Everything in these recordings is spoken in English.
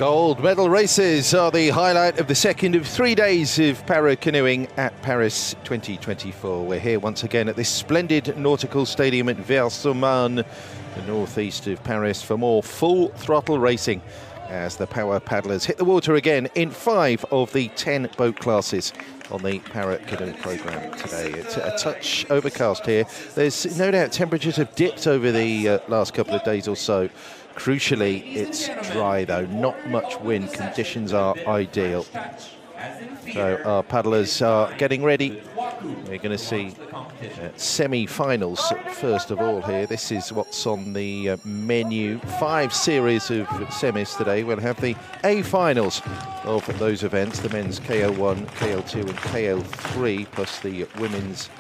Gold medal races are the highlight of the second of 3 days of para-canoeing at Paris 2024. We're here once again at this splendid nautical stadium at Versailles, the northeast of Paris, for more full-throttle racing as the power paddlers hit the water again in 5 of the 10 boat classes on the para-canoe programme today. It's a touch overcast here. There's no doubt temperatures have dipped over the last couple of days or so. Crucially, it's dry though, not much wind, conditions are ideal. So our paddlers are getting ready. We're going to see semi-finals first of all here. This is what's on the menu. 5 series of semis today. We'll have the A finals of those events, the men's KL1, KL2 and KL3, plus the women's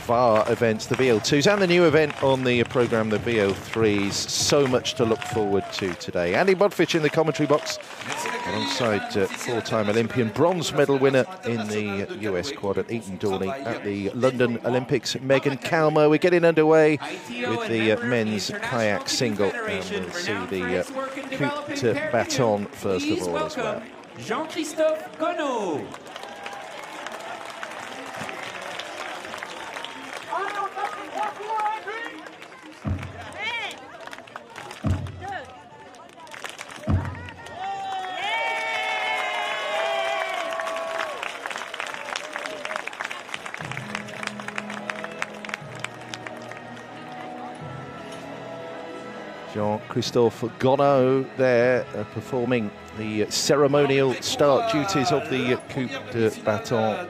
VAR events, the VL2s, and the new event on the programme, the VL3s. So much to look forward to today. Andy Bodfitch in the commentary box, alongside 4-time Olympian bronze medal winner in the US quad at Eton Dorney at the London Olympics, Megan Calmer. We're getting underway with the men's kayak single, and we'll see the coupe de baton first of all as well. Jean-Christophe Canoe. Jean-Christophe Canoe there performing the ceremonial start duties of the coupe de baton.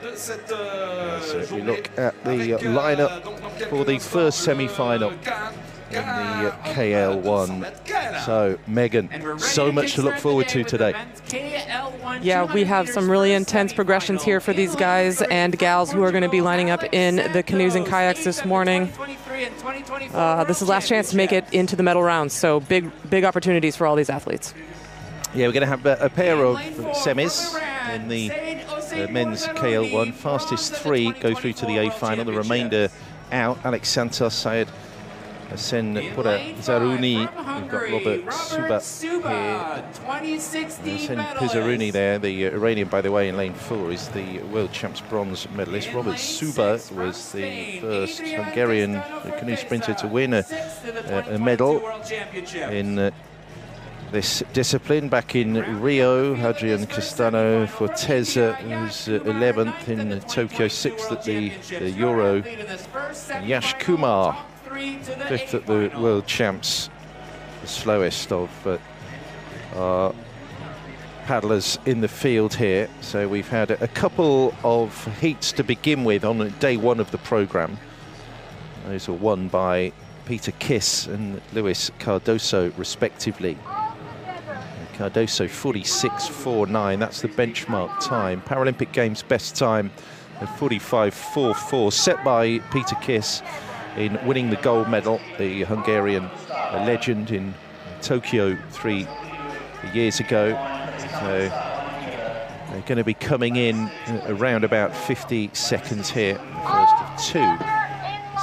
So we look at the lineup for the first semi-final in the KL1. So, Megan, so much to look forward to today. Yeah, we have some really intense progressions here for these guys and gals who are going to be lining up in the canoes and kayaks this morning. This is last chance to make it into the medal rounds, so big opportunities for all these athletes. Yeah, we're going to have a pair of semis in the men's KL1. Fastest 3 go through to the A final, the remainder out. Alex Santos, Syed Hassan Zaruni, we've got Robert Suba here. Hassan Pizaruni there, the Iranian, by the way, in lane 4 is the world champs bronze medalist. Robert Suba was the first Hungarian canoe sprinter to win a medal in this discipline back in Rio. Hadrian Castano Forteza was 11th in Tokyo, 6th at the Euro. Yash Kumar 5th at the World Champs, the slowest of our paddlers in the field here. So we've had a couple of heats to begin with on day 1 of the programme. Those were won by Peter Kiss and Luis Cardoso, respectively. Cardoso 46.49, that's the benchmark time. Paralympic Games best time of 45.44, set by Peter Kiss in winning the gold medal, the Hungarian legend in Tokyo 3 years ago. So they're going to be coming in around about 50 seconds here, the first of 2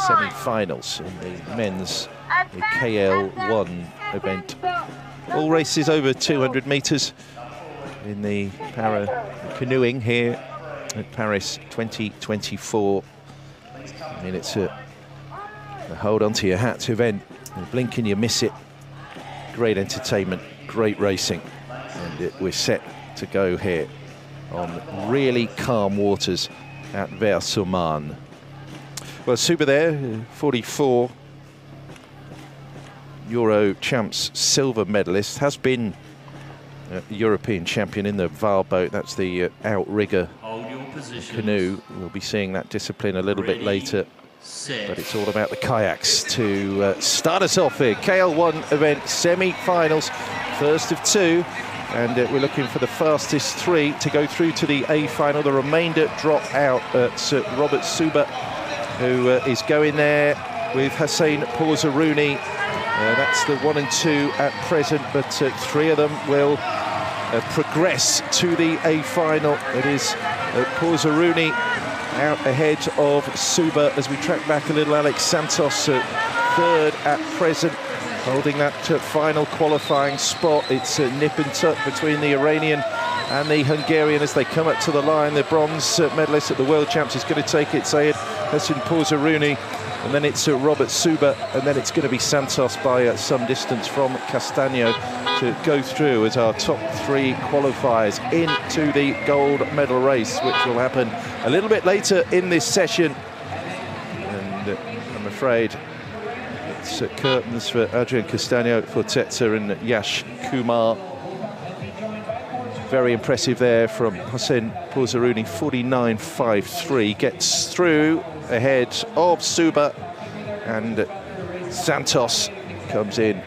semi-finals in the men's KL1 event. All races over 200 metres in the para-canoeing here at Paris 2024. I mean, it's a hold on to your hat event. You blink and you miss it. Great entertainment, great racing, and we're set to go here on really calm waters at Versailles. Well, Suba there, 44 Euro champs silver medalist, has been European champion in the VAR boat. That's the outrigger canoe. We'll be seeing that discipline a little bit later. But it's all about the kayaks to start us off here. KL1 event semi-finals, first of 2. And we're looking for the fastest 3 to go through to the A final. The remainder drop out at Robert Suba, who is going there with Hussein Porzaruni. That's the 1 and 2 at present, but 3 of them will progress to the A final. It is Porzaruni out ahead of Suba as we track back a little. Alex Santos 3rd at present. holding that final qualifying spot. It's a nip and tuck between the Iranian and the Hungarian as they come up to the line. The bronze medalist at the World Champs is going to take it, Sayed Hassan Porzaruni, and then it's Robert Suba, and then it's going to be Santos by some distance from Castagno to go through as our top 3 qualifiers into the gold medal race, which will happen a little bit later in this session. And I'm afraid it's curtains for Adrian Castagno, Fortezza and Yash Kumar. Very impressive there from Hassan Porzaruni, 49.53, gets through ahead of Suba, and Santos comes in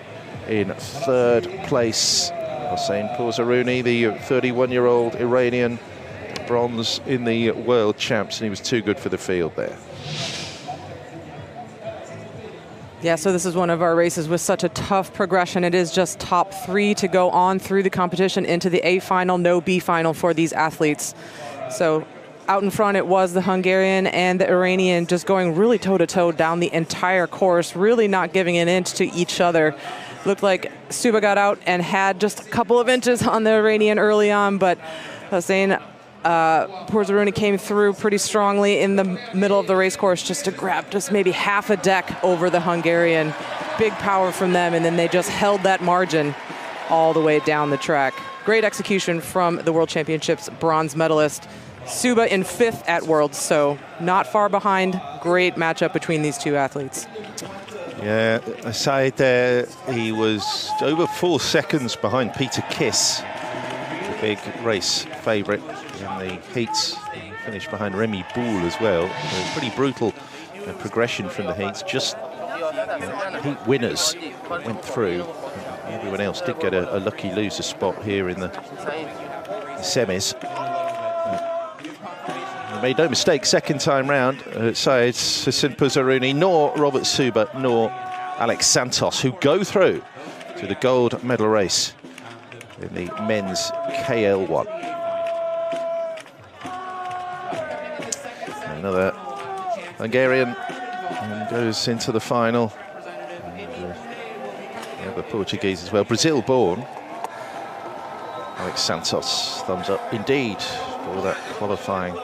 3rd place. Hassan Porzaruni, the 31-year-old Iranian, bronze in the World Champs, and he was too good for the field there. Yeah, so this is one of our races with such a tough progression. It is just top 3 to go on through the competition into the A final, no B final for these athletes. So out in front, it was the Hungarian and the Iranian just going really toe-to-toe down the entire course, really not giving an inch to each other. Looked like Suba got out and had just a couple of inches on the Iranian early on, but Hassan Porzaruni came through pretty strongly in the middle of the race course just to grab just maybe half a deck over the Hungarian. Big power from them, and then they just held that margin all the way down the track. Great execution from the World Championships bronze medalist. Suba in 5th at Worlds, so not far behind. Great matchup between these two athletes. Yeah, aside there, he was over 4 seconds behind Peter Kiss, the big race favourite in the heats. He finished behind Remy Boule as well. A pretty brutal progression from the heats. Just heat winners went through. Everyone else did get a lucky loser spot here in the semis. Made no mistake second time round. Sayed Hassan Porzaruni, nor Robert Suba, nor Alex Santos, who go through to the gold medal race in the men's KL1. Another Hungarian goes into the final. And, the Portuguese as well, Brazil-born. Alex Santos, thumbs up indeed for that qualifying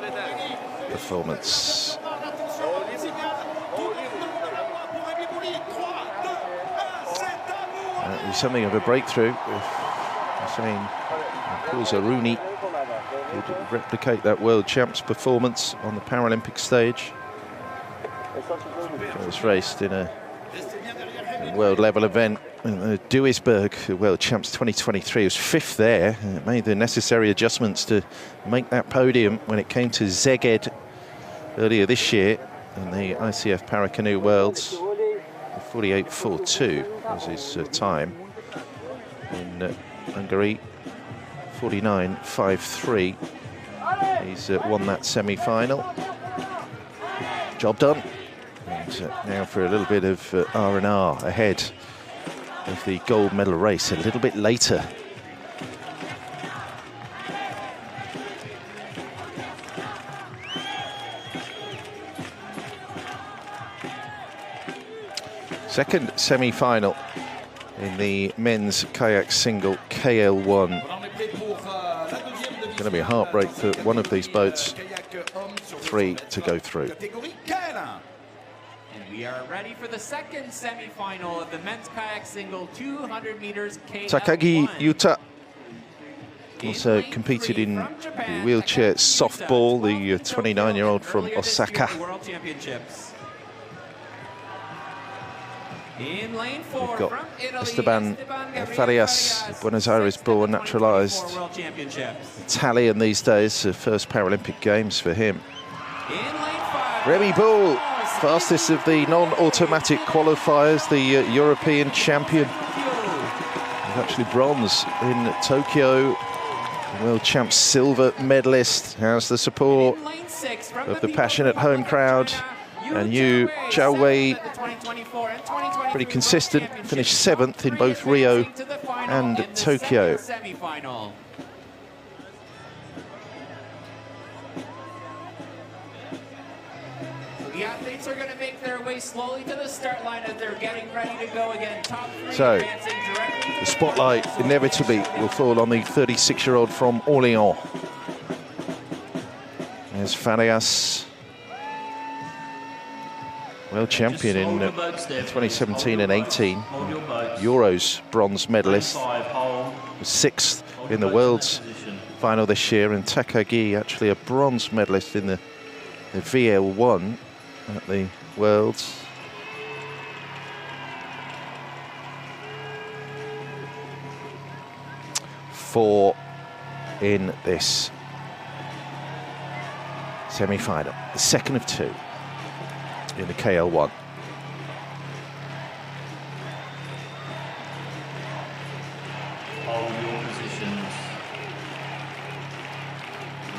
performance. That was something of a breakthrough. Hassan Porzaruni could replicate that World Champs performance on the Paralympic stage. It was raced in a world level event in Duisburg, World Champs 2023. He was 5th there, and it made the necessary adjustments to make that podium when it came to Szeged earlier this year in the ICF Para Canoe Worlds. 48.42 was his time. In Hungary, 49.53. He's won that semi-final. Job done. And now for a little bit of R&R ahead of the gold medal race a little bit later. Second semi-final in the men's kayak single KL1. Going to be a heartbreak for one of these boats. 3 to go through. We are ready for the second semi-final of the men's kayak single 200 meters KL1. Takagi Yuta also competed in the wheelchair softball, the 29-year-old from Osaka. We've got Esteban Farias, Buenos Aires-born, naturalised Italian these days, the first Paralympic Games for him. Remy Boule, fastest of the non-automatic qualifiers, the European champion. He's actually bronze in Tokyo, World Champs silver medalist. Has the support of the passionate home crowd. And Yu Chaowei, pretty consistent, finished 7th in both Rio and Tokyo. The athletes are going to make their way slowly to the start line as they're getting ready to go again. Top three So, advancing directly. the spotlight inevitably will fall on the 36-year-old from Orléans. There's Farias, world champion in 2017 and 18, Euros bronze medalist, was 6th in the world's final this year, and Takagi actually a bronze medalist in the VL1 at the Worlds. Four in this semi-final, the second of two in the KL1. Hold your positions.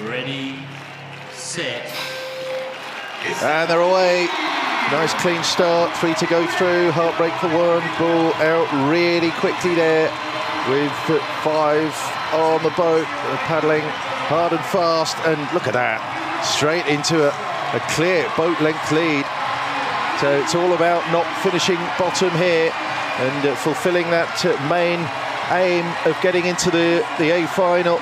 Ready, set. And they're away. Nice clean start, 3 to go through. Heartbreak for one, ball out really quickly there with 5 on the boat, paddling hard and fast, and look at that, straight into a clear boat length lead. So it's all about not finishing bottom here and fulfilling that main aim of getting into the A final.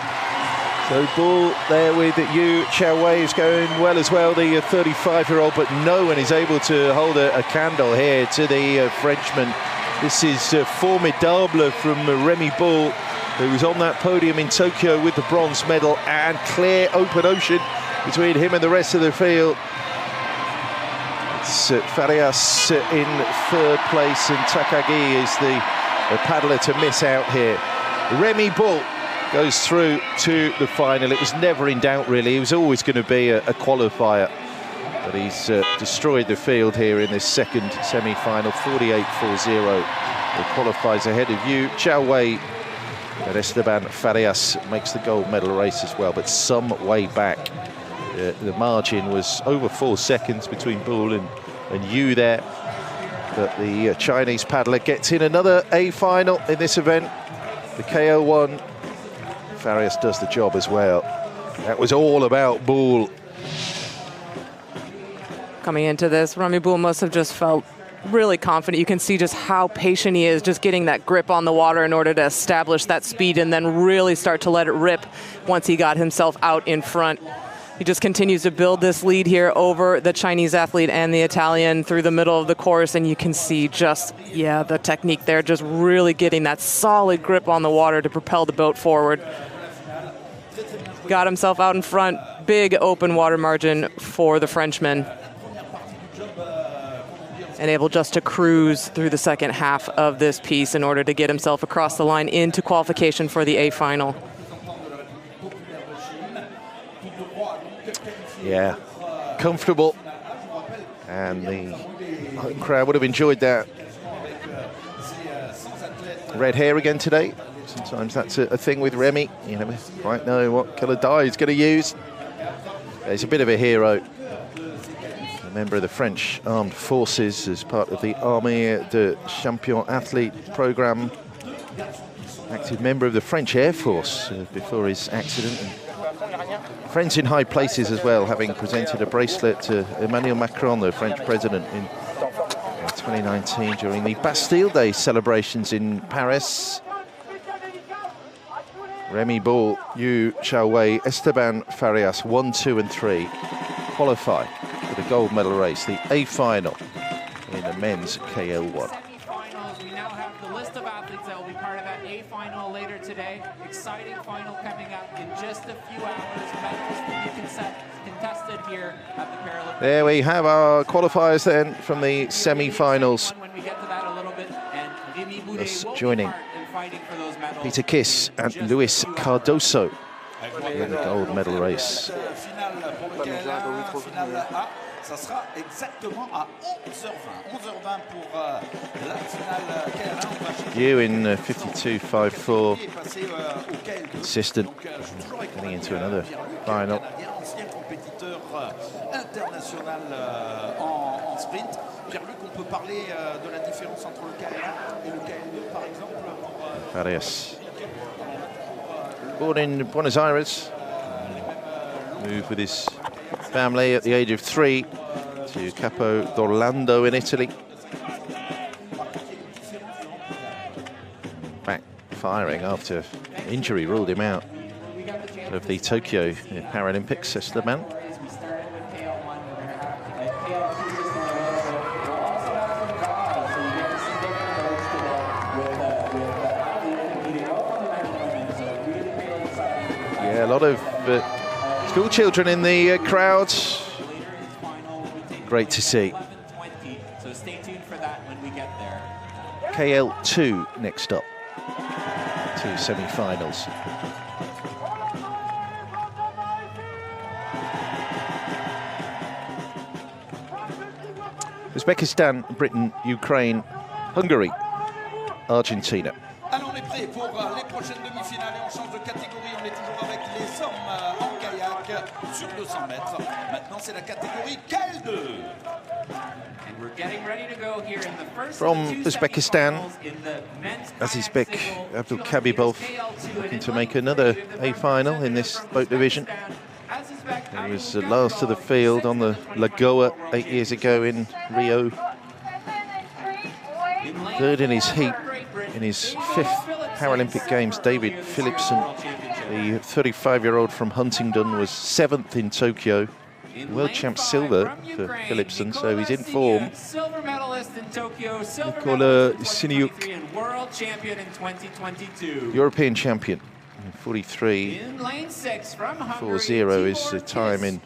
So ball there with Yu Chao-wei is going well as well, the 35-year-old, but no one is able to hold a candle here to the Frenchman. This is formidable from Remy Bull, who was on that podium in Tokyo with the bronze medal, and clear open ocean between him and the rest of the field. It's Farias in 3rd place, and Takagi is the paddler to miss out here. Remy Bull goes through to the final. It was never in doubt, really. He was always going to be a qualifier, but he's destroyed the field here in this second semi-final, 48-40. He qualifies ahead of Yu Chao-wei, but Esteban Farias makes the gold medal race as well, but some way back. The margin was over 4 seconds between Bull and Yu there, but the Chinese paddler gets in another A final in this event, the KL1. Farias does the job as well. That was all about Bull. Coming into this, Remy Bull must have just felt really confident. You can see just how patient he is, just getting that grip on the water in order to establish that speed and then really start to let it rip once he got himself out in front. He just continues to build this lead here over the Chinese athlete and the Italian through the middle of the course, and you can see just, yeah, the technique there, just really getting that solid grip on the water to propel the boat forward. Got himself out in front, big open water margin for the Frenchman. And able just to cruise through the second half of this piece in order to get himself across the line into qualification for the A final. Yeah, comfortable, and the home crowd would have enjoyed that. Red hair again today. Sometimes that's a thing with Remy. You never quite know what colour dye he's going to use. He's a bit of a hero. A member of the French Armed Forces as part of the Armée de Champion Athlete programme. Active member of the French Air Force before his accident. And friends in high places as well, having presented a bracelet to Emmanuel Macron, the French president, in 2019 during the Bastille Day celebrations in Paris. Remy Bull, Yu Chao-wei, Esteban Farias, 1, 2 and 3 qualify for the gold medal race, the A final in the men's KL1. We now have the list of athletes that will be part of that A final later today. Exciting final coming up in just a few hours. Medals to be contested here at the Paralympics. There we have our qualifiers then from the semi-finals. When we get to that a little bit, and Remy Bull will joining be part in fighting for those medals. Peter Kiss and Luis Cardoso in the gold medal race. Ça sera exactement à 11h20. 11h20 pour la finale KL1. You in 52.54, consistent, getting into another final. Ancien compétiteur international en sprint. Pierre-Luc, on peut parler de la différence entre le KL1 et le KL2 par exemple. Farias, born in Buenos Aires, moved with his family at the age of 3 to Capo d'Orlando in Italy. Back firing after injury ruled him out of the Tokyo Paralympics. That's the man. Yeah, a lot of school children in the crowd. Great to see. So stay tuned for that when we get there. KL2 next up. 2 semi-finals. Uzbekistan, Britain, Ukraine, Hungary, Argentina. Alors on est prêt pour les prochaines demi-finales et on change de catégorie. On est toujours avec les hommes en kayak sur 200 mètres. Maintenant c'est la catégorie KL2. And we're getting ready to go here in the first From Uzbekistan, Azizbek Abdulkabibov looking to make another A final in this boat division. He was the last of the field on the Lagoa 8 years ago in Rio. Third in his heat in his 5th Paralympic Games. David Philipson, the 35-year-old from Huntingdon, was 7th in Tokyo. World champ silver for Philipson, so he's in form. Silver medalist in Tokyo, silver Nicola medalist in Siniuk, 2023 and world champion in 2022. European champion. 43 In lane 6 from Hungary, 4-0 is the time in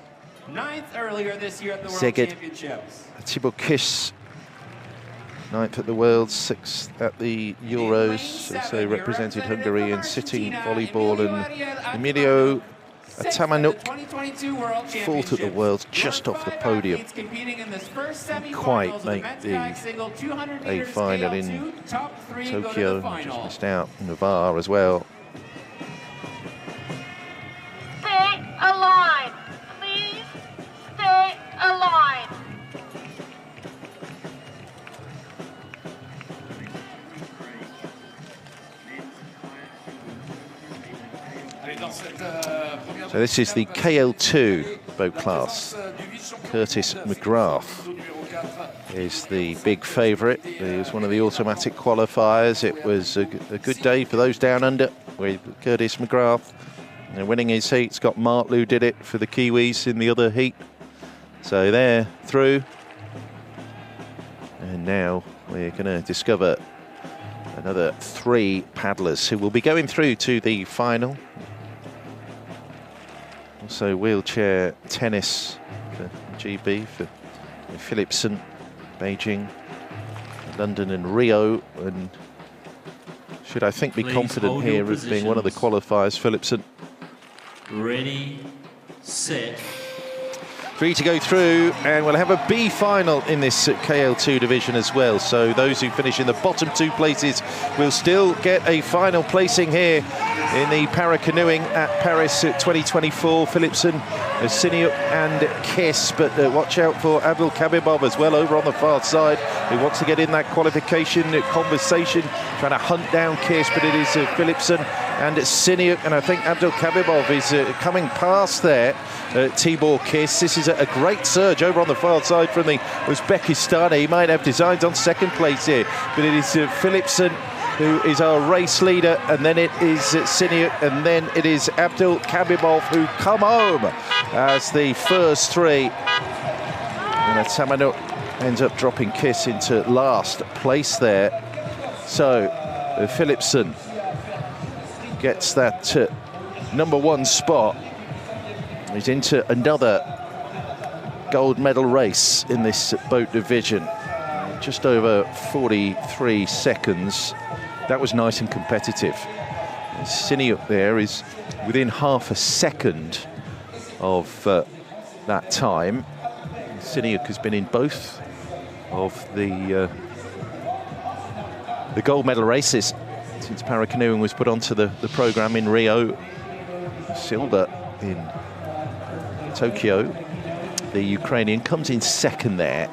9th earlier this year at the World Szeged. Championships. Tibor Kiss, 9th at the Worlds, 6th at the Euros, also represented Hungary in sitting volleyball, and Emilio Atamanuk, 4th at the Worlds, just off the podium. Didn't quite make the A final in Tokyo, just missed out. Navarre as well. Stay alive. Please stay alive. So this is the KL2 boat class. Curtis McGrath is the big favourite. He was one of the automatic qualifiers. It was a good day for those down under with Curtis McGrath. And winning his heat, Scott Martlew did it for the Kiwis in the other heat. So they're through. And now we're going to discover another 3 paddlers who will be going through to the final. Also wheelchair tennis for GB, for Philipson, Beijing, London and Rio. And should, I think, be confident here of being one of the qualifiers, Philipson. Ready, set. 3 to go through, and we'll have a B final in this KL2 division as well. So those who finish in the bottom 2 places will still get a final placing here in the para-canoeing at Paris 2024. Philipson, Siniuk and Kiss, but watch out for Abdulkabibov as well over on the far side, who wants to get in that qualification conversation, trying to hunt down Kiss, but it is Philipson and Siniuk, and I think Abdulkabibov is coming past there. Tibor Kiss. This is a great surge over on the far side from the Uzbekistani. He might have designs on second place here, but it is Philipson who is our race leader, and then it is Siniuk, and then it is Abdulkabibov who come home as the first 3. And Atamanuk ends up dropping Kiss into last place there. So Philipson gets that #1 spot. He's into another gold medal race in this boat division. Just over 43 seconds. That was nice and competitive. Siniuk there is within half a second of that time. Siniuk has been in both of the gold medal races since para-canoeing was put onto the programme in Rio. Silver in Tokyo. The Ukrainian comes in second there.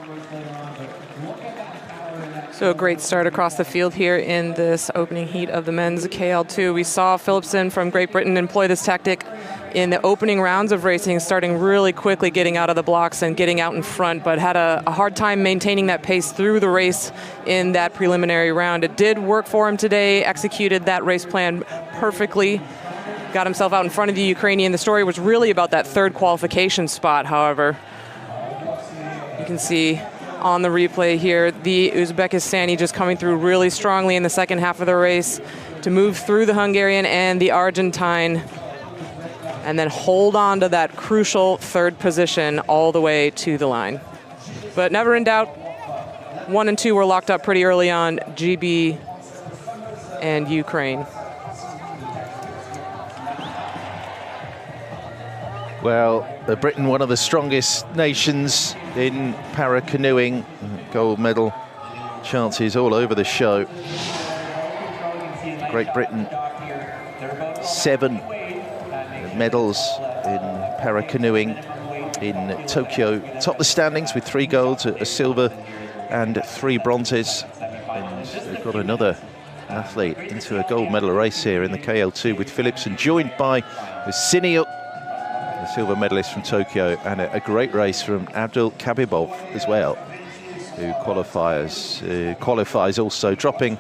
So a great start across the field here in this opening heat of the men's KL2. We saw Philipson from Great Britain employ this tactic in the opening rounds of racing, starting really quickly, getting out of the blocks and getting out in front, but had a hard time maintaining that pace through the race in that preliminary round. It did work for him today, executed that race plan perfectly, got himself out in front of the Ukrainian. The story was really about that third qualification spot, however. You can see on the replay here, the Uzbekistani just coming through really strongly in the second half of the race to move through the Hungarian and the Argentine, and then hold on to that crucial third position all the way to the line. But never in doubt, 1 and 2 were locked up pretty early on, GB and Ukraine. Well, Britain, one of the strongest nations in para-canoeing, gold medal chances all over the show. Great Britain, 7 medals in para-canoeing in Tokyo. Top the standings with 3 golds, a silver and 3 bronzes. And they've got another athlete into a gold medal race here in the KL2 with Philipsen, joined by Siniuk, the silver medalist from Tokyo, and a great race from Abdul Kabibov as well, who qualifies also, dropping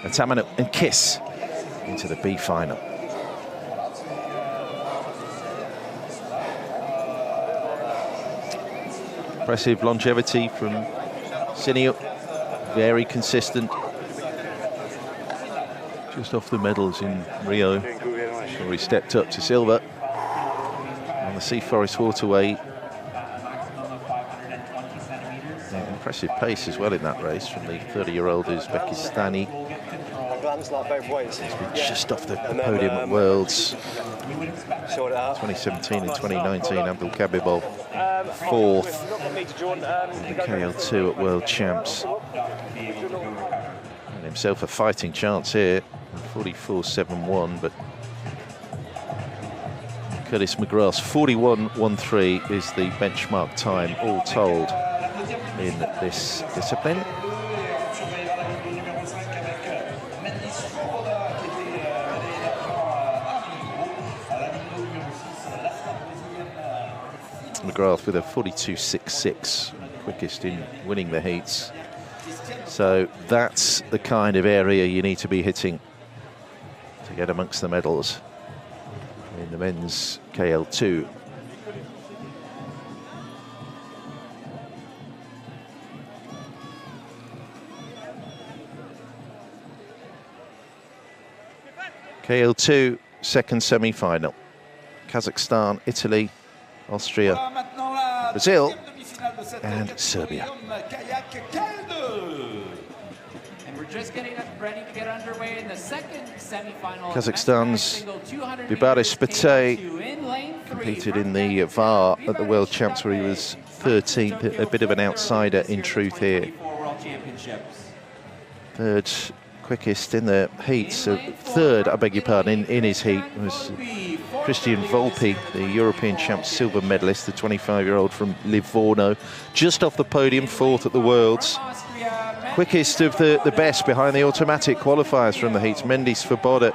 Tamanu and Kiss into the B final. Impressive longevity from Siniuk, very consistent. Just off the medals in Rio, so he stepped up to silver on the Sea Forest Waterway. Impressive pace as well in that race from the 30-year-old Uzbekistani. He's been just off the podium at Worlds 2017 and 2019. Abdul Kabibov 4th in the KL2 at World Champs. And himself a fighting chance here, 44.71, but Curtis McGrath's 41.13 is the benchmark time all told in this discipline. McGrath with a 42.66, quickest in winning the heats. So that's the kind of area you need to be hitting to get amongst the medals in the men's KL2. KL2 second semi-final. Kazakhstan, Italy, Austria, Brazil, and Serbia. And we're just getting ready to get underway in the second semi-final. Kazakhstan's Bibaris Patay competed in the VAR at the World Champs where he was 13th, a bit of an outsider in truth here. Third quickest in the heats, so third, I beg your pardon, in his heat was Christian Volpi, the European champ silver medalist, the 25-year-old from Livorno, just off the podium, 4th at the Worlds. Quickest of the best behind the automatic qualifiers from the heats, Mendy Svoboda,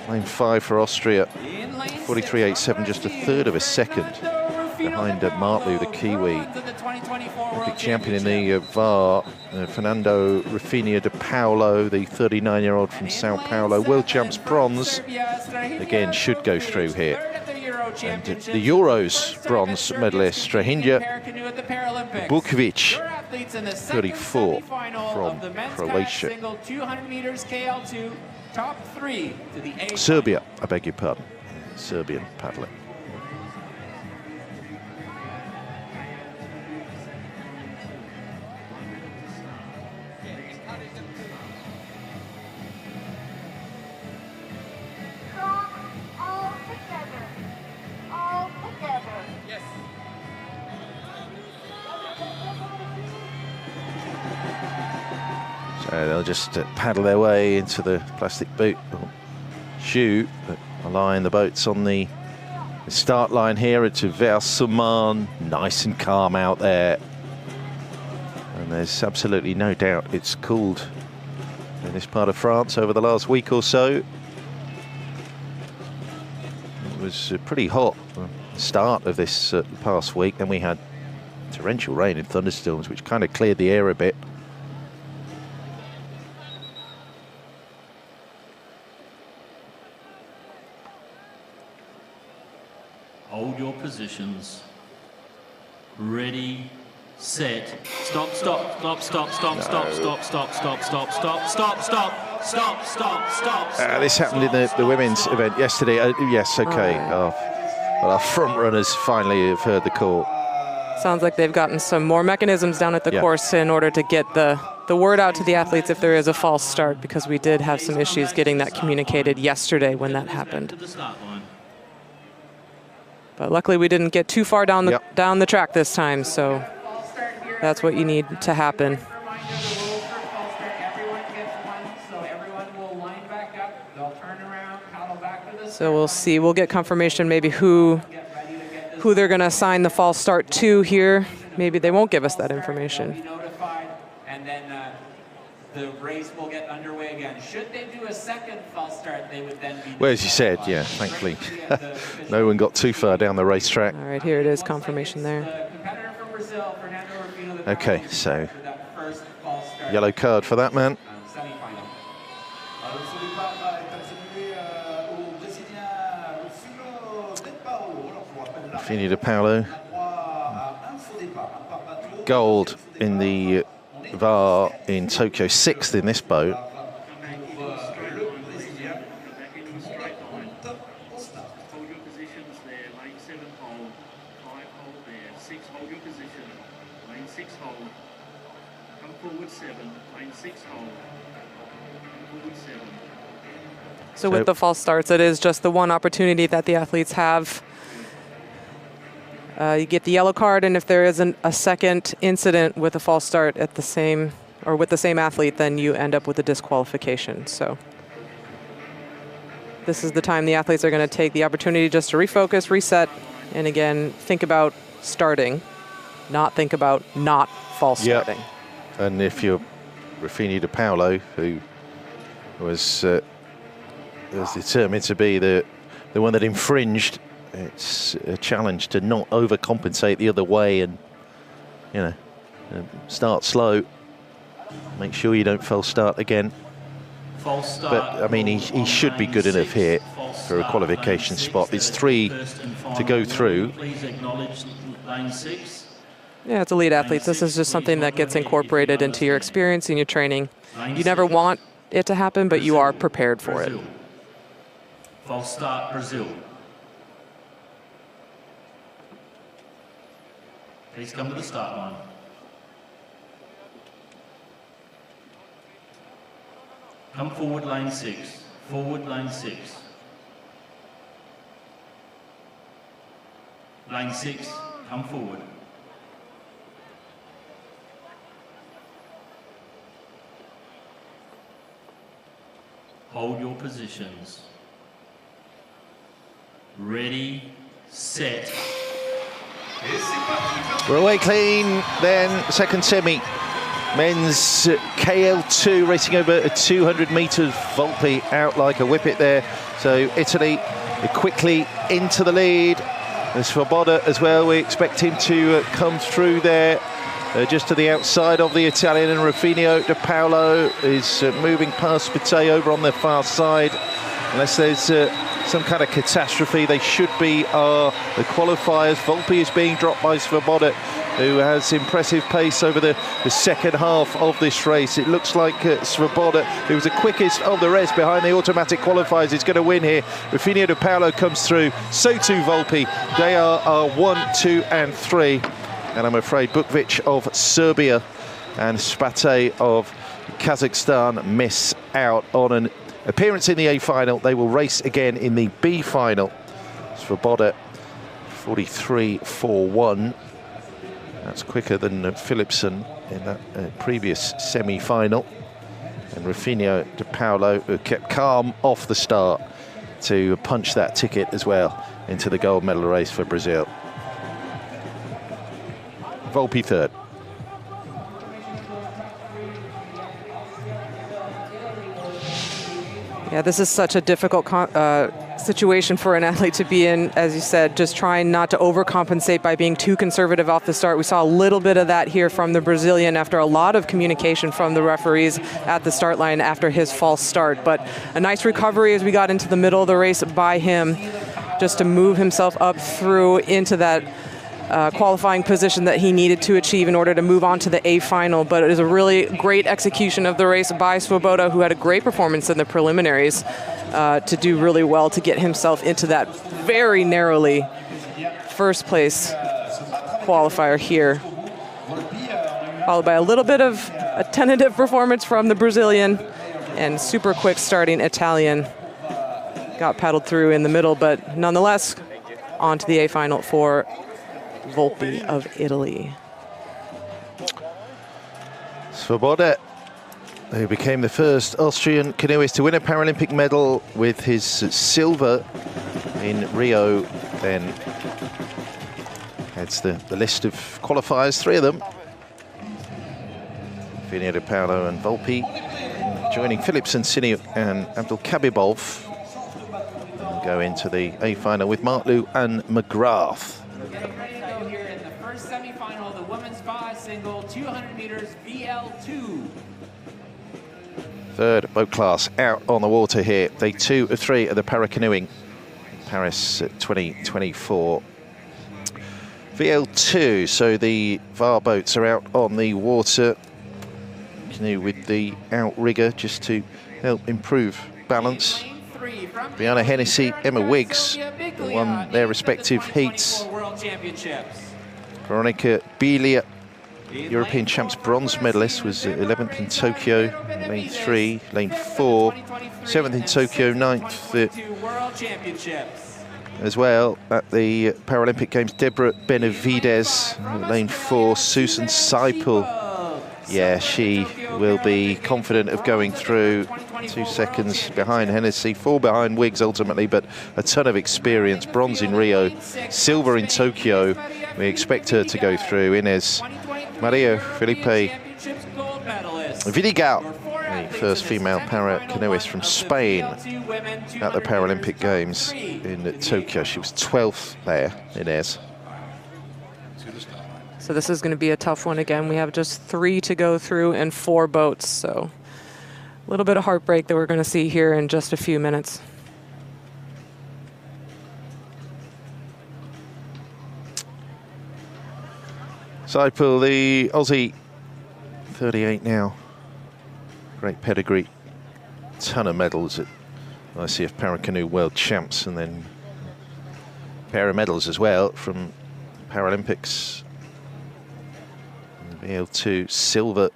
lane 5 for Austria, 43.87, just a third of a second behind Martlu, the Kiwi. Olympic champion in the VAR, Fernando Rafinha de Paulo, the 39-year-old from Sao Paulo, world champs bronze, again should go through here. And the Euros bronze medalist, Strahinja Bukovic, 34 from Croatia. Serbia, I beg your pardon, Serbian paddler. They'll just paddle their way into the plastic boot or shoe that align the boats on the start line here at Versailles. Nice and calm out there. And there's absolutely no doubt it's cooled in this part of France over the last week or so. was pretty hot start of this past week. Then we had torrential rain and thunderstorms, which kind of cleared the air a bit. Hold your positions. Ready, set, stop, stop, stop, stop, stop, stop, stop, stop, stop, stop, stop, stop, stop, stop, stop, stop. This happened in the women's event yesterday. Yes, okay. Well, our front runners finally have heard the call. Sounds like they've gotten some more mechanisms down at the course in order to get the word out to the athletes if there is a false start, because we did have some issues getting that communicated yesterday when that happened. But luckily we didn't get too far down the track this time, so that's what you need to happen. So we'll see. We'll get confirmation maybe who they're going to assign the false start to here. Maybe they won't give us that information. And then the race will get underway again. Should they do a second false start, they would then be... Well, as you said, yeah, thankfully, no one got too far down the racetrack. All right, here it is, confirmation there. Okay, so yellow card for that man. Fini de Paulo. Gold in the VAR in Tokyo, 6th in this boat. So with the false starts, it is just the one opportunity that the athletes have. You get the yellow card, and if there isn't a second incident with a false start at the same athlete, then you end up with a disqualification. So this is the time the athletes are going to take the opportunity just to refocus, reset, and again, think about starting, not think about not false starting. And if you're Ruffini de Paulo, who was determined to be the one that infringed, it's a challenge to not overcompensate the other way and, you know, start slow. Make sure you don't false start again. But, I mean, he should be good enough here for a qualification spot. There's 3 to go through. Yeah, it's elite athletes. This is just something that gets incorporated into your experience and your training. You never want it to happen, but you are prepared for it. False start, Brazil. Please come to the start line. Come forward, lane 6. Forward, lane 6. Lane 6, come forward. Hold your positions. Ready, set. We're away clean, then second semi. Men's KL2 racing over a 200 metres. Volpi out like a whippet there. So Italy quickly into the lead. There's Svoboda as well. We expect him to come through there. Just to the outside of the Italian, and Ruffini de Paulo is moving past Palais over on the far side. Unless there's some kind of catastrophe, they should be the qualifiers. Volpi is being dropped by Svoboda, who has impressive pace over the second half of this race. It looks like Svoboda, who was the quickest of the rest behind the automatic qualifiers, is going to win here. Ruffini de Paulo comes through, so too Volpi. They are 1, 2 and 3. And I'm afraid Bukvic of Serbia and Spate of Kazakhstan miss out on an appearance in the A final. They will race again in the B final. Svoboda 43.41. That's quicker than Philipsen in that previous semi-final. And Ruffini de Paulo, who kept calm off the start to punch that ticket as well into the gold medal race for Brazil. Volpi third. Yeah, this is such a difficult situation for an athlete to be in, as you said, just trying not to overcompensate by being too conservative off the start. We saw a little bit of that here from the Brazilian after a lot of communication from the referees at the start line after his false start. But a nice recovery as we got into the middle of the race by him, just to move himself up through into that qualifying position that he needed to achieve in order to move on to the A final. But it is a really great execution of the race by Swoboda, who had a great performance in the preliminaries, to do really well to get himself into that very narrowly first place qualifier here. Followed by a little bit of a tentative performance from the Brazilian, and super quick starting Italian. Got paddled through in the middle, but nonetheless, on to the A final for Volpi of Italy. Swoboda, who became the first Austrian canoeist to win a Paralympic medal with his silver in Rio, then heads the list of qualifiers, 3 of them. Vini de Paolo and Volpi, joining Philipsen, Siniuk and Abdul Kabibov. And go into the A final with Martlew and McGrath. Getting ready to go here in the first semi-final of the women's 5 single 200 meters VL2. Third boat class out on the water here. Day 2 of 3 of the para-canoeing. Paris 2024. VL2, so the VAR boats are out on the water. Canoe with the outrigger just to help improve balance. Brianna Hennessy, Emma Wiggs won their respective heats. Veronica Belia, European champs bronze medalist, was 11th in Tokyo, lane 3, lane 4, 7th in Tokyo, 9th as well at the Paralympic Games. Deborah Benavides, lane 4, Susan Seipel. Yeah, she will be confident of going through. 2 seconds behind Hennessy, 4 behind Wiggs ultimately, but a ton of experience. Bronze in Rio, silver in Tokyo. We expect her to go through. Inés Maria Felipe Vidigal, the first female para-canoeist from Spain at the Paralympic Games in Tokyo. She was 12th there, Inés. So this is going to be a tough one again. We have just 3 to go through and 4 boats, so a little bit of heartbreak that we're going to see here in just a few minutes. Seipel, the Aussie, 38 now. Great pedigree. Ton of medals at ICF Paracanoe World Champs, and then a pair of medals as well from Paralympics. VL2 silver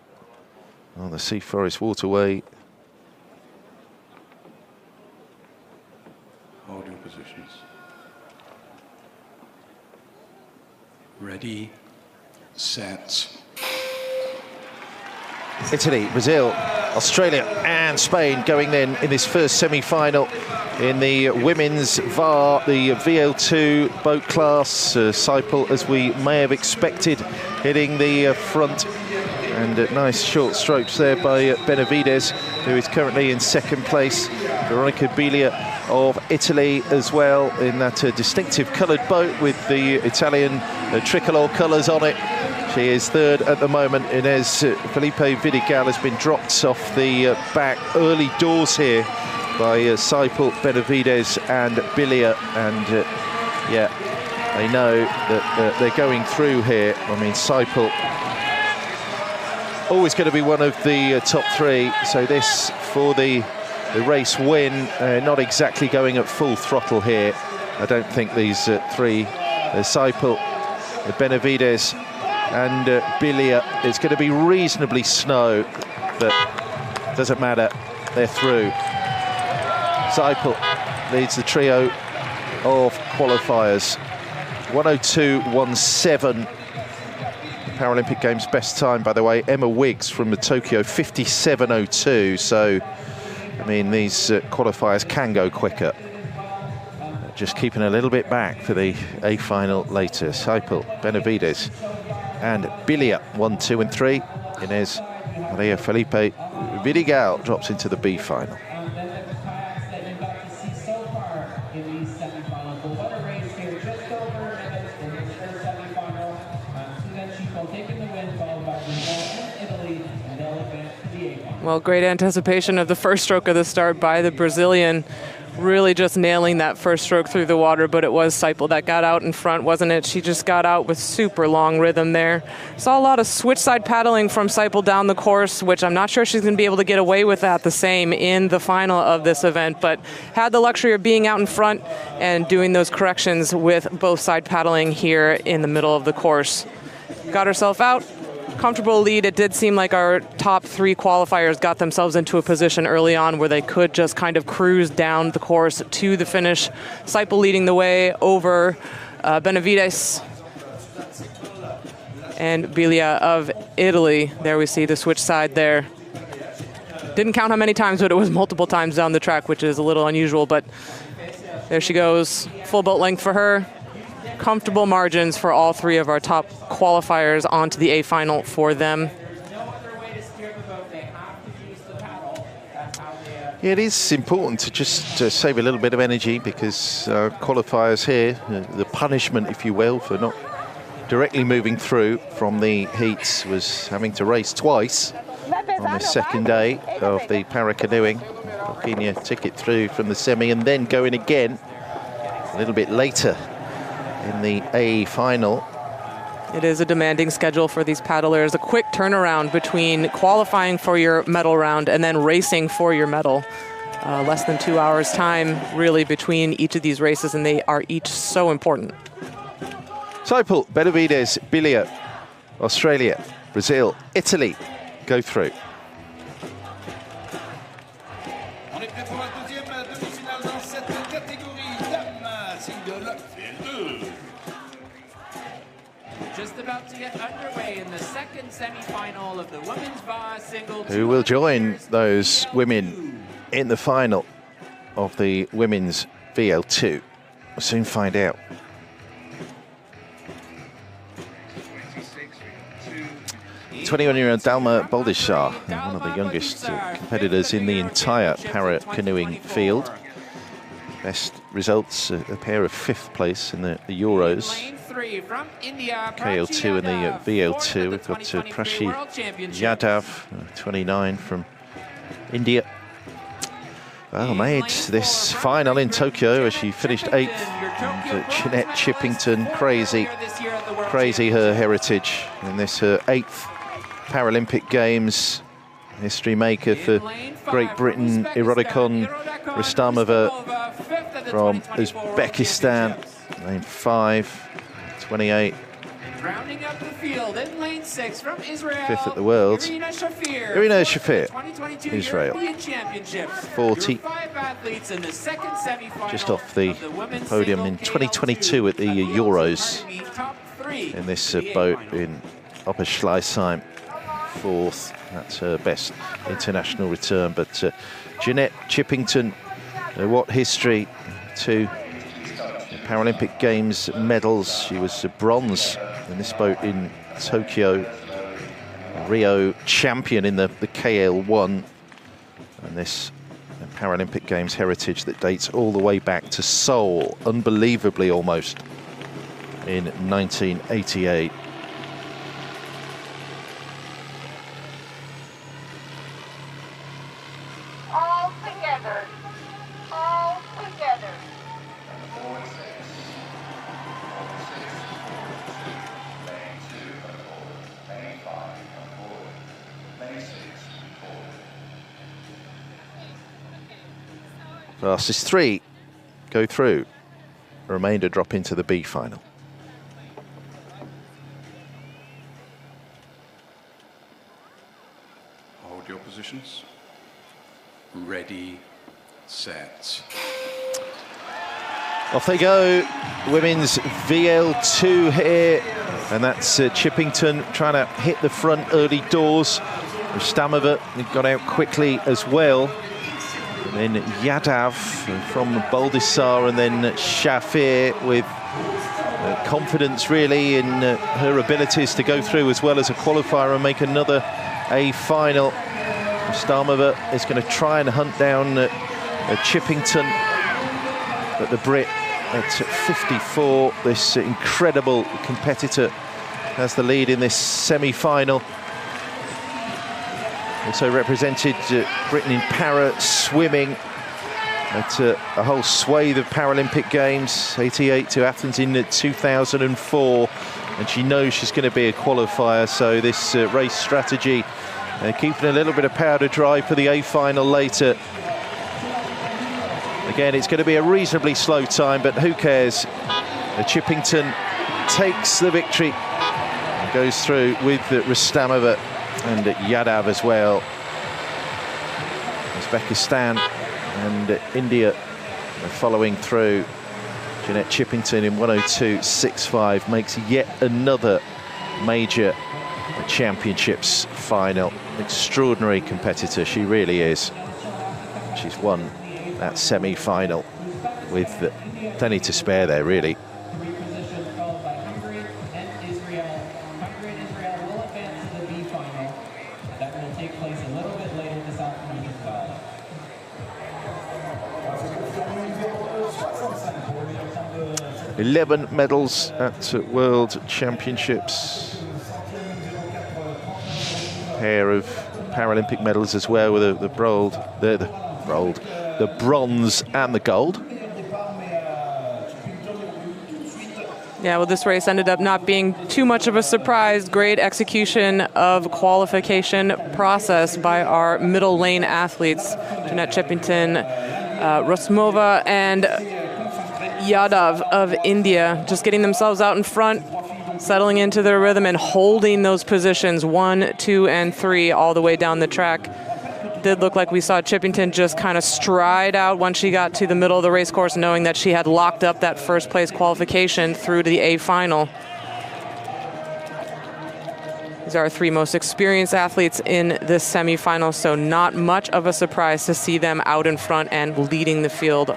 on the Sea Forest Waterway. Holding positions. Ready, set. Italy, Brazil, Australia and Spain going then in this first semi-final in the women's VAR, the VL2 boat class. Seipel, as we may have expected, hitting the front, and nice short strokes there by Benavides, who is currently in 2nd place. Veronica Belia of Italy as well in that distinctive coloured boat with the Italian tricolour colours on it. She is 3rd at the moment. Inés Felipe Vidigal has been dropped off the back early doors here by Seipel, Benavides and Bilia, and yeah, they know that they're going through here. I mean, Seipel always going to be one of the top 3, so this for the race win. Not exactly going at full throttle here. I don't think these 3, Seipel, Benavides and Bilia, it's going to be reasonably slow, but doesn't matter, they're through. Seipel leads the trio of qualifiers. 1:02.17. Paralympic Games best time, by the way. Emma Wiggs from the Tokyo, 57:02. So, I mean, these qualifiers can go quicker. Just keeping a little bit back for the A final later. Seipel, Benavides and Bilia, 1, 2 and 3. Inés Maria Felipe Vidigal drops into the B final. Well, great anticipation of the first stroke of the start by the Brazilian. Really just nailing that first stroke through the water, but it was Seipel that got out in front, wasn't it? She just got out with super long rhythm there. Saw a lot of switch side paddling from Seipel down the course, which I'm not sure she's going to be able to get away with that the same in the final of this event, but had the luxury of being out in front and doing those corrections with both side paddling here in the middle of the course. Got herself out. Comfortable lead. It did seem like our top 3 qualifiers got themselves into a position early on where they could just kind of cruise down the course to the finish. Seipel leading the way over Benavides and Biglia of Italy. There we see the switch side there. Didn't count how many times, but it was multiple times down the track, which is a little unusual, but there she goes. Full boat length for her. Comfortable margins for all 3 of our top qualifiers onto the A final for them. Yeah, it is important to just save a little bit of energy because qualifiers here, the punishment, if you will, for not directly moving through from the heats was having to race twice on the second day of the para-canoeing. Booking your ticket through from the semi and then going again a little bit later in the A final. It is a demanding schedule for these paddlers. A quick turnaround between qualifying for your medal round and then racing for your medal. Less than 2 hours time really between each of these races, and they are each so important. Seipel, Benavides, Biglia, Australia, Brazil, Italy go through. On est prêt pour la deuxième demi-finale dans cette catégorie dames single VL2. Just about to get underway in the second semi-final of the women's VA single. Who will join those women in the final of the women's VL2? We'll soon find out. 21-year-old Dalma Boldishar, one of the youngest competitors in the entire para-canoeing field. Best results, a pair of 5th place in the Euros. KL2 and the VL2. We've got Prachi Yadav, 29 from India. Well, made this final in Tokyo as she finished 8th. And Jeanette Chippington, crazy her heritage in this her 8th Paralympic Games. History maker for Great Britain, Irodikon Rustamova from Uzbekistan, lane 5, 28. Rounding up the field in lane 6 from Israel. 5th at the World. Irina Shafir, 2022 Israel. European Championships. 40. 5 athletes in the second semifinal. Just off the podium in 2022 at the Euros. In this boat in Opperschleißheim. 4th. That's her best international return. But Jeanette Chippington, what history to Paralympic Games medals. She was a bronze in this boat in Tokyo. Rio champion in the KL1. And this Paralympic Games heritage that dates all the way back to Seoul, unbelievably almost, in 1988. All together. All together. Fastest 3 go through. The remainder drop into the B final. Hold your positions. Ready, set. Off they go. Women's VL2 here. And that's Chippington trying to hit the front early doors. Rustamova got out quickly as well. And then Yadav from Boldissar, and then Shafir with confidence really in her abilities to go through as well as a qualifier and make another A final. Rustamova is going to try and hunt down Chippington, but the Brit at 54, this incredible competitor, has the lead in this semi-final. Also represented Britain in para swimming at a whole swathe of Paralympic Games, 88 to Athens in 2004. And she knows she's going to be a qualifier, so this race strategy, keeping a little bit of powder dry for the A final later. Again, it's going to be a reasonably slow time, but who cares? Chippington takes the victory and goes through with Rustamova and Yadav as well. Uzbekistan and India are following through. Jeanette Chippington in 102.65 makes yet another major championships final. Extraordinary competitor, she really is. She's won that semi-final with plenty to spare there, really. 11 medals at World Championships. Pair of Paralympic medals as well, with the bronze and the gold. Yeah, well, this race ended up not being too much of a surprise. Great execution of qualification process by our middle lane athletes, Jeanette Chippington, Rustamova, and Yadav of India, just getting themselves out in front, settling into their rhythm and holding those positions 1, 2, and 3 all the way down the track. Did look like we saw Chippington just kind of stride out once she got to the middle of the race course, knowing that she had locked up that first place qualification through to the A final. These are our 3 most experienced athletes in this semifinal, so not much of a surprise to see them out in front and leading the field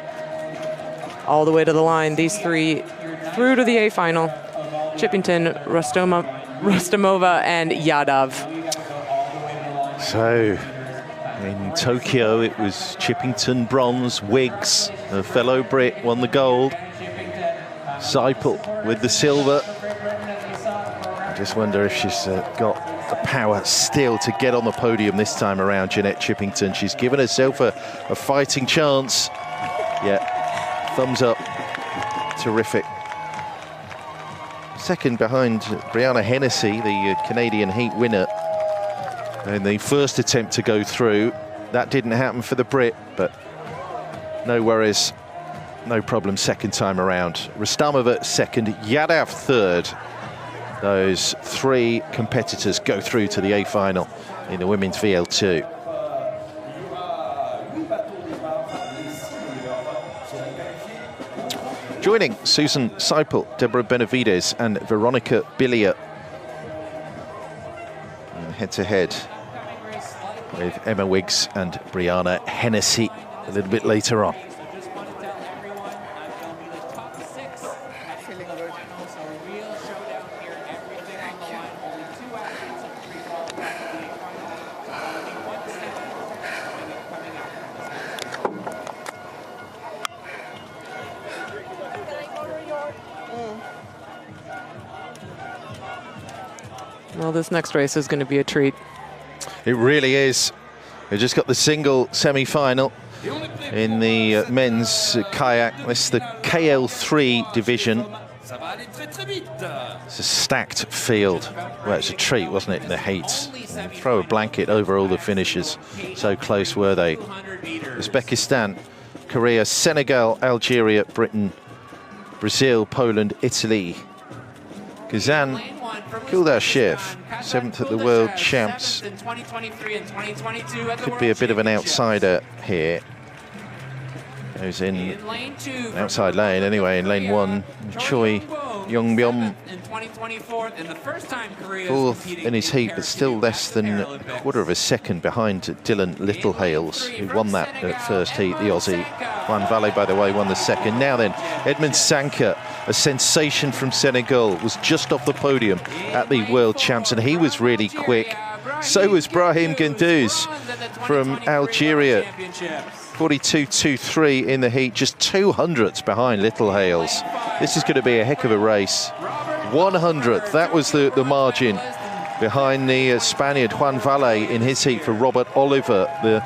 all the way to the line. These 3 through to the A final: Chippington, Rustamova, and Yadav. So in Tokyo, it was Chippington bronze, Wiggs, a fellow Brit, won the gold. Seipel with the silver. I just wonder if she's got the power still to get on the podium this time around, Jeanette Chippington. She's given herself a fighting chance. Yeah, thumbs up, terrific. Second behind Brianna Hennessy, the Canadian heat winner. In the first attempt to go through, that didn't happen for the Brit, but no worries, no problem second time around. Rustamova second, Yadav third. Those 3 competitors go through to the A final in the women's VL2. Joining Susan Seipel, Deborah Benavides and Veronica Billier head-to-head with Emma Wiggs and Brianna Hennessy a little bit later on. Well, this next race is going to be a treat. It really is. We just got the single semi-final in the men's kayak. This is the KL3 division. It's a stacked field. Well, it's a treat, wasn't it, in the heats? Throw a blanket over all the finishers. So close were they. Uzbekistan, Korea, Senegal, Algeria, Britain, Brazil, Poland, Italy. Kazan, Kuldashev, 7th at the World Champs. Could be a bit of an outsider here. Goes in outside lane anyway, in lane 1. Choi Yongbyom, 4th in his heat, but still less than a quarter of a second behind Dylan Littlehales, who won that first heat, the Aussie. Juan Valle, by the way, won the second. Now then, Edmund Sanka, a sensation from Senegal, was just off the podium at the World Champs, and he was really quick. So was Brahim Gendouzi from Algeria. 42.23 in the heat, just 200ths behind Littlehales. This is going to be a heck of a race. 100th, that was the margin behind the Spaniard Juan Valle in his heat for Robert Oliver, the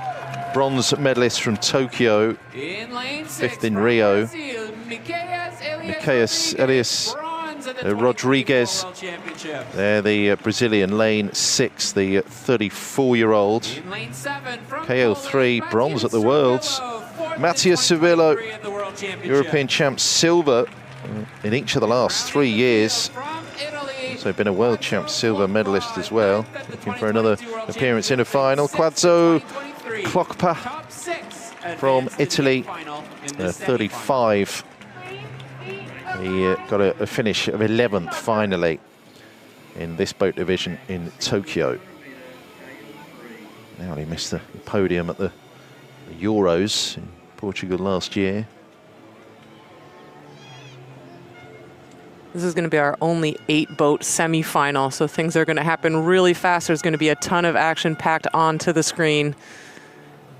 bronze medalist from Tokyo, fifth in Rio. Miqueias Elias Rodriguez, there the Brazilian, lane 6, the 34-year-old. KL3, bronze at the Worlds. Matthias Cirillo, European champ, silver in each of the last 3 years. Also been a world champ, silver medalist as well. Looking for another appearance in a final. Quazzo Klokpa from Italy, 35. He got a finish of 11th finally in this boat division in Tokyo. Now he missed the podium at the Euros in Portugal last year. This is going to be our only 8-boat semi-final, so things are going to happen really fast. There's going to be a ton of action packed onto the screen.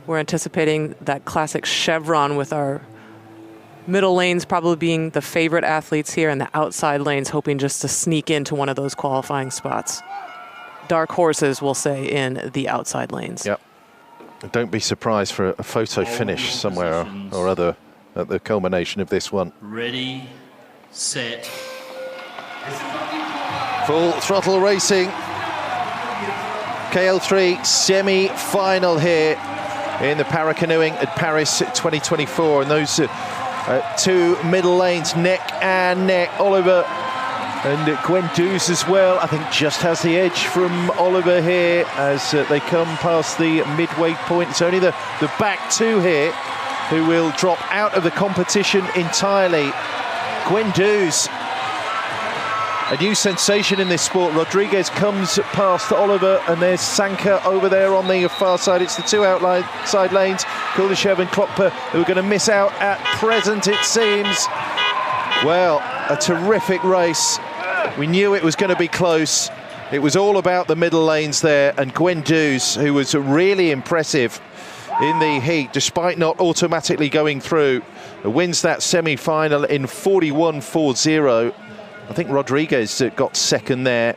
We're anticipating that classic chevron with our middle lanes probably being the favorite athletes here, and the outside lanes hoping just to sneak into one of those qualifying spots. Dark horses, we'll say, in the outside lanes. Yep. Don't be surprised for a photo finish somewhere or other at the culmination of this one. Ready, set. Full throttle racing. KL3 semi-final here in the para-canoeing at Paris 2024. And those two middle lanes, neck and neck. Oliver and Guendouzi as well, I think just has the edge from Oliver here as they come past the midway point. It's only the back two here who will drop out of the competition entirely. Guendouzi, a new sensation in this sport. Rodriguez comes past Oliver, and there's Sanka over there on the far side. It's the two outside lanes, Kuldashev and Klokpa, who are going to miss out at present, it seems. Well, a terrific race. We knew it was going to be close. It was all about the middle lanes there, and Guendouzi, who was really impressive in the heat, despite not automatically going through, wins that semi-final in 41.40. I think Rodriguez got second there.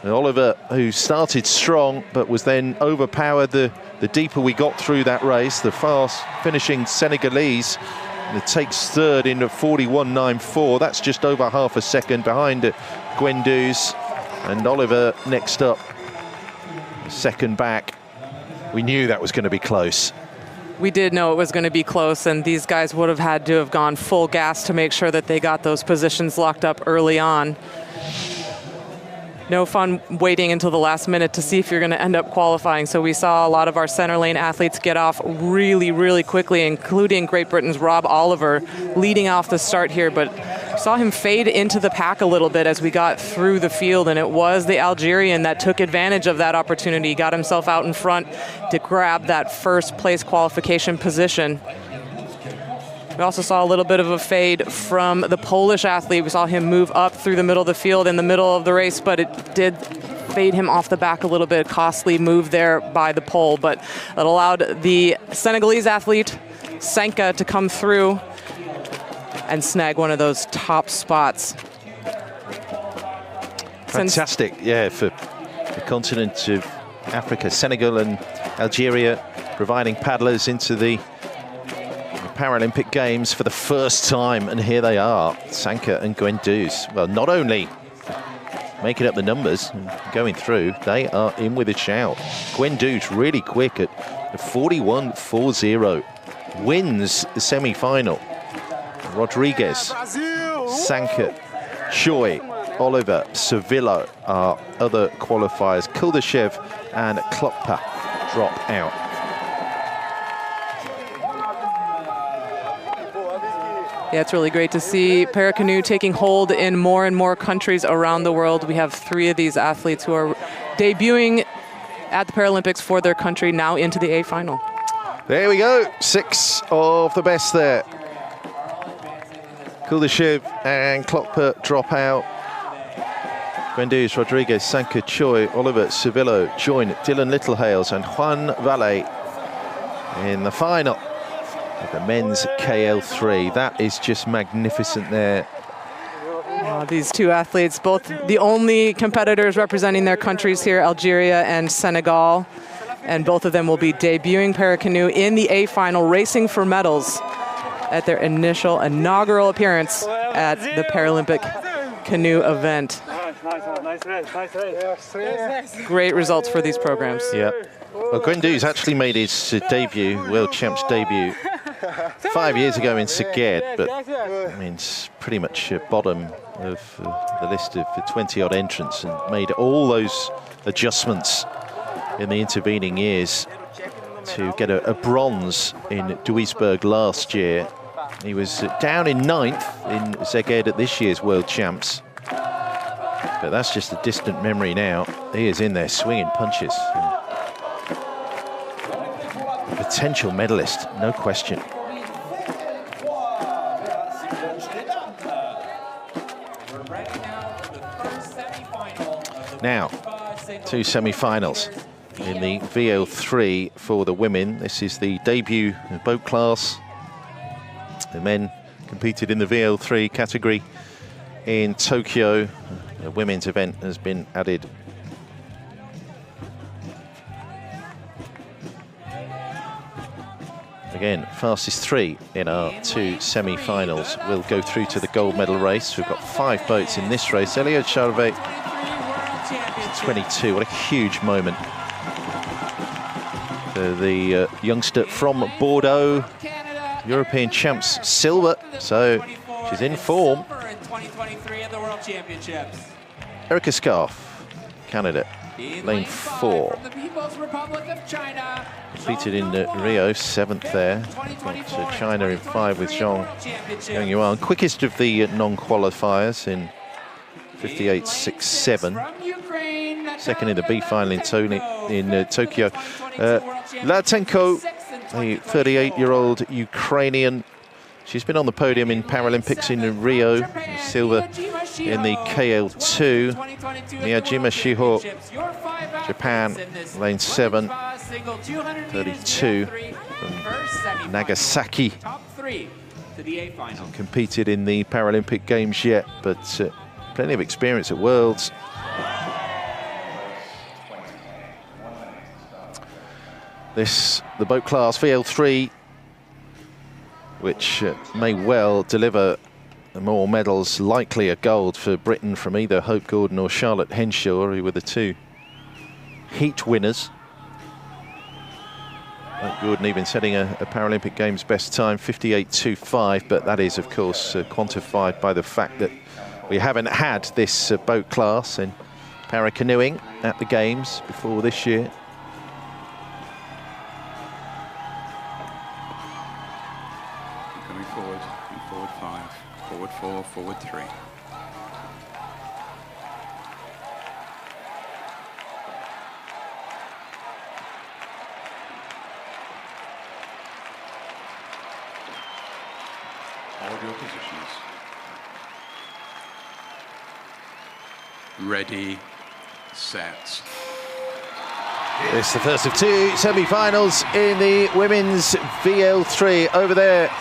And Oliver, who started strong, but was then overpowered the deeper we got through that race. The fast finishing Senegalese that takes third in 41.94. That's just over half a second behind Guendouzi. And Oliver next up, second back. We knew that was going to be close. We did know it was going to be close, and these guys would have had to have gone full gas to make sure that they got those positions locked up early on. No fun waiting until the last minute to see if you're going to end up qualifying. So we saw a lot of our center lane athletes get off really, really quickly, including Great Britain's Rob Oliver leading off the start here. But saw him fade into the pack a little bit as we got through the field, and it was the Algerian that took advantage of that opportunity, got himself out in front to grab that first place qualification position. We also saw a little bit of a fade from the Polish athlete. We saw him move up through the middle of the field in the middle of the race, but it did fade him off the back a little bit. Costly move there by the pole, but it allowed the Senegalese athlete, Sanka, to come through and snag one of those top spots. Fantastic, yeah, for the continent of Africa, Senegal and Algeria providing paddlers into the Paralympic Games for the first time, and here they are, Sanka and Guendouzi. Well, not only making up the numbers and going through, they are in with a shout. Guendouzi really quick at 41.40, wins the semi-final. Rodriguez, Sanka, Choi, Oliver, Cirillo are other qualifiers. Kuldashev and Klokpa drop out. Yeah, it's really great to see para-canoe taking hold in more and more countries around the world. We have 3 of these athletes who are debuting at the Paralympics for their country, now into the A final. There we go, 6 of the best there. Kuldashev and Klokpa drop out. Guendouzi, Rodriguez, Sanka, Choi, Oliver, Cirillo join Dylan Littlehales and Juan Valle in the final of the men's KL3. That is just magnificent there. These two athletes, both the only competitors representing their countries here, Algeria and Senegal. And both of them will be debuting para-canoe in the A final, racing for medals at their inaugural appearance at the Paralympic canoe event. Great results for these programs. Yeah. Well, Grendu's actually made his debut, world champs debut, 5 years ago in Szeged, but I mean, it's pretty much bottom of the list of the 20-odd entrants, and made all those adjustments in the intervening years to get a bronze in Duisburg last year. He was down in 9th in Szeged at this year's World Champs. But that's just a distant memory now. He is in there swinging punches. A potential medalist, no question. Now, two semi-finals in the VL3 for the women. This is the debut boat class. The men competed in the VL3 category in Tokyo. The women's event has been added. Again, fastest three in our two semi-finals will go through to the gold medal race. We've got 5 boats in this race. Elliot Charvet, 22. What a huge moment. The youngster from Bordeaux, European champs silver, so she's in form. Erika Scarf, Canada, lane 4. Completed in Rio, 7th there. So China in 5 with Zhong Yuan. Quickest of the non-qualifiers in 58.67. Second in the B final in Tokyo. Latenko, the 38-year-old Ukrainian. She's been on the podium in Paralympics in Rio, silver in the KL2. Miyajima Shiho, Japan, lane 7, 32 from Nagasaki. Hasn't competed in the Paralympic Games yet, but plenty of experience at Worlds. The boat class VL3, which may well deliver more medals, likely a gold for Britain from either Hope Gordon or Charlotte Henshaw, who were the 2 heat winners. Hope Gordon even setting a Paralympic Games best time, 58.25, but that is, of course, quantified by the fact that we haven't had this boat class in para-canoeing at the Games before this year. Forward 3. Hold your positions. Ready, set. It's the first of 2 semi-finals in the women's VL3. Over there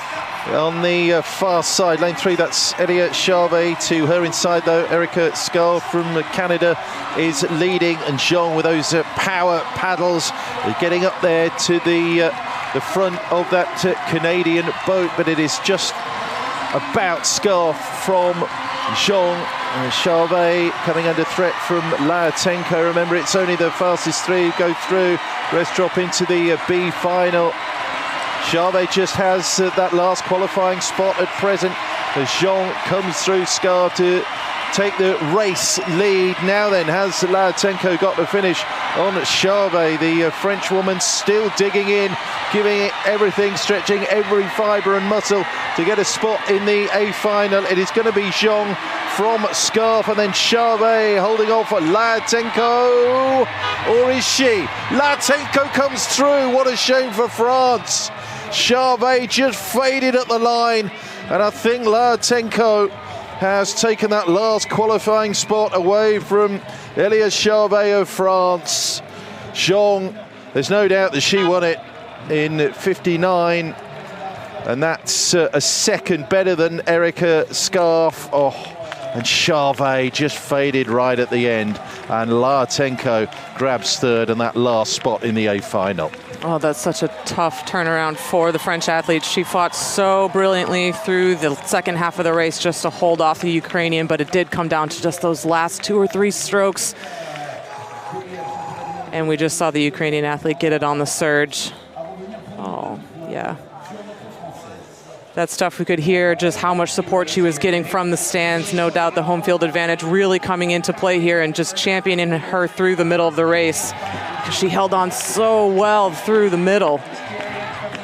on the far side, lane 3, that's Elia Charvet. To her inside, though, Erika Scarf from Canada is leading, and Zhong with those power paddles getting up there to the front of that Canadian boat, but it is just about Scarf from Zhong. Charvet coming under threat from Latenko. Remember, it's only the fastest 3 go through. The rest drop into the B final. Charvet just has that last qualifying spot at present as Zhong comes through Scarf to take the race lead. Now then, has Latenko got the finish on Charvet? The French woman still digging in, giving it everything, stretching every fibre and muscle to get a spot in the A final. It is going to be Zhong from Scarf, and then Charvet holding off Latenko, or is she? Latenko comes through. What a shame for France. Charvet just faded at the line, and I think Latenko has taken that last qualifying spot away from Elia Charvet of France. Zhong, there's no doubt that she won it in 59, and that's a second better than Erika Scarf. Oh, And Charvet just faded right at the end. And Lartenko grabs third and that last spot in the A final. Oh, that's such a tough turnaround for the French athlete. She fought so brilliantly through the second half of the race just to hold off the Ukrainian, but it did come down to just those last 2 or 3 strokes. And we just saw the Ukrainian athlete get it on the surge. Oh, yeah. That's tough. We could hear just how much support she was getting from the stands. No doubt the home field advantage really coming into play here and just championing her through the middle of the race. She held on so well through the middle.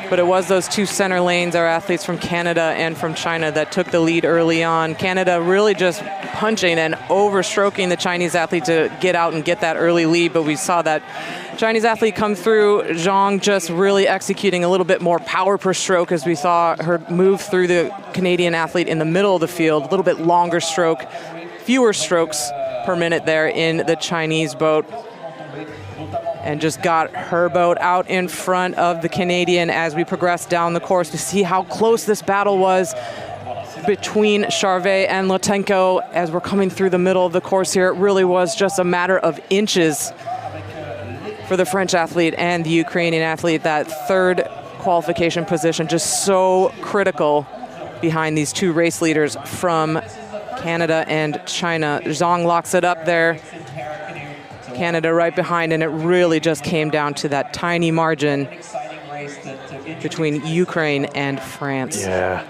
But it was those 2 center lanes, our athletes from Canada and from China, that took the lead early on. Canada really just punching and overstroking the Chinese athlete to get out and get that early lead, but we saw that Chinese athlete come through. Zhang just really executing a little bit more power per stroke as we saw her move through the Canadian athlete in the middle of the field, a little bit longer stroke, fewer strokes per minute there in the Chinese boat. And just got her boat out in front of the Canadian as we progress down the course to see how close this battle was between Charvet and Lartenko as we're coming through the middle of the course here. It really was just a matter of inches for the French athlete and the Ukrainian athlete. That third qualification position just so critical behind these 2 race leaders from Canada and China. Zhang locks it up there. Canada right behind, and it really just came down to that tiny margin between Ukraine and France. Yeah.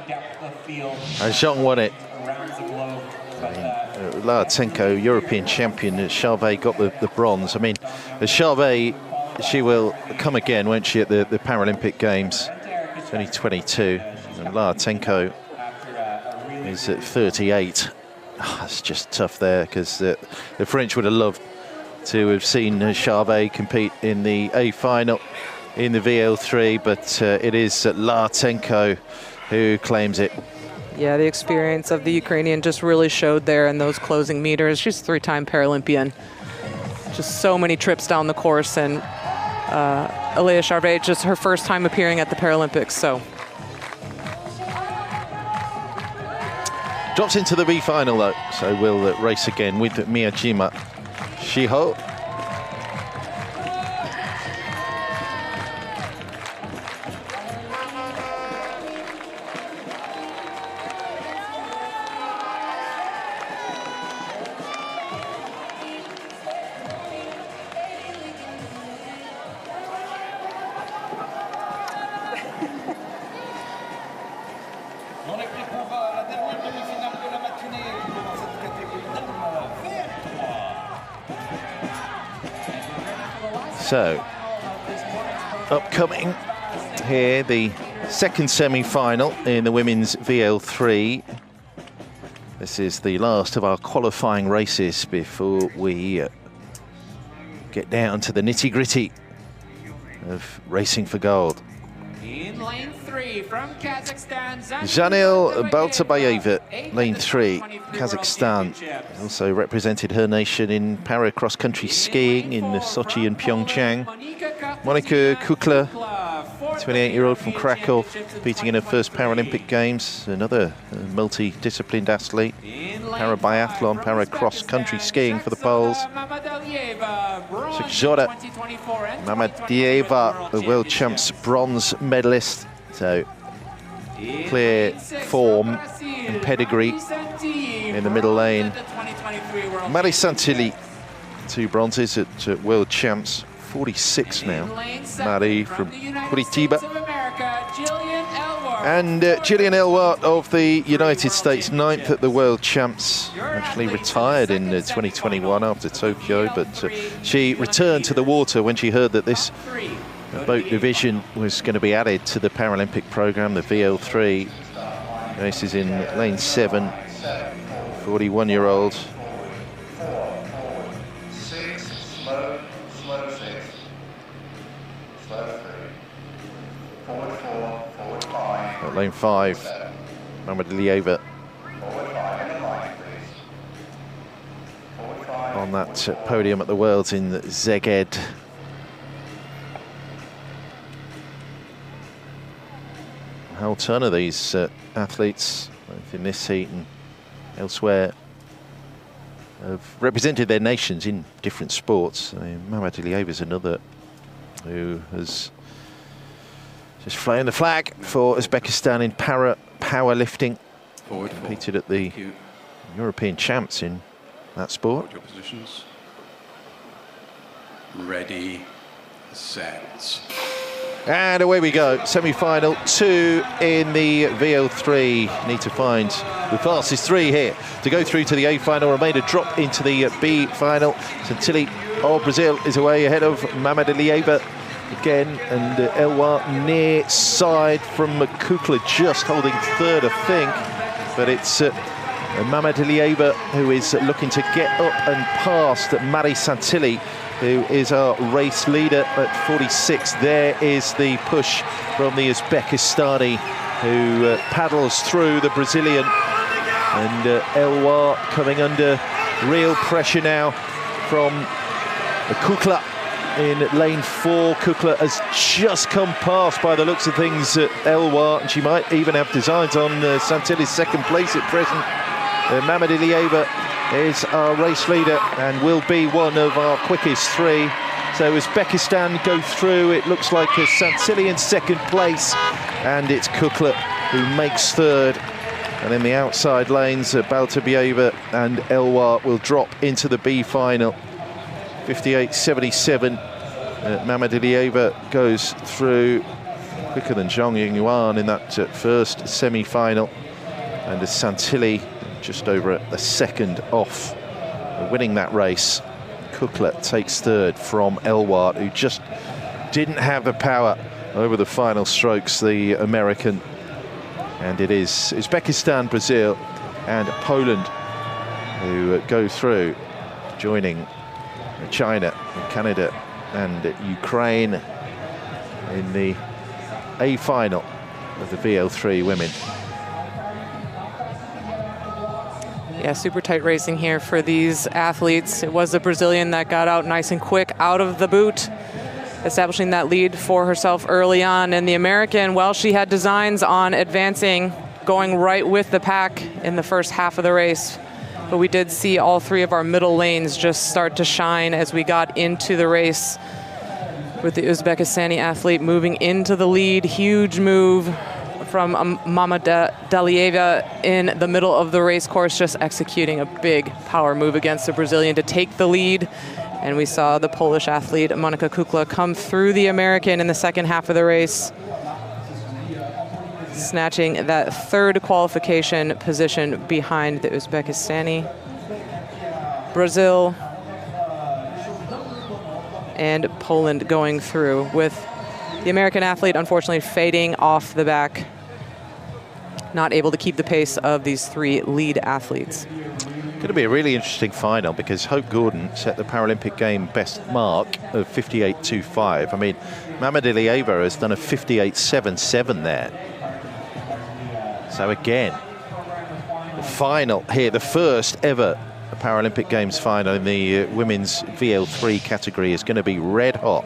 And Zhang won it. Lartenko, European champion, Charvet got the bronze. I mean, Charvet, she will come again, won't she, at the Paralympic Games 2022. And Lartenko is at 38. Oh, it's just tough there because the French would have loved to have seen Charvet compete in the A final in the VL3, but it is Lartenko who claims it. Yeah, the experience of the Ukrainian just really showed there in those closing meters. She's a 3-time Paralympian. Just so many trips down the course, and Alea Charvet, just her first time appearing at the Paralympics, so. Drops into the B final though, so we'll race again with Miyajima Shiho. On est prêt pour la dernière demi-finale de la matinée dans cette catégorie VL3. So, upcoming here, the second semi-final in the women's VL3. This is the last of our qualifying races before we get down to the nitty-gritty of racing for gold. In lane 3 from Kazakhstan, Janil Baltabayeva, lane 3, Kazakhstan. Also represented her nation in para cross-country skiing in Sochi and Pyeongchang. Monika Kukla, 28-year-old from Krakow, competing in her first Paralympic Games. Another multi-disciplined athlete. Para biathlon, para cross-country skiing for the Poles. Zhora Mamadieva, the world champs bronze medalist. So clear form and pedigree in the middle lane. Marie Santilli, 2 bronzes at world champs, 46 now. Marie from Curitiba. And Gillian Elwart of the United States, 9th at the World Champs. Actually retired in 2021 after Tokyo, but she returned to the water when she heard that this boat division was going to be added to the Paralympic program, the VL3. Races in lane 7, 41-year-old. At lane 5, Mamadieva on that podium at the Worlds in Szeged. How turn are these athletes, both in this heat and elsewhere, have represented their nations in different sports. I mean, Mehmet Aliyev is another who has just flown the flag for Uzbekistan in powerlifting. Competed at the European champs in that sport. Your positions. Ready, set. And away we go. Semi-final 2 in the VL3. Need to find the fastest 3 here to go through to the A final. Remain a drop into the B final. Santilli of Brazil is away ahead of Mehmet Aliyev again, and Elwar near side from Kukla, just holding third, I think. But it's Mehmet Aliyev who is looking to get up and past Mari Santilli, who is our race leader at 46. There is the push from the Uzbekistani, who paddles through the Brazilian. And Elwar coming under real pressure now from Kukla in lane 4. Kukla has just come past, by the looks of things, Elwar, and she might even have designs on Santilli's second place at present. Mehmet Aliyev is our race leader and will be one of our quickest 3. So Uzbekistan go through. It looks like Santilli in second place, and it's Kukla who makes third. And in the outside lanes, Baltabieva and Elwar will drop into the B final. 58.77. Mehmet Aliyev goes through quicker than Zhang Yingyuan in that first semi-final, and Santilli just over a second off winning that race. Kukla takes third from Elwar, who just didn't have the power over the final strokes, the American. And it is Uzbekistan, Brazil and Poland who go through, joining China and Canada and Ukraine in the A final of the VL3 women. Yeah, super tight racing here for these athletes. It was the Brazilian that got out nice and quick out of the boot, establishing that lead for herself early on. And the American, well, she had designs on advancing, going right with the pack in the first half of the race. But we did see all 3 of our middle lanes just start to shine as we got into the race, with the Uzbekistani athlete moving into the lead. Huge move from Mama Dalieva in the middle of the race course, just executing a big power move against the Brazilian to take the lead. And we saw the Polish athlete, Monika Kukla, come through the American in the second half of the race, snatching that third qualification position behind the Uzbekistani. Brazil and Poland going through, with the American athlete unfortunately fading off the back, not able to keep the pace of these 3 lead athletes. Going to be a really interesting final, because Hope Gordon set the Paralympic game best mark of 58.25. I mean, Mehmet Aliyev has done a 58.77 there. So again, the final here, the first ever Paralympic Games final in the women's VL3 category, is going to be red hot.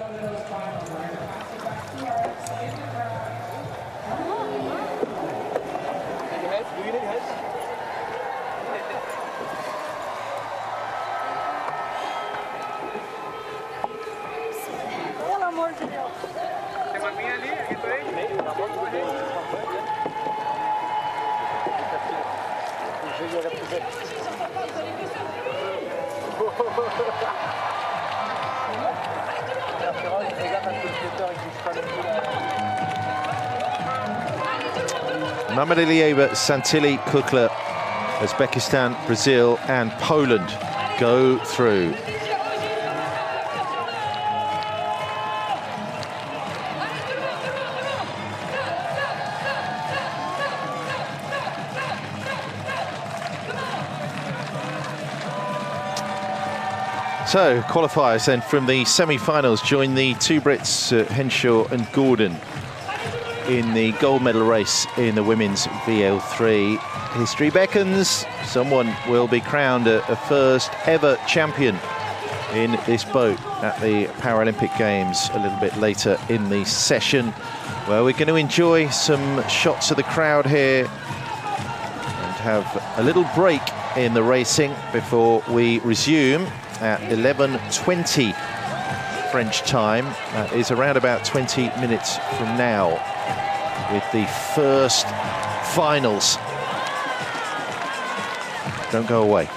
Mehmet Aliyev, Santilli, Kukla, Uzbekistan, Brazil and Poland go through. So, qualifiers then from the semi-finals join the 2 Brits, Henshaw and Gordon, in the gold medal race in the women's VL3. History beckons. Someone will be crowned a first ever champion in this boat at the Paralympic Games a little bit later in the session, where we're going to enjoy some shots of the crowd here and have a little break in the racing before we resume at 11:20 French time. That is around about 20 minutes from now with the first finals. Don't go away.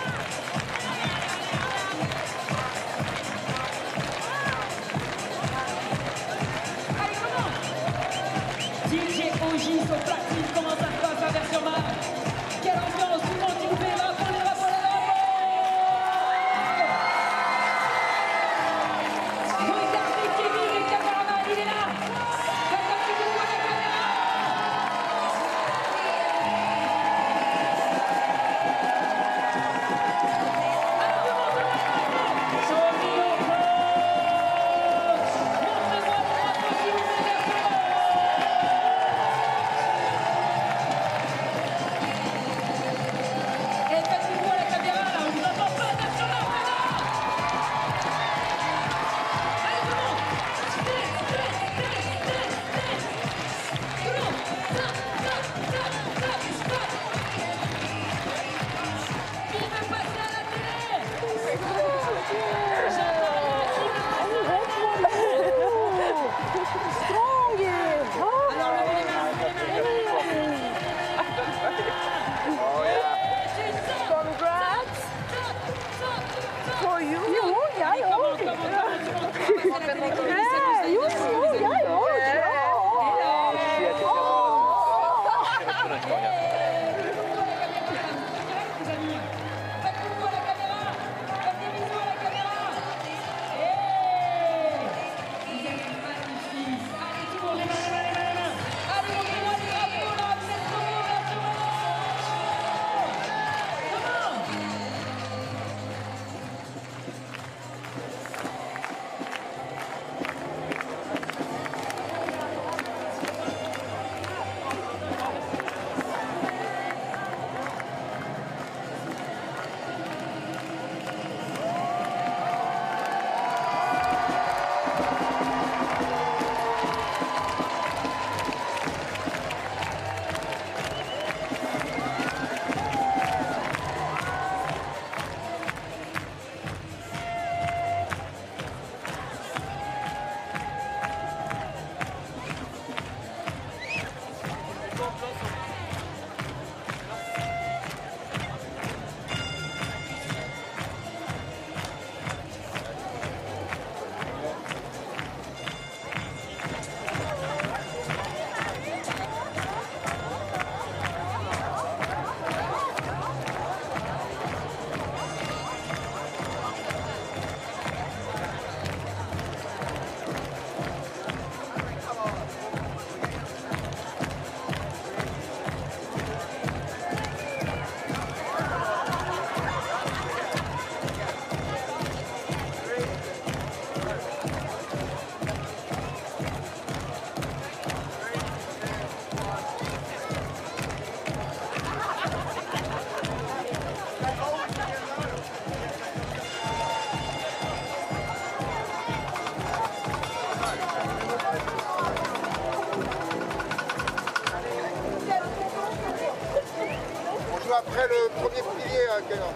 Après le premier pilier, Canoe.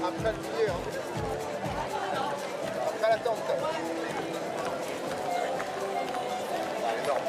Après le pilier. Après la tente. Énorme.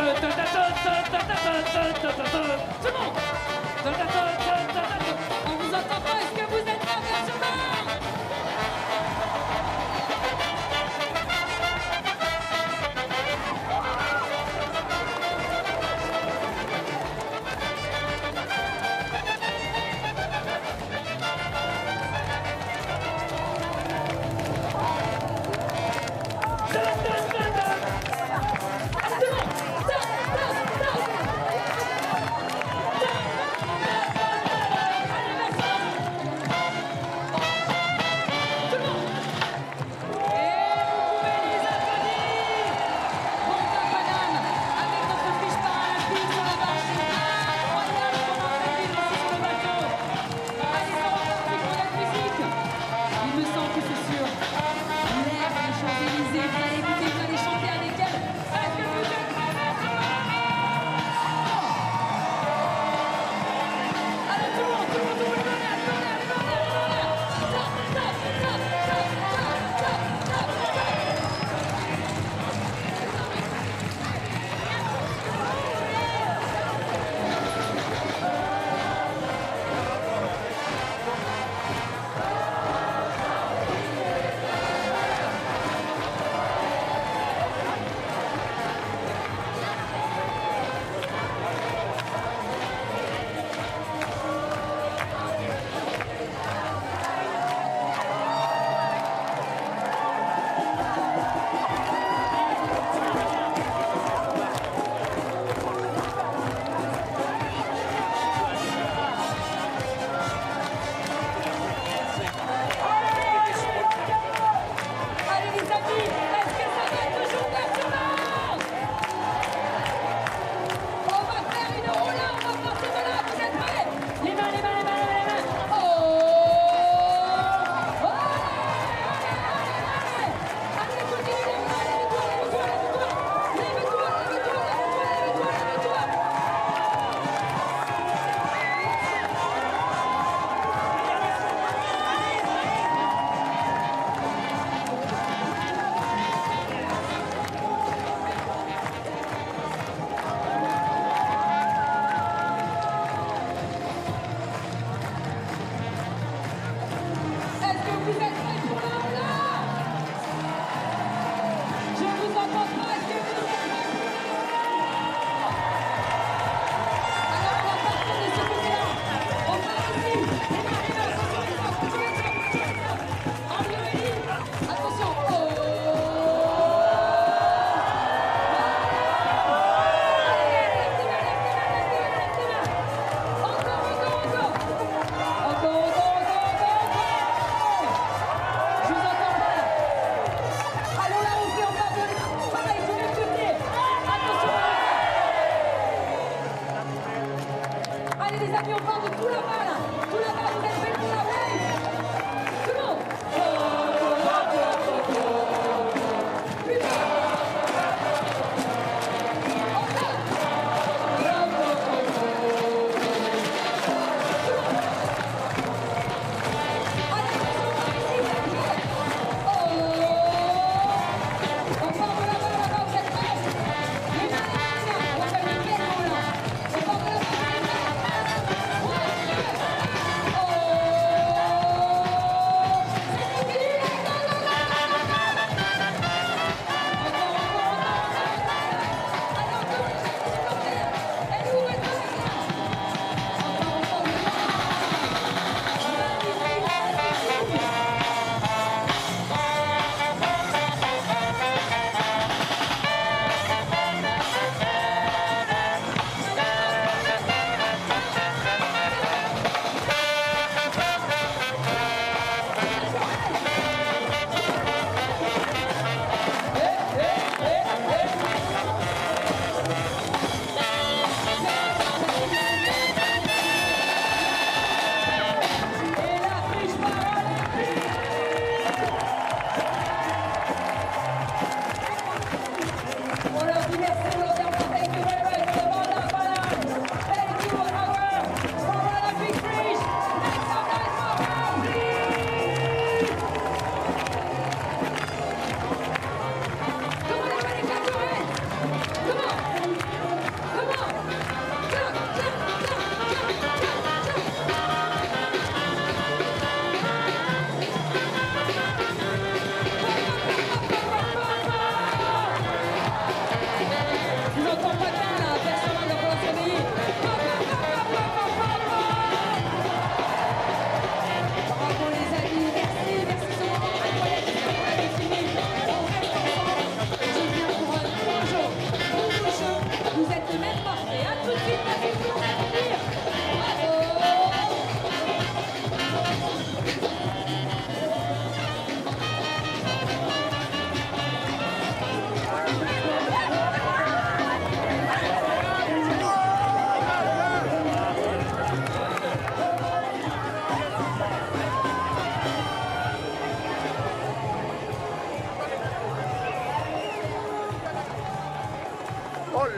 On vous entend pas, est-ce que vous êtes là, bien sûr?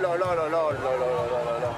là là là là là là là là.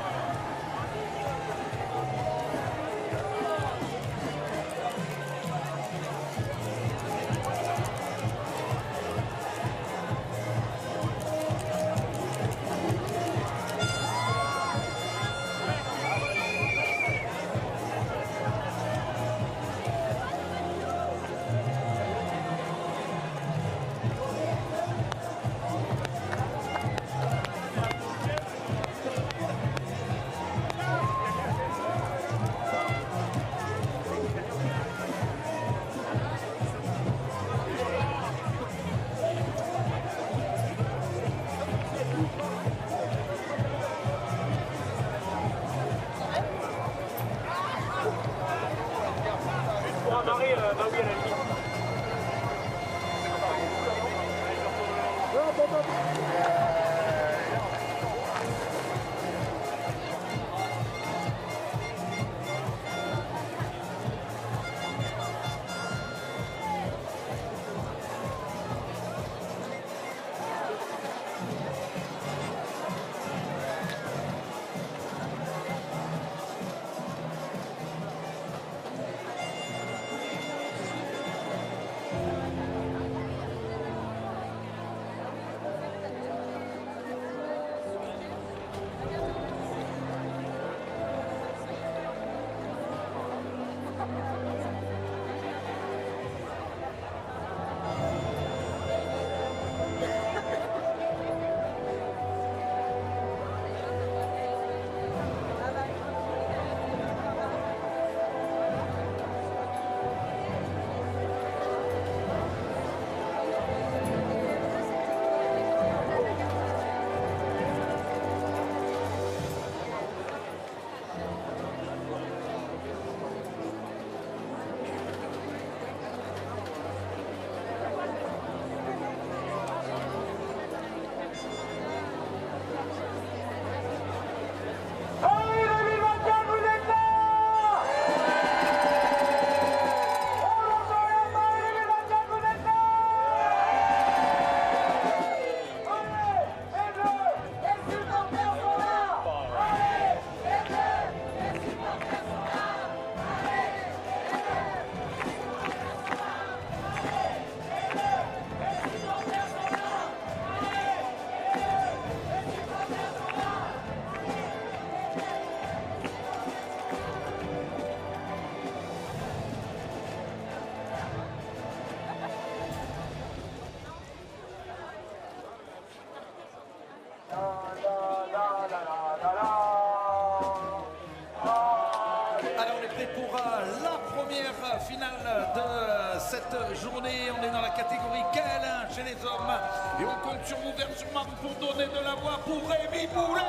journée. On est dans la catégorie KL1 chez les hommes. Et on compte sur vous, Versailles, pour donner de la voix pour Rémi Boulet.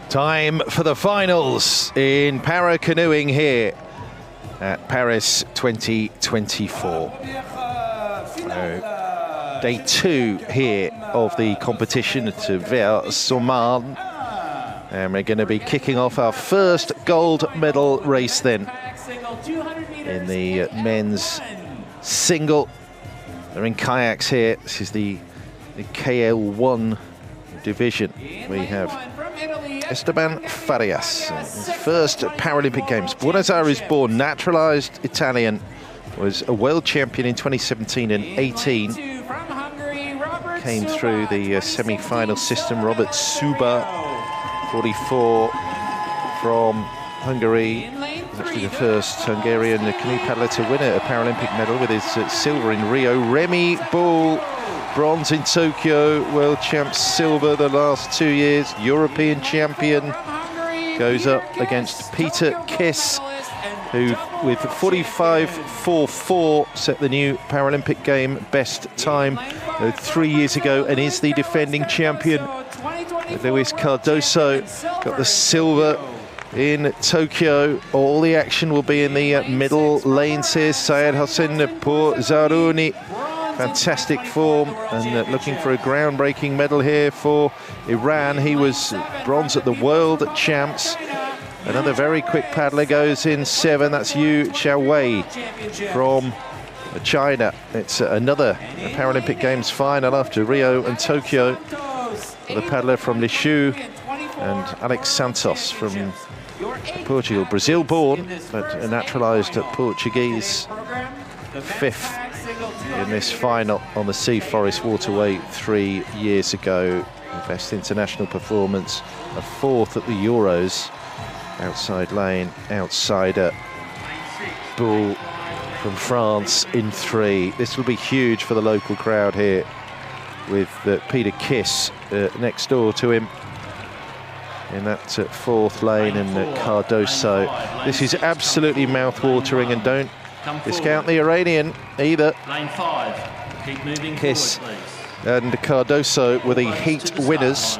Time for the finals in para canoeing here at Paris 2024. Day 2 here of the competition at Versailles, and we're going to be kicking off our first gold medal race then in the men's single. They're in kayaks here. This is the KL1 division. We have Esteban Farias, his first Paralympic Games. Buenos Aires born, naturalized Italian, was a world champion in 2017 and 18. Came through the semi-final system. Robert Suba, 44, from Hungary. Actually the first Hungarian canoe paddler to win a Paralympic medal with his silver in Rio. Remy Bull, bronze in Tokyo, world champ silver the last 2 years, European champion, goes up against Peter Kiss, who with 45.44 set the new Paralympic game best time 3 years ago and is the defending champion. Luis Cardoso got the silver in Tokyo. All the action will be in the middle lanes here. Syed Hossein Pourzarouni, fantastic form, and looking for a groundbreaking medal here for Iran. He was bronze at the World Champs. Another very quick paddler goes in 7. That's Yu Xiaowei from China. It's another Paralympic Games final after Rio and Tokyo. The paddler from Lishu and Alex Santos from Portugal. Brazil born, but naturalized Portuguese. 5th in this final on the Sea Forest Waterway 3 years ago. Best international performance, a 4th at the Euros. Outside lane, outsider. Bull from France in 3. This will be huge for the local crowd here, with Peter Kiss next door to him in that 4th lane, and Cardoso. This is absolutely mouth-watering, and don't discount the Iranian either. Lane 5. Keep moving Kiss forward, and Cardoso were the heat winners.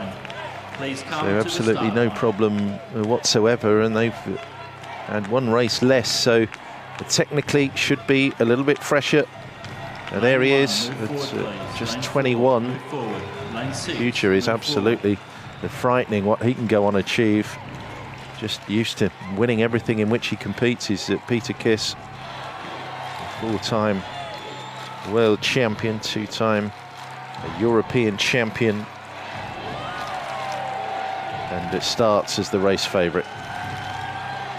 So absolutely no problem whatsoever, and they've had one race less, so technically should be a little bit fresher. And there he is, at just 21. Future is absolutely frightening what he can go on and achieve. Just used to winning everything in which he competes. Is Peter Kiss, full-time world champion, 2-time European champion, and it starts as the race favourite.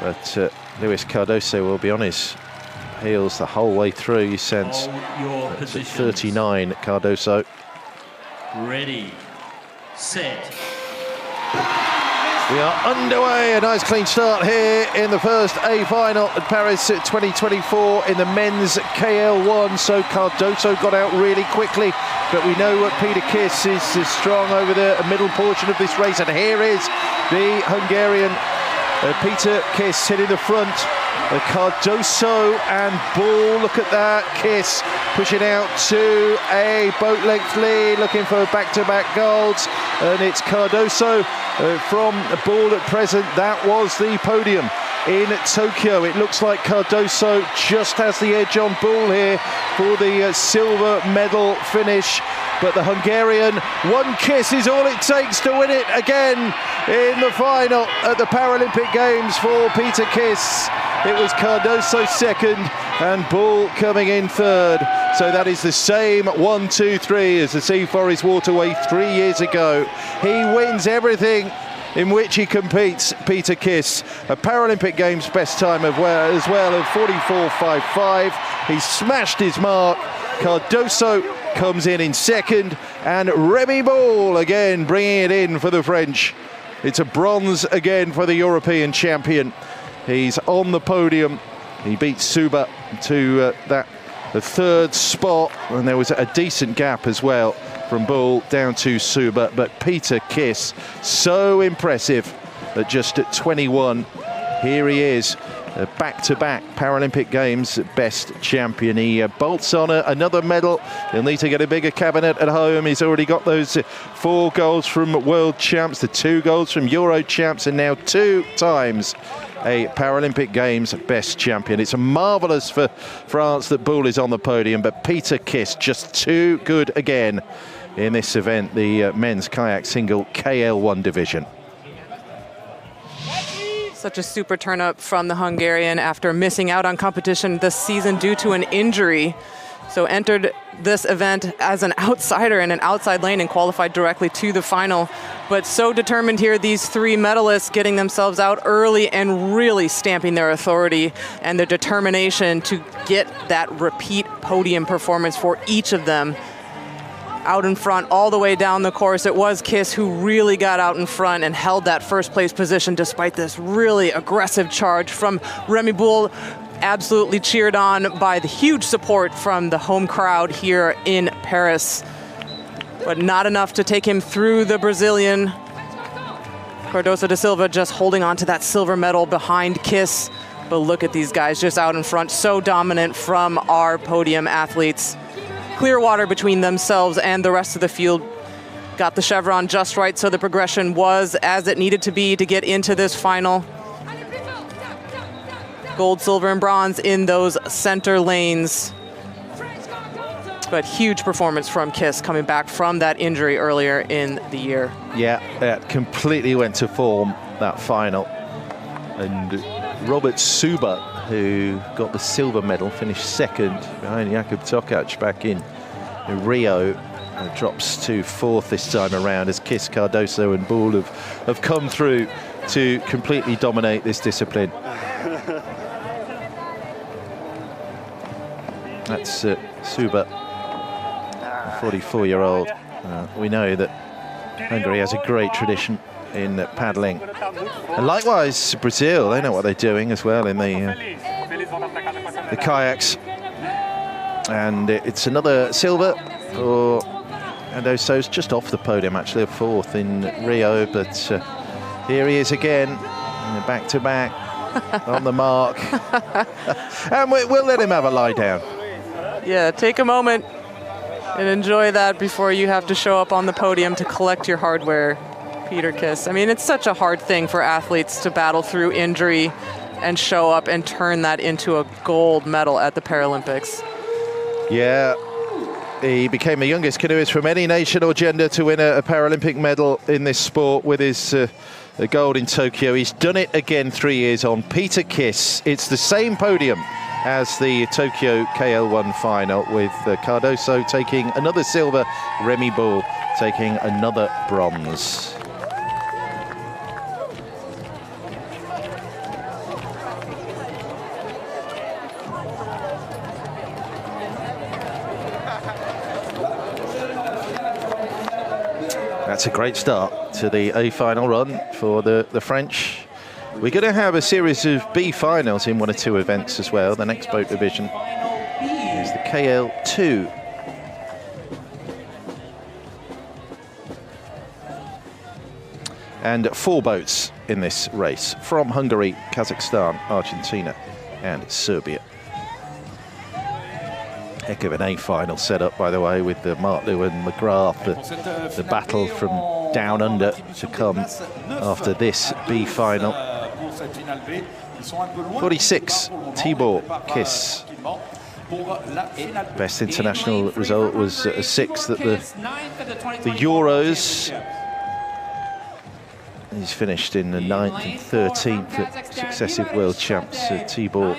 But Luis Cardoso will be on his heels the whole way through. You sense at 39, Cardoso. Ready, set. We are underway. A nice clean start here in the first A final at Paris 2024 in the men's KL1. So Cardoso got out really quickly, but we know what Peter Kiss is strong over the middle portion of this race. And here is the Hungarian Peter Kiss hitting the front. Cardoso and Bull, look at that. Kiss pushing out to a boat length lead, looking for back-to-back golds, and it's Cardoso from Bull at present. That was the podium in Tokyo. It looks like Cardoso just has the edge on Bull here for the silver medal finish, but the Hungarian, one kiss is all it takes to win it again in the final at the Paralympic Games for Peter Kiss. It was Cardoso second and Bull coming in third. So that is the same 1, 2, 3 as the Sea Forest Waterway 3 years ago. He wins everything in which he competes, Peter Kiss. A Paralympic Games best time as well of 44.55. He smashed his mark. Cardoso comes in second, and Remy Bull again bringing it in for the French. It's a bronze again for the European champion. He's on the podium. He beat Suba to the 3rd spot, and there was a decent gap as well from Bull down to Suba. But Peter Kiss, so impressive at just at 21. Here he is, back-to-back Paralympic Games best champion. He bolts on another medal. He'll need to get a bigger cabinet at home. He's already got those 4 golds from world champs, the 2 golds from Euro champs, and now 2 times a Paralympic Games best champion. It's marvellous for France that Bull is on the podium, but Peter Kiss just too good again in this event, the men's kayak single KL1 division. Such a super turn-up from the Hungarian after missing out on competition this season due to an injury. So entered this event as an outsider in an outside lane and qualified directly to the final. But so determined here, these 3 medalists getting themselves out early and really stamping their authority and their determination to get that repeat podium performance for each of them. Out in front all the way down the course, it was Kiss who really got out in front and held that 1st place position despite this really aggressive charge from Remy Bull. Absolutely cheered on by the huge support from the home crowd here in Paris, but not enough to take him through the Brazilian. Cardoso da Silva just holding on to that silver medal behind Kiss. But look at these guys just out in front, so dominant from our podium athletes. Clear water between themselves and the rest of the field. Got the chevron just right, so the progression was as it needed to be to get into this final. Gold, silver, and bronze in those center lanes. But huge performance from Kiss coming back from that injury earlier in the year. Yeah, it completely went to form, that final. And Robert Suba, who got the silver medal, finished second behind Jakub Tokac back in Rio. Drops to fourth this time around as Kiss, Cardoso and Ball have come through to completely dominate this discipline. That's Suba, a 44-year-old. We know that Hungary has a great tradition in paddling. And likewise, Brazil, they know what they're doing as well in the kayaks. And it's another silver for Cardoso's, just off the podium, actually, a fourth in Rio. But here he is again, back-to-back, on the mark. And we'll let him have a lie down. Yeah, take a moment and enjoy that before you have to show up on the podium to collect your hardware, Peter Kiss. I mean, it's such a hard thing for athletes to battle through injury and show up and turn that into a gold medal at the Paralympics. Yeah, he became the youngest canoeist from any nation or gender to win a Paralympic medal in this sport with his gold in Tokyo. He's done it again 3 years on. Peter Kiss. It's the same podium as the Tokyo KL1 final, with Cardoso taking another silver, Remy Ball taking another bronze. That's a great start to the A final run for the French. We're going to have a series of B finals in one or two events as well. The next boat division is the KL2. And 4 boats in this race from Hungary, Kazakhstan, Argentina, and Serbia. Heck of an A final set up, by the way, with the Martlew and McGrath, the battle from down under to come after this B final. 46, Tibor Kiss. Best international result was a 6th at the Euros. He's finished in the 9th and 13th at successive world champs, Tibor.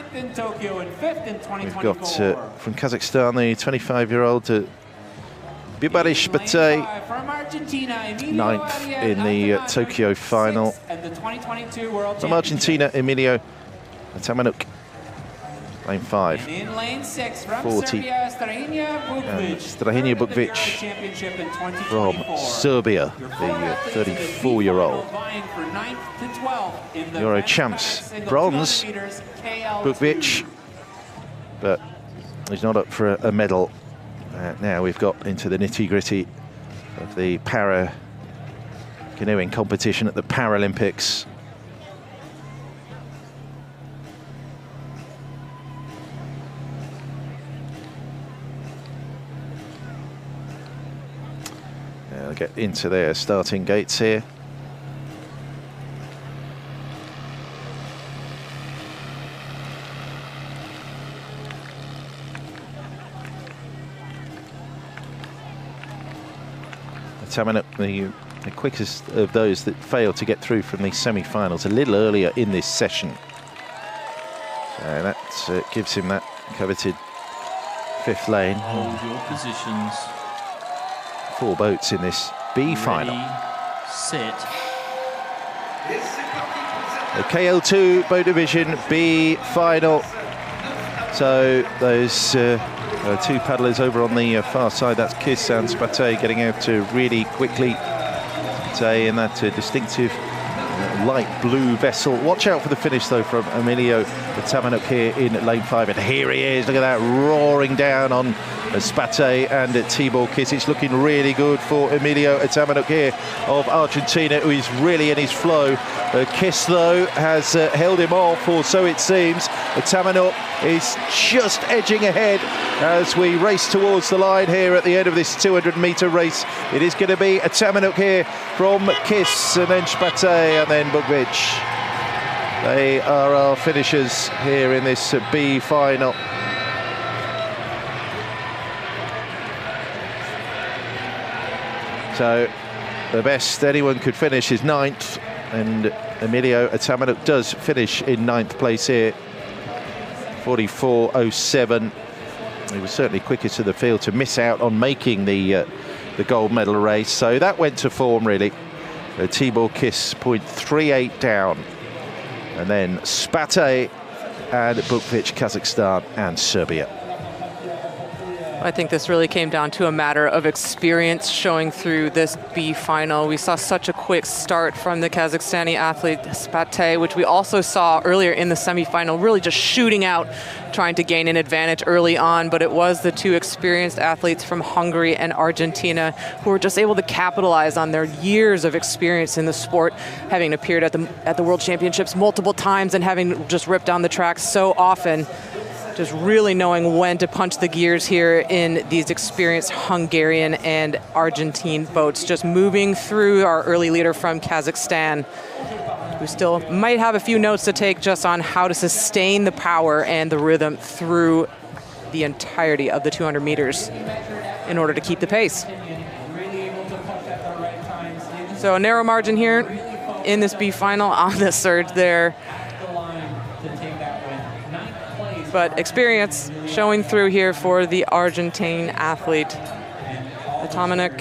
We've got from Kazakhstan the 25-year-old Bibarish Bate, 9th in the Tokyo final. From Argentina, Emilio Tamanuk, lane 5. In lane 6 from 40. Serbia, Strahinja Bukvic from Serbia, the 34-year-old. Euro champs, bronze, Bukvic, but he's not up for a medal. Now we've got into the nitty-gritty of the para canoeing competition at the Paralympics. I'll get into their starting gates here. Tamanuk, the quickest of those that failed to get through from the semi-finals a little earlier in this session. So that gives him that coveted 5th lane. Hold your positions. 4 boats in this B final. Sit. The KL2 boat division B final. So those 2 paddlers over on the far side, that's Kiss and Spate, getting out really quickly. Spate in that distinctive light blue vessel. Watch out for the finish though from Emilio Tamanuk here in lane 5, and here he is. Look at that, roaring down on Spate and Tibor Kiss. It's looking really good for Emilio Atamanuk here of Argentina, who is really in his flow. Kiss, though, has held him off, or so it seems. Atamanuk is just edging ahead as we race towards the line here at the end of this 200-meter race. It is going to be Atamanuk here from Kiss, and then Spate, and then Bukvic. They are our finishers here in this B final. So the best anyone could finish is 9th, and Emilio Atamanuk does finish in 9th place here. 44.07. He was certainly quickest of the field to miss out on making the gold medal race. So that went to form, really. Tibor Kiss 0.38 down. And then Spate and Bukvic, Kazakhstan and Serbia. I think this really came down to a matter of experience showing through this B final. We saw such a quick start from the Kazakhstani athlete Spate, which we also saw earlier in the semifinal, really just shooting out, trying to gain an advantage early on. But it was the two experienced athletes from Hungary and Argentina who were just able to capitalize on their years of experience in the sport, having appeared at the World Championships multiple times and having just ripped down the track so often. Just really knowing when to punch the gears here in these experienced Hungarian and Argentine boats. Just moving through our early leader from Kazakhstan, who still might have a few notes to take just on how to sustain the power and the rhythm through the entirety of the 200 meters in order to keep the pace. So a narrow margin here in this B final on the surge there. But experience showing through here for the Argentine athlete. Atamanuk,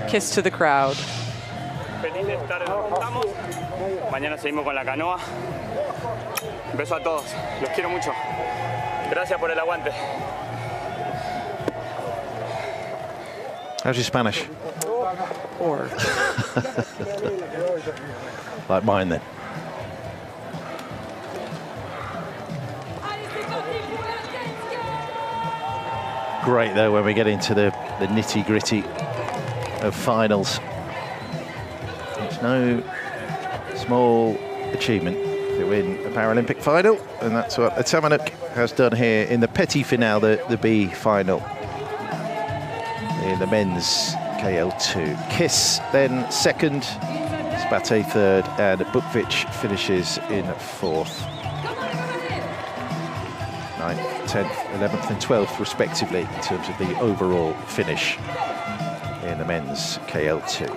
kiss to the crowd. Feliz de estar en donde estamos. Mañana seguimos con la canoa. Un beso a todos. Los quiero mucho. Gracias por el aguante. How's your Spanish? Or like mine then. Great though when we get into the nitty-gritty of finals. It's no small achievement to win a Paralympic final, and that's what Atamanuk has done here in the petit finale, the B final in the men's KL2. Kiss then second, Spate third, and Bukvic finishes in 4th. 9th, 10th, 11th and 12th respectively in terms of the overall finish in the men's KL2.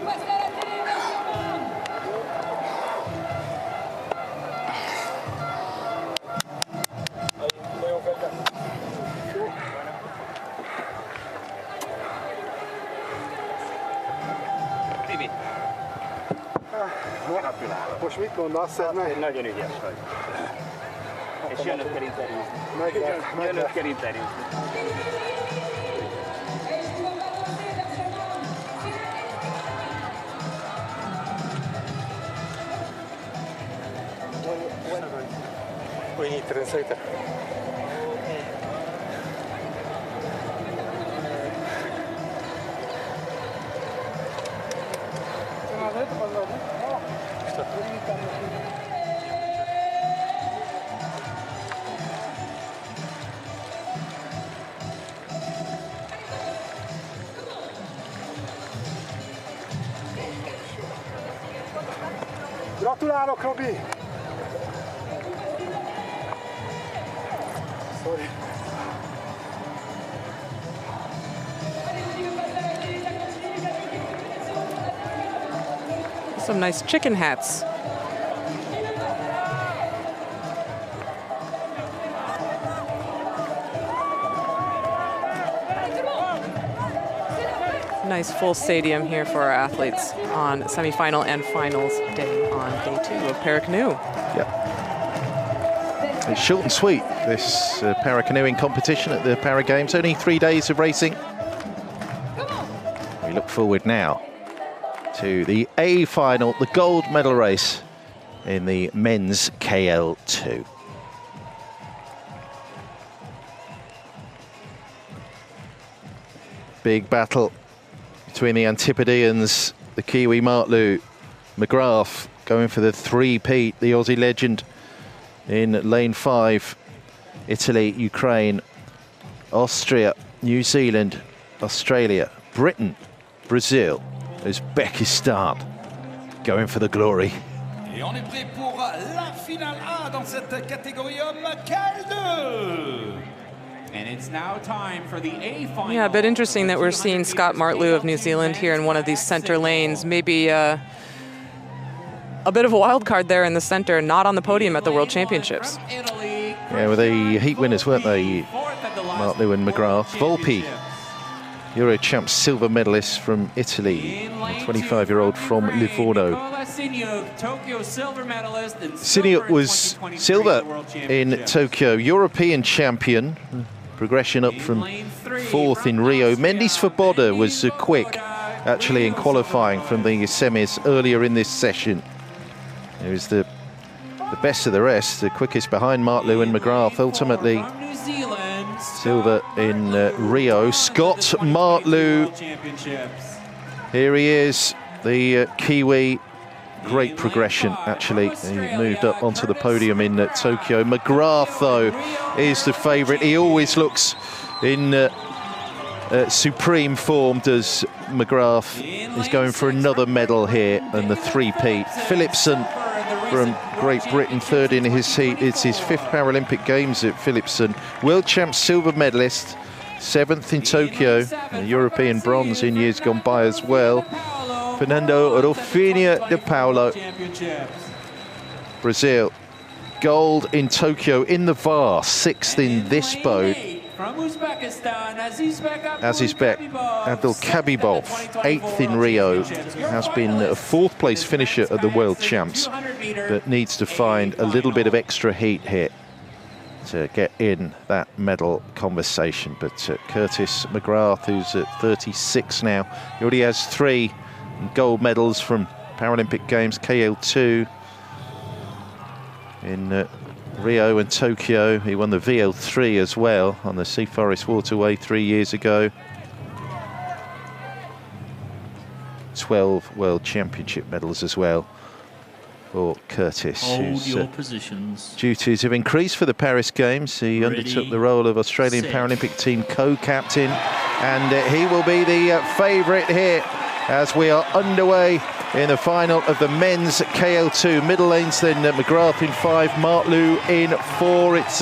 Most mit mondasz, meg? Nagyon ügyes vagy. És jönök kell interjúzni. Jönök kell interjúzni. We need translator. Gratulálok, Robi! Sorry. Some nice chicken hats. Nice full stadium here for our athletes on semifinal and finals day on day 2 of Paracanoe. Yep. It's short and sweet, this para-canoeing competition at the Para Games. Only 3 days of racing. We look forward now to the A final, the gold medal race in the men's KL2. Big battle between the Antipodeans, the Kiwi Martlu, McGrath going for the three-peat, the Aussie legend in lane 5. Italy, Ukraine, Austria, New Zealand, Australia, Britain, Brazil, Uzbekistan going for the glory. Et on est prêt pour la finale A dans cette catégorie homme KL2. And it's now time for the A final. Yeah, a bit interesting that we're seeing Scott Martlu of New Zealand here in one of these center lanes. Maybe a bit of a wild card there in the center, not on the podium at the World Championships. Yeah, well, the heat winners, weren't they? Martlu and McGrath. Volpi, Euro champ silver medalist from Italy, a 25-year-old from Livorno. Siniuk was silver in Tokyo, European champion, progression up from 4th in Rio. Mendy Svoboda was quick, actually, in qualifying from the semis earlier in this session. It was the best of the rest, the quickest behind Martlu and McGrath, ultimately silver in Rio. Scott Martlu, here he is, the Kiwi. Great progression, actually. He moved up onto the podium in Tokyo. McGrath, though, is the favourite. He always looks in supreme form, does McGrath. He's going for another medal here, and the three-peat. Philipson from Great Britain, third in his heat. It's his 5th Paralympic Games at Philipson. World champ silver medalist, 7th in Tokyo, a European bronze in years gone by as well. Fernando Rufinha de Paulo, Brazil, gold in Tokyo in the VAR, 6th in this boat. Azizbek Abdul Kabibov, 8th in Rio, has been a 4th place finisher at the World Champs, but needs to find a little bit of extra heat here to get in that medal conversation. But Curtis McGrath, who's at 36 now, he already has 3 gold medals from Paralympic Games, KL2 in Rio and Tokyo. He won the VL3 as well on the Sea Forest Waterway 3 years ago. 12 World Championship medals as well for Curtis, whose duties have increased for the Paris Games. He undertook the role of Australian Paralympic team co-captain, and he will be the favourite here as we are underway in the final of the men's KL2. Middle lanes then, McGrath in 5, Martlu in 4. It's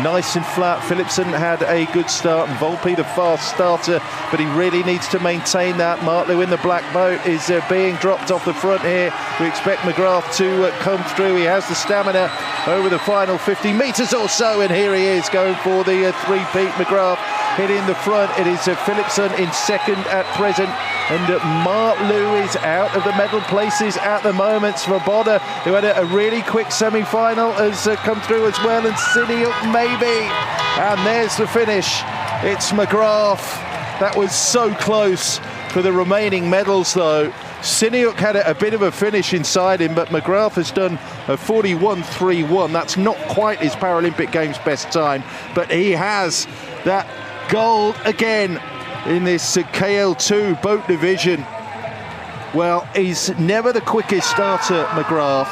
nice and flat. Philipson had a good start, and Volpi the fast starter, but he really needs to maintain that. Martlu in the black boat is being dropped off the front here. We expect McGrath to come through. He has the stamina over the final 50 metres or so, and here he is going for the three-peat. McGrath hitting the front. It is Philipson in 2nd at present, and Martlu is out of the medal places at the moment. Svoboda, who had a really quick semi-final, has come through as well, and Siniuk maybe. And there's the finish. It's McGrath. That was so close for the remaining medals, though. Siniuk had a bit of a finish inside him, but McGrath has done a 41.31. That's not quite his Paralympic Games best time, but he has that gold again in this KL2 boat division. Well, he's never the quickest starter, McGrath.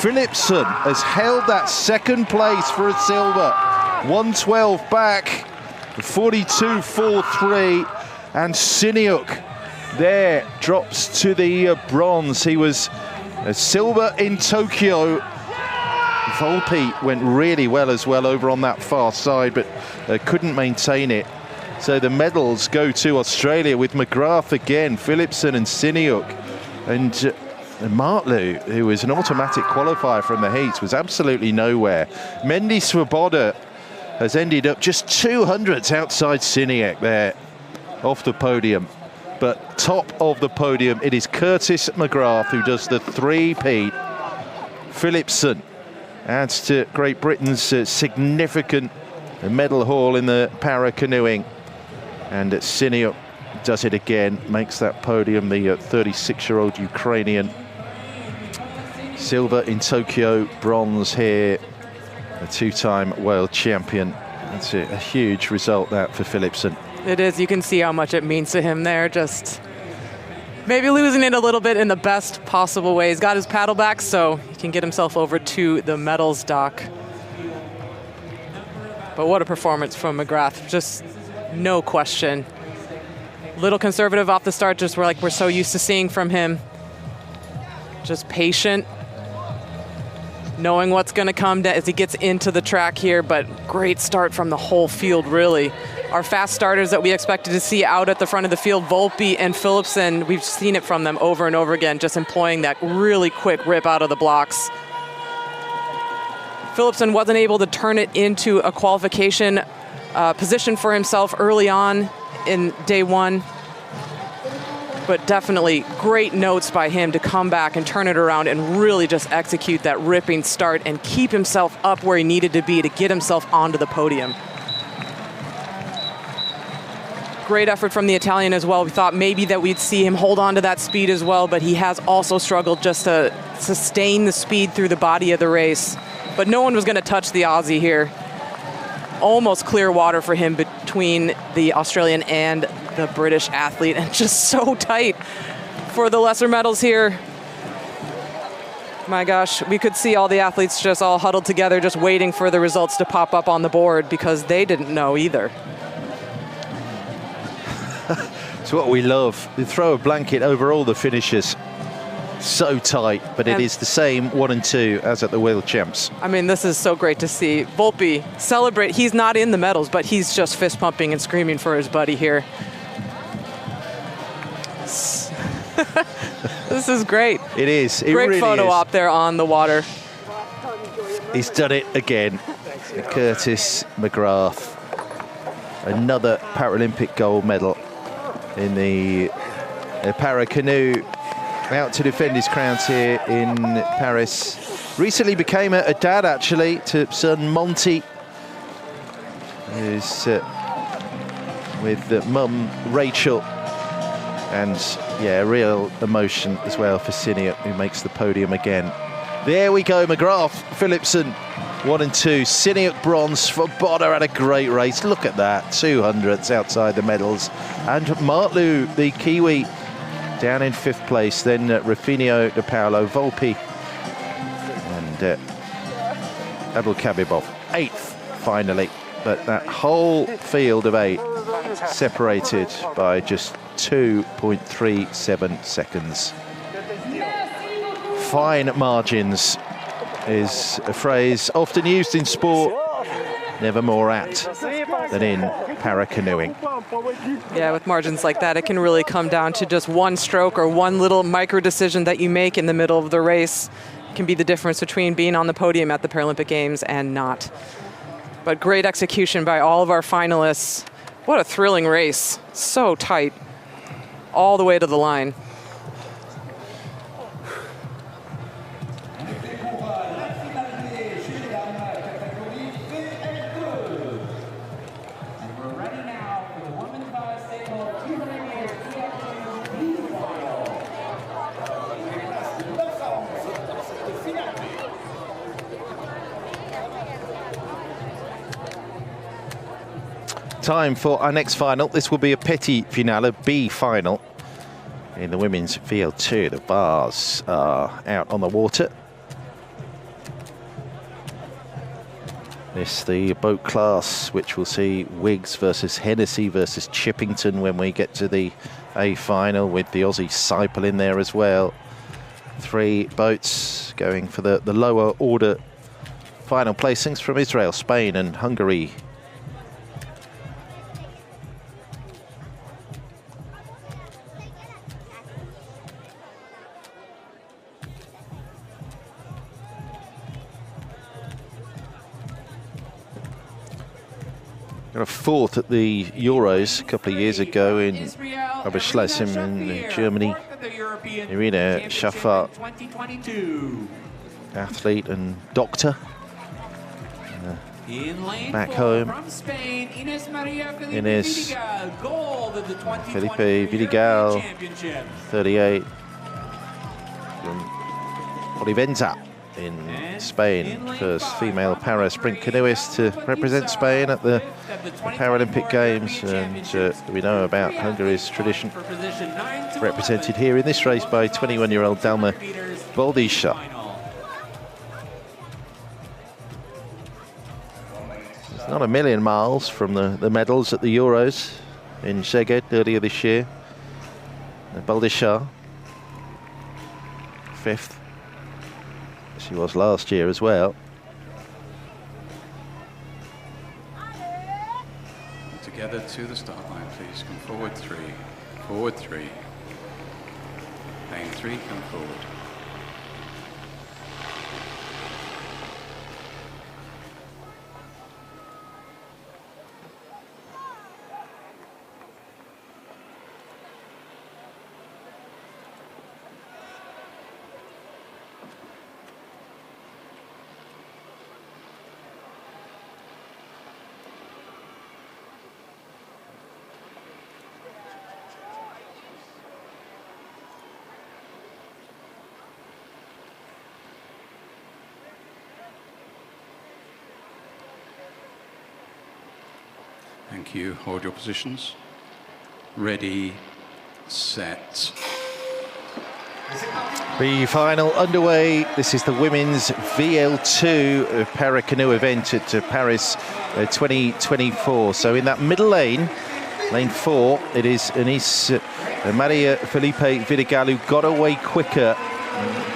Philipson has held that 2nd place for a silver. 112 back, 42.43, and Siniuk there drops to the bronze. He was a silver in Tokyo. Volpi went really well as well over on that far side, but couldn't maintain it. So the medals go to Australia with McGrath again, Philipson and Siniuk. And Martlu, who was an automatic qualifier from the heats, was absolutely nowhere. Mendy Svoboda has ended up just 200ths outside Siniuk there off the podium. But top of the podium, it is Curtis McGrath who does the three-peat. Philipson adds to Great Britain's significant medal haul in the para-canoeing. And Siniuk does it again, makes that podium, the 36-year-old Ukrainian. Silver in Tokyo, bronze here, a 2-time world champion. That's a huge result, that, for Philipson. It is. You can see how much it means to him there. Just maybe losing it a little bit in the best possible way. He's got his paddle back, so he can get himself over to the medals dock. But what a performance from McGrath. Just no question. Little conservative off the start, just we're so used to seeing from him. Just patient, knowing what's going to come as he gets into the track here, but great start from the whole field, really. Our fast starters that we expected to see out at the front of the field, Volpe and Philipsen, we've seen it from them over and over again, just employing that really quick rip out of the blocks. Philipsen wasn't able to turn it into a qualification position for himself early on in day one, but definitely great notes by him to come back and turn it around and really just execute that ripping start and keep himself up where he needed to be to get himself onto the podium. Great effort from the Italian as well. We thought maybe that we'd see him hold on to that speed as well, but he has also struggled just to sustain the speed through the body of the race. But no one was going to touch the Aussie here. Almost clear water for him between the Australian and the British athlete, and just so tight for the lesser medals here. My gosh, we could see all the athletes just all huddled together, just waiting for the results to pop up on the board because they didn't know either. It's what we love. They throw a blanket over all the finishers. So tight, but it is the same 1 and 2 as at the World Champs. I mean, this is so great to see. Volpe celebrate. He's not in the medals, but he's just fist pumping and screaming for his buddy here. This is great. It is. It great really photo is. op there on the water. He's done it again. Curtis McGrath. Another Paralympic gold medal in the para canoe. Out to defend his crowns here in Paris. Recently became a dad, actually, to son Monty, who's with mum Rachel. And yeah, real emotion as well for Siniak, who makes the podium again. There we go, McGrath, Philipsen, 1 and 2. Siniak bronze. Svoboda had a great race. Look at that, 200ths outside the medals. And Martlu, the Kiwi, down in 5th place. Then Rufinho de Paolo, Volpe, and Abdul Kabibov, 8th finally. But that whole field of 8 separated by just 2.37 seconds. Fine margins is a phrase often used in sport, never more apt than in para-canoeing. Yeah, with margins like that, it can really come down to just one stroke or one little micro decision that you make in the middle of the race. It can be the difference between being on the podium at the Paralympic Games and not. But great execution by all of our finalists. What a thrilling race. So tight, all the way to the line. Time for our next final. This will be a petit finale, a B final. In the women's VL2, the bars are out on the water. This the boat class, which will see Wiggs versus Hennessy versus Chippington when we get to the A final, with the Aussie Seipel in there as well. 3 boats going for the lower order final placings from Israel, Spain and Hungary. Got a 4th at the Euros a couple of years ago in Oberschlesien in Germany. Irina Schaffer, athlete and doctor. Back home, Ines Felipe Vidigal, 38, from Olivenza in Spain. First female para sprint canoeist to represent Spain at the Paralympic Games, and we know about Hungary's tradition, represented here in this race by 21-year-old Dalma Boldisar. It's not a million miles from the medals at the Euros in Szeged earlier this year. Boldisar, 5th. She was last year as well. Together to the start line, please. Come forward 3. Forward 3. Lane 3, come forward. Thank you. Hold your positions. Ready, set. The final underway. This is the women's VL2 para canoe event at Paris 2024. So in that middle lane, lane 4, it is Maria Felipe Vidigal who got away quicker.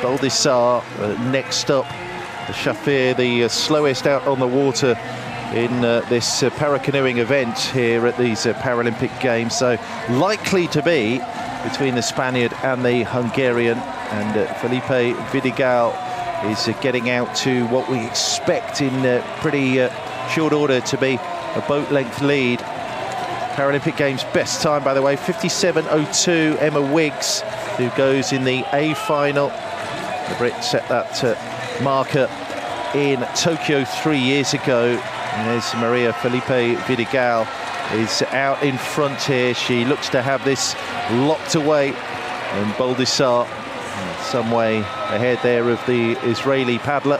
Boldisar next up. The Shafir, the slowest out on the water in this para-canoeing event here at these Paralympic Games. So likely to be between the Spaniard and the Hungarian, and Felipe Vidigal is getting out to what we expect in pretty short order to be a boat length lead. Paralympic Games best time, by the way, 57.02. Emma Wiggs, who goes in the A final. The Brit set that marker in Tokyo 3 years ago. And there's Maria Felipe Vidigal is out in front here. She looks to have this locked away, and Boldisar some way ahead there of the Israeli paddler.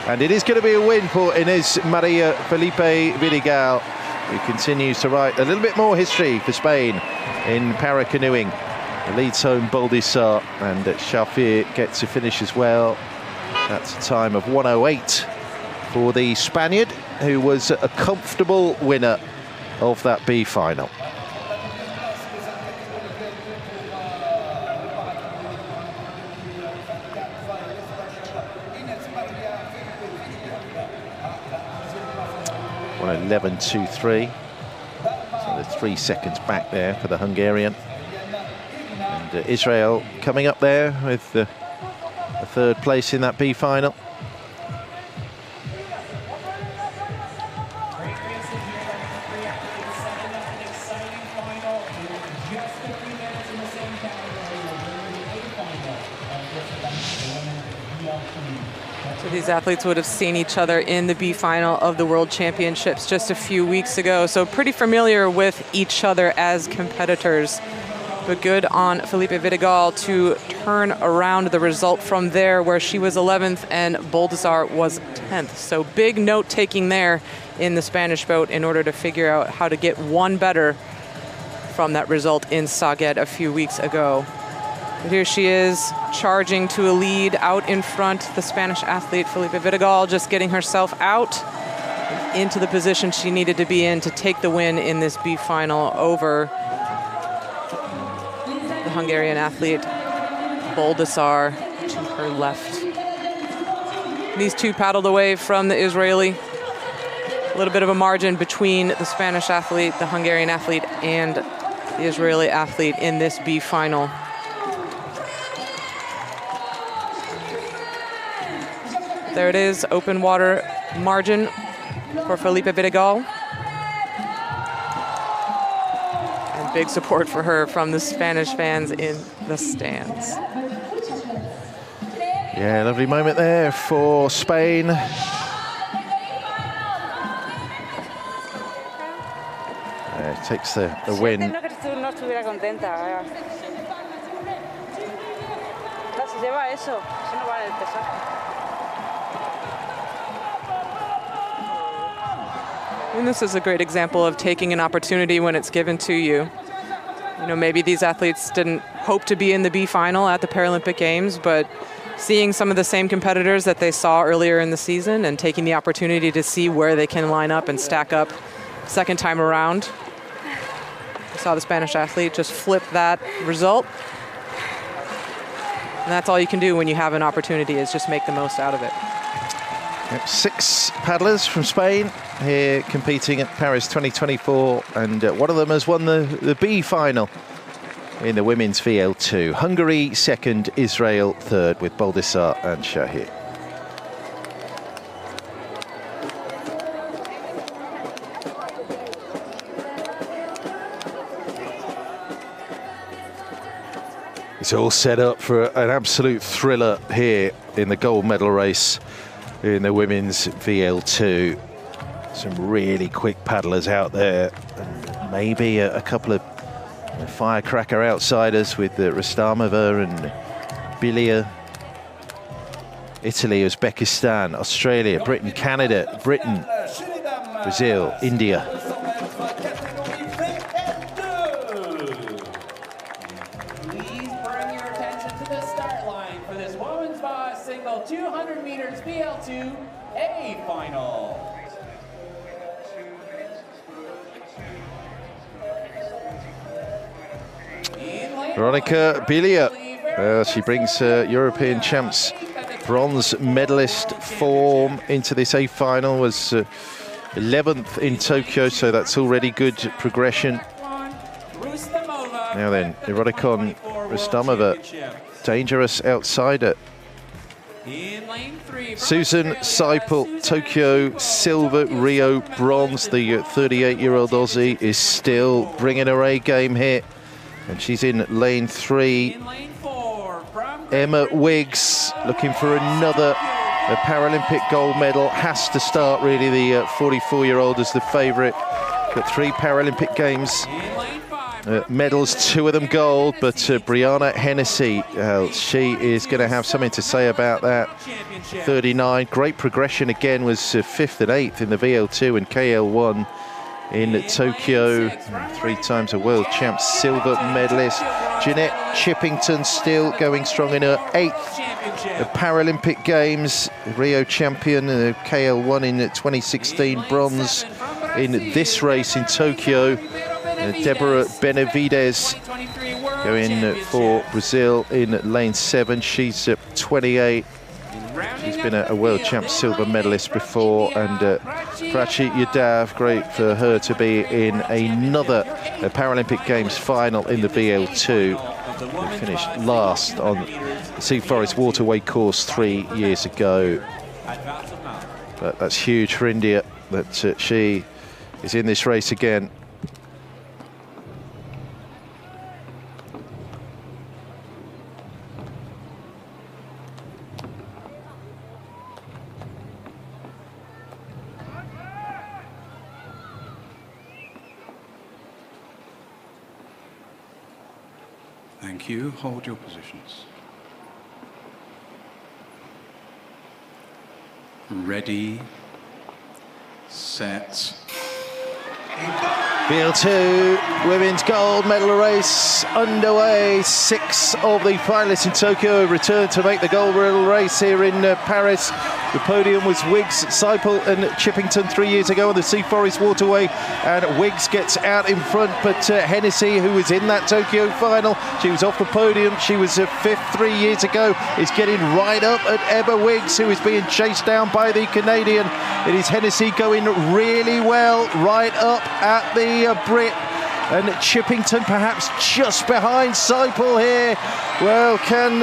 And it is going to be a win for Inés Maria Felipe Vidigal, who continues to write a little bit more history for Spain in para-canoeing. Leads home Boldisar, and Shafir gets a finish as well. That's a time of 1:08 for the Spaniard, who was a comfortable winner of that B final. Well, 11.23. So they're 3 seconds back there for the Hungarian. And Israel coming up there with the 3rd place in that B final. These athletes would have seen each other in the B final of the World Championships just a few weeks ago, so pretty familiar with each other as competitors. But good on Felipe Vidigal to turn around the result from there, where she was 11th and Boldisar was 10th. So big note-taking there in the Spanish boat in order to figure out how to get one better from that result in Szeged a few weeks ago. But here she is, charging to a lead out in front. The Spanish athlete Felipe Vidigal just getting herself out into the position she needed to be in to take the win in this B final over the Hungarian athlete Boldisar to her left. These two paddled away from the Israeli. A little bit of a margin between the Spanish athlete, the Hungarian athlete, and the Israeli athlete in this B final. There it is, open water margin for Felipe Vidigal. And big support for her from the Spanish fans in the stands. Yeah, lovely moment there for Spain. Takes the win. And this is a great example of taking an opportunity when it's given to you. You know, maybe these athletes didn't hope to be in the B final at the Paralympic Games, but seeing some of the same competitors that they saw earlier in the season and taking the opportunity to see where they can line up and stack up second time around. I saw the Spanish athlete just flip that result. And that's all you can do when you have an opportunity, is just make the most out of it. Yep, 6 paddlers from Spain here competing at Paris 2024, and one of them has won the B final in the women's VL2. Hungary second, Israel third, with Boldissar and Shahir. It's all set up for an absolute thriller here in the gold medal race in the women's VL2. Some really quick paddlers out there, and maybe a couple of firecracker outsiders with Rustamova and Bilia. Italy, Uzbekistan, Australia, Britain, Canada, Britain, Brazil, India. Please bring your attention to the start line for this women's boss single 200 meters VL2 A final. Veronika Bilia, she brings European champs bronze medalist form into this A final, was 11th in Tokyo, so that's already good progression. Now then, Irodikon Rustamova, dangerous outsider. Susan Seipel, Tokyo silver, Rio bronze. The 38-year-old Aussie is still bringing her A game here, and she's in lane 3. Emma Wiggs looking for another Paralympic gold medal. Has to start, really, the 44-year-old as the favourite. Got 3 Paralympic Games medals, 2 of them gold, but Brianna Hennessy, she is going to have something to say about that. 39, great progression again, was 5th and 8th in the VL2 and KL1 in Tokyo. 3 times a world champ, silver medalist. Jeanette Chippington still going strong in her 8th Paralympic Games. Rio champion, KL1 in 2016, bronze in this race in Tokyo. Deborah Benavides going for Brazil in lane 7. She's 28. She's been a world champ silver medalist before, and Prachi Yadav, great for her to be in another Paralympic Games final in the VL2. They finished last on the Sea Forest Waterway course 3 years ago. But that's huge for India that she is in this race again. Thank you. Hold your positions. Ready, set. VL2 women's gold medal race underway. 6 of the finalists in Tokyo return to make the gold medal race here in Paris. The podium was Wiggs, Seipel and Chippington 3 years ago on the Sea Forest Waterway, and Wiggs gets out in front, but Hennessy, who was in that Tokyo final, she was off the podium. She was 5th 3 years ago, is getting right up at Emma Wiggs, who is being chased down by the Canadian. It is Hennessy going really well right up at the Brit, and Chippington perhaps just behind Seipel here. Well, can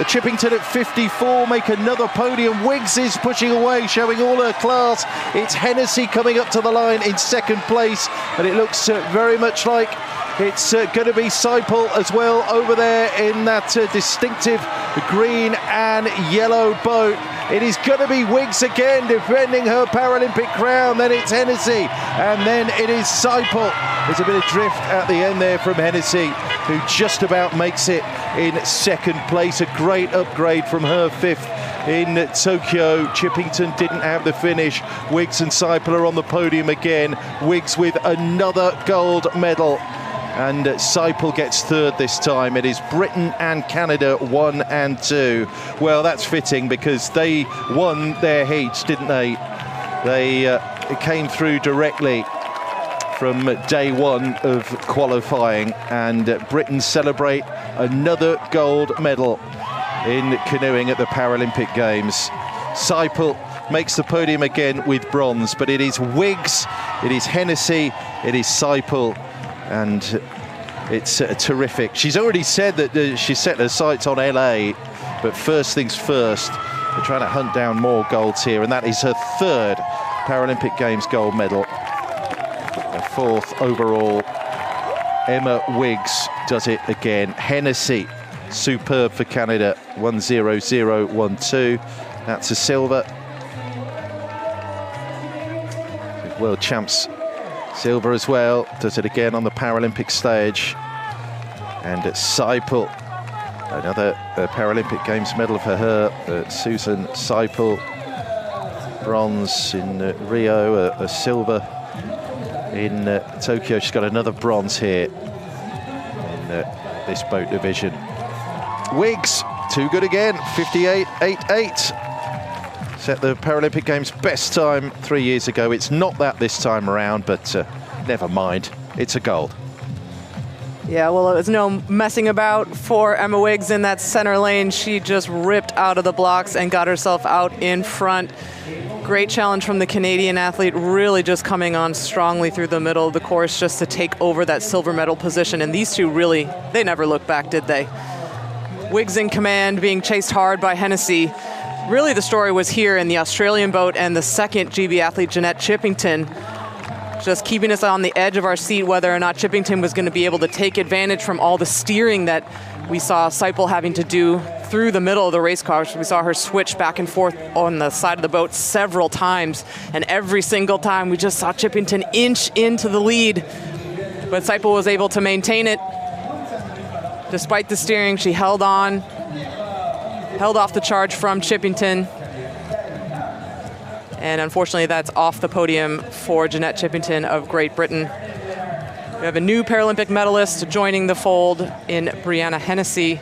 Chippington at 54 make another podium? Wiggs is pushing away, showing all her class. It's Hennessy coming up to the line in 2nd place, and it looks very much like it's going to be Seipel as well over there in that distinctive green and yellow boat. It is going to be Wiggs again defending her Paralympic crown. Then it's Hennessy, and then it is Seipel. There's a bit of drift at the end there from Hennessy, who just about makes it in second place. A great upgrade from her 5th in Tokyo. Chippington didn't have the finish. Wiggs and Seipel are on the podium again. Wiggs with another gold medal. And Seipel gets 3rd this time. It is Britain and Canada 1 and 2. Well, that's fitting because they won their heats, didn't they? They came through directly from day 1 of qualifying, and Britain celebrate another gold medal in canoeing at the Paralympic Games. Seipel makes the podium again with bronze, but it is Wiggs, it is Hennessy, it is Seipel, and it's terrific. She's already said that she set her sights on LA, but first things first, we're trying to hunt down more golds here, and that is her 3rd Paralympic Games gold medal. Her 4th overall. Emma Wiggs does it again. Hennessy, superb for Canada, 1:00.12. That's a silver. World champs silver as well, does it again on the Paralympic stage. And Seipel, another Paralympic Games medal for her. Susan Seipel, bronze in Rio, a silver in Tokyo. She's got another bronze here in this boat division. Wiggs, too good again, 58.88. Set the Paralympic Games best time 3 years ago. It's not that this time around, but never mind, it's a gold. Yeah, well, it was no messing about for Emma Wiggs in that center lane. She just ripped out of the blocks and got herself out in front. Great challenge from the Canadian athlete, really just coming on strongly through the middle of the course just to take over that silver medal position. And these two really, they never looked back, did they? Wiggs in command, being chased hard by Hennessy. Really the story was here in the Australian boat, and the second GB athlete, Jeanette Chippington, just keeping us on the edge of our seat whether or not Chippington was going to be able to take advantage from all the steering that we saw Seipel having to do through the middle of the race car. We saw her switch back and forth on the side of the boat several times, and every single time we just saw Chippington inch into the lead. But Seipel was able to maintain it. Despite the steering, she held on, held off the charge from Chippington. And unfortunately, that's off the podium for Jeanette Chippington of Great Britain. We have a new Paralympic medalist joining the fold in Brianna Hennessy.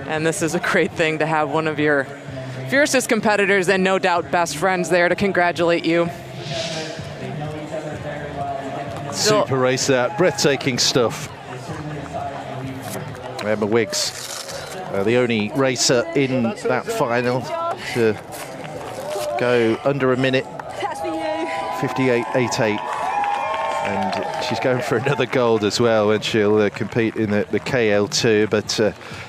And this is a great thing to have one of your fiercest competitors and no doubt best friends there to congratulate you. Super race that, breathtaking stuff. Emma Wiggs, the only racer in that final to go under a minute, 58.88. And she's going for another gold as well, and she'll compete in the KL2, but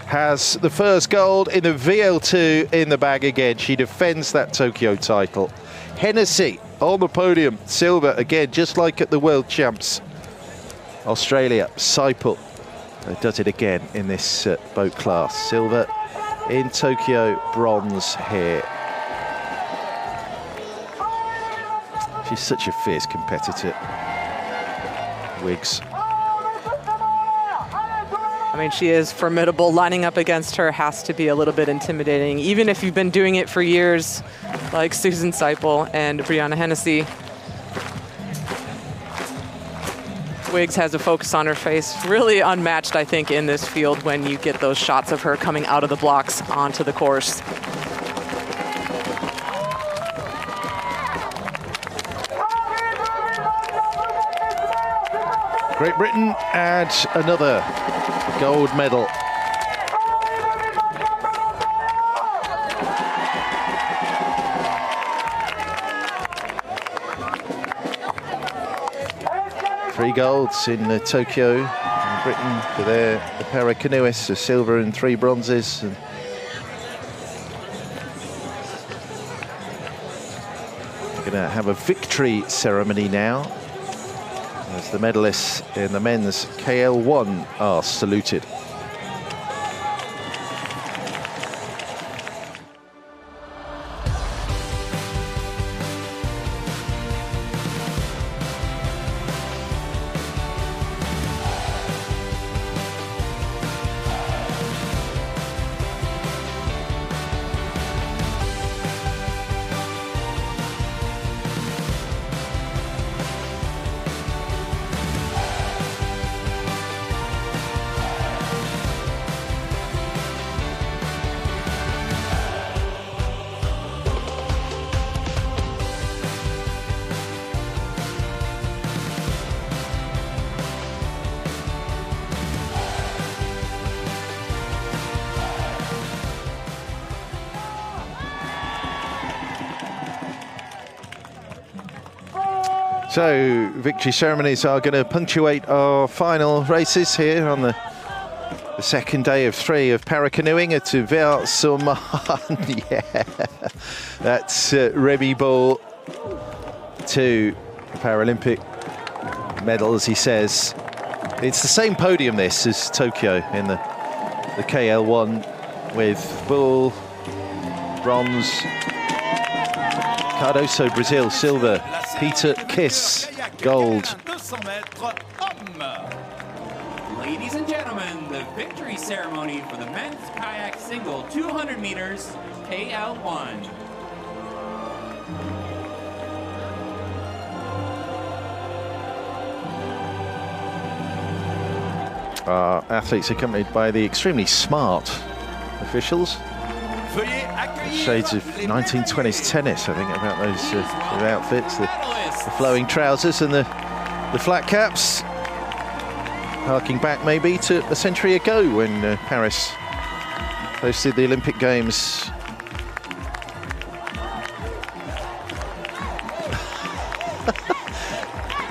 has the first gold in the VL2 in the bag again. She defends that Tokyo title. Hennessy on the podium, silver again, just like at the World Champs. Australia, Seipel does it again in this boat class. Silver in Tokyo, bronze here. She's such a fierce competitor, Wiggs. I mean, she is formidable. Lining up against her has to be a little bit intimidating, even if you've been doing it for years, like Susan Seipel and Brianna Hennessy. Wiggs has a focus on her face, really unmatched, I think, in this field when you get those shots of her coming out of the blocks onto the course. Great Britain adds another gold medal. Three golds in Tokyo, in Britain for the para canoeists, a silver and 3 bronzes. And we're going to have a victory ceremony now as the medalists in the men's KL1 are saluted. So, victory ceremonies are going to punctuate our final races here on the second day of 3 of para-canoeing at Versailles. Yeah, that's Remy Ball. 2 Paralympic medals, he says. It's the same podium, this, as Tokyo in the KL1 with Bull, bronze, Cardoso, Brazil, silver, Peter Kiss, gold. Ladies and gentlemen, the victory ceremony for the men's kayak single 200 meters KL1. Athletes accompanied by the extremely smart officials. Shades of 1920s tennis, I think, about those outfits. The flowing trousers and the flat caps. Harking back maybe to a century ago when Paris hosted the Olympic Games.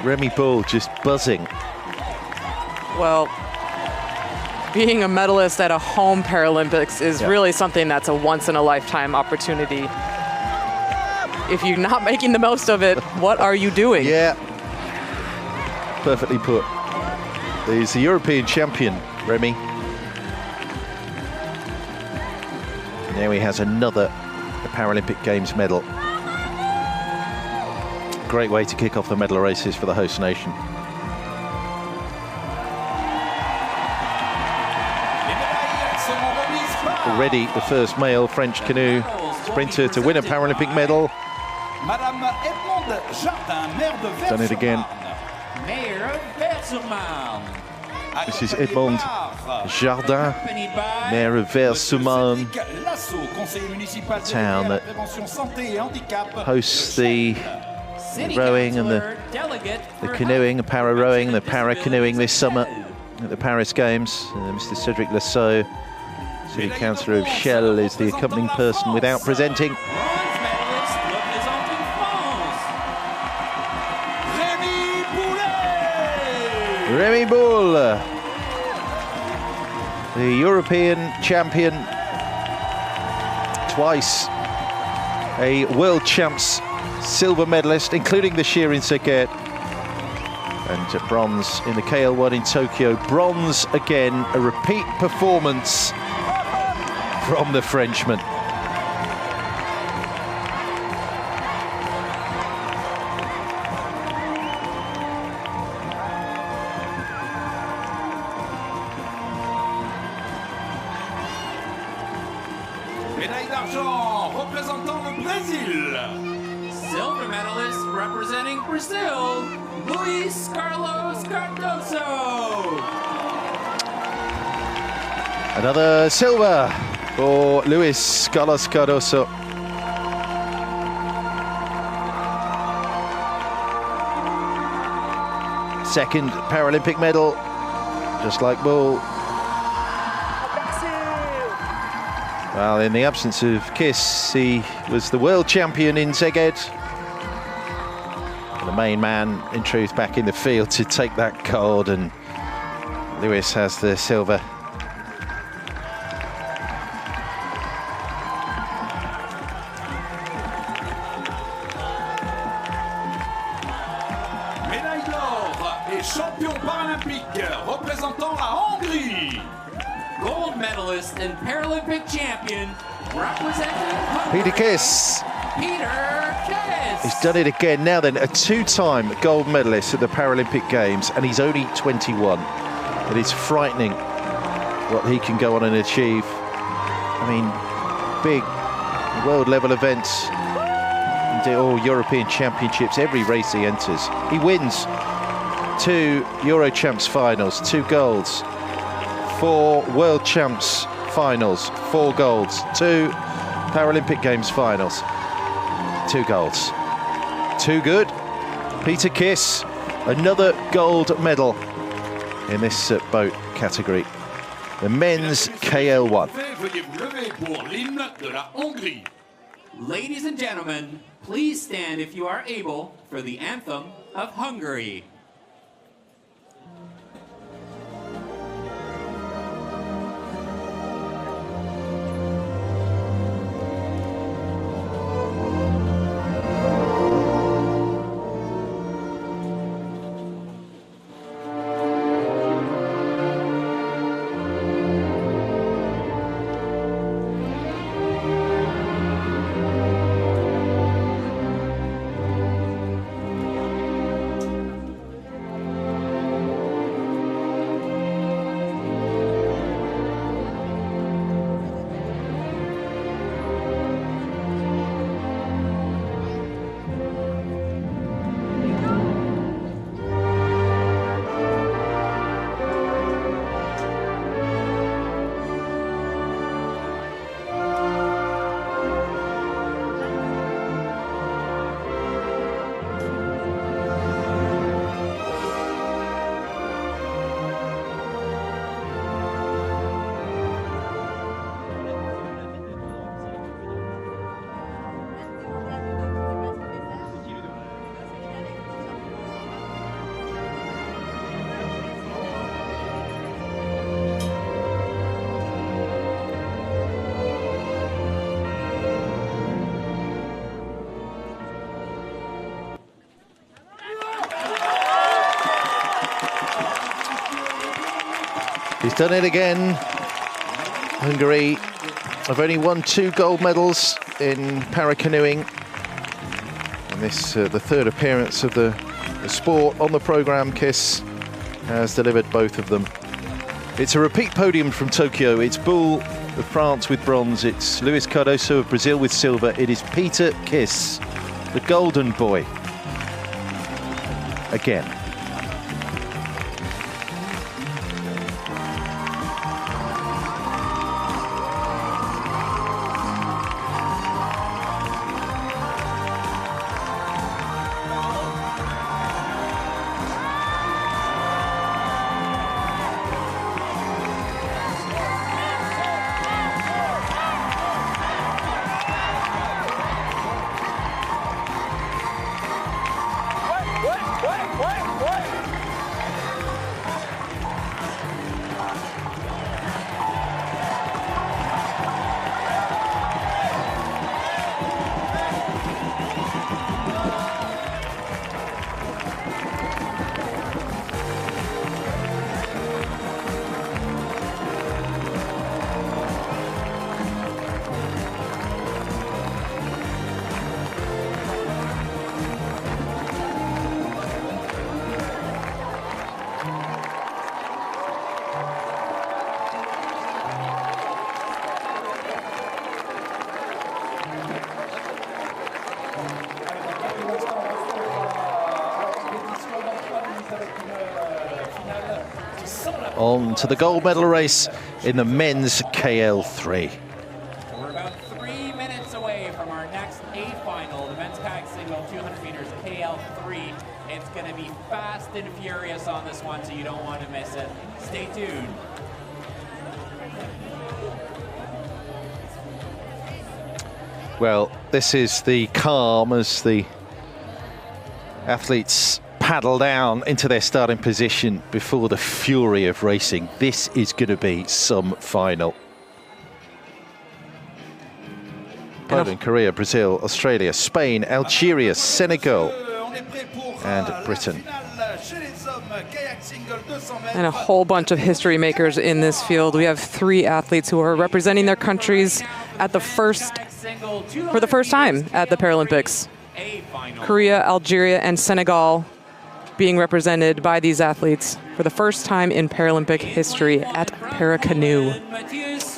Remy Bull just buzzing. Well, being a medalist at a home Paralympics is really something that's a once-in-a-lifetime opportunity. If you're not making the most of it, what are you doing? Yeah, perfectly put. He's the European champion, Remy. Now he has another Paralympic Games medal. Great way to kick off the medal races for the host nation. Already the first male French canoe sprinter to win a Paralympic medal. Done it again. This is Edmond Jardin, mayor of Versailles, town that hosts the rowing and the canoeing, the para-rowing, the para-canoeing this summer at the Paris Games. Mr. Cedric Lassault, City Councillor of Shell, is the accompanying person without presenting. Remy Bull, the European champion, twice a world champs silver medalist, including this year in Szeged, and bronze in the KL1 in Tokyo. Bronze again, a repeat performance from the Frenchman. Médaille d'argent représentant le Brésil. Silver medalist representing Brazil, Luis Carlos Cardoso. Another silver for Luis Carlos Cardoso. Second Paralympic medal, just like Bull. Well, in the absence of Kiss, he was the world champion in Szeged. The main man, in truth, back in the field to take that gold, and Luis has the silver. Médaille d'or et champion paralympique représentant la Hongrie. Gold medalist and Paralympic champion representing Hungary, Peter Kiss. Peter Kiss. He's done it again. Now then, a 2-time gold medalist at the Paralympic Games, and he's only 21. It is frightening what he can go on and achieve. I mean, big world-level events, all European championships, every race he enters. He wins 2 Euro Champs finals, 2 golds. 4 World Champs finals, 4 golds. 2 Paralympic Games finals, 2 golds. Too good. Peter Kiss, another gold medal in this boat category. The men's KL1. Veuillez vous lever pour l'hymne de la Hongrie. Ladies and gentlemen, please stand if you are able for the anthem of Hungary. He's done it again. Hungary have only won 2 gold medals in para-canoeing. And this, the third appearance of the sport on the programme. Kiss has delivered both of them. It's a repeat podium from Tokyo. It's Bull of France with bronze. It's Luis Cardoso of Brazil with silver. It is Peter Kiss, the golden boy, again. On to the gold medal race in the men's KL3. We're about 3 minutes away from our next A final, the men's kayak single 200 meters KL3. It's going to be fast and furious on this one, so you don't want to miss it. Stay tuned. Well, this is the calm as the athletes paddle down into their starting position before the fury of racing. This is going to be some final. Poland, Korea, Brazil, Australia, Spain, Algeria, Senegal, and Britain. And a whole bunch of history makers in this field. We have 3 athletes who are representing their countries at the for the first time at the Paralympics. Korea, Algeria, and Senegal being represented by these athletes for the first time in Paralympic history at para-canoe. Matthias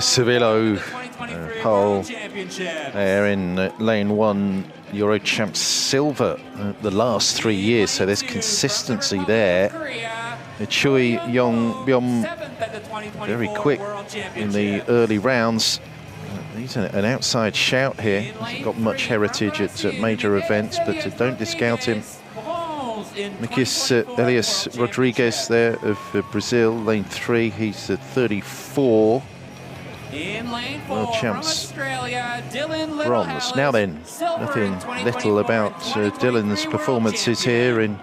Servillo, pole there in lane 1, Euro champ silver the last 3 years, so there's consistency there. Chui Yong-byom very quick in the early rounds. He's an outside shout here. He's got much heritage at major events, but don't discount him. Mikis Elias Rodriguez there of Brazil, lane 3. He's at 34. World champs bronze. Now then, nothing little about Dylan's performances here in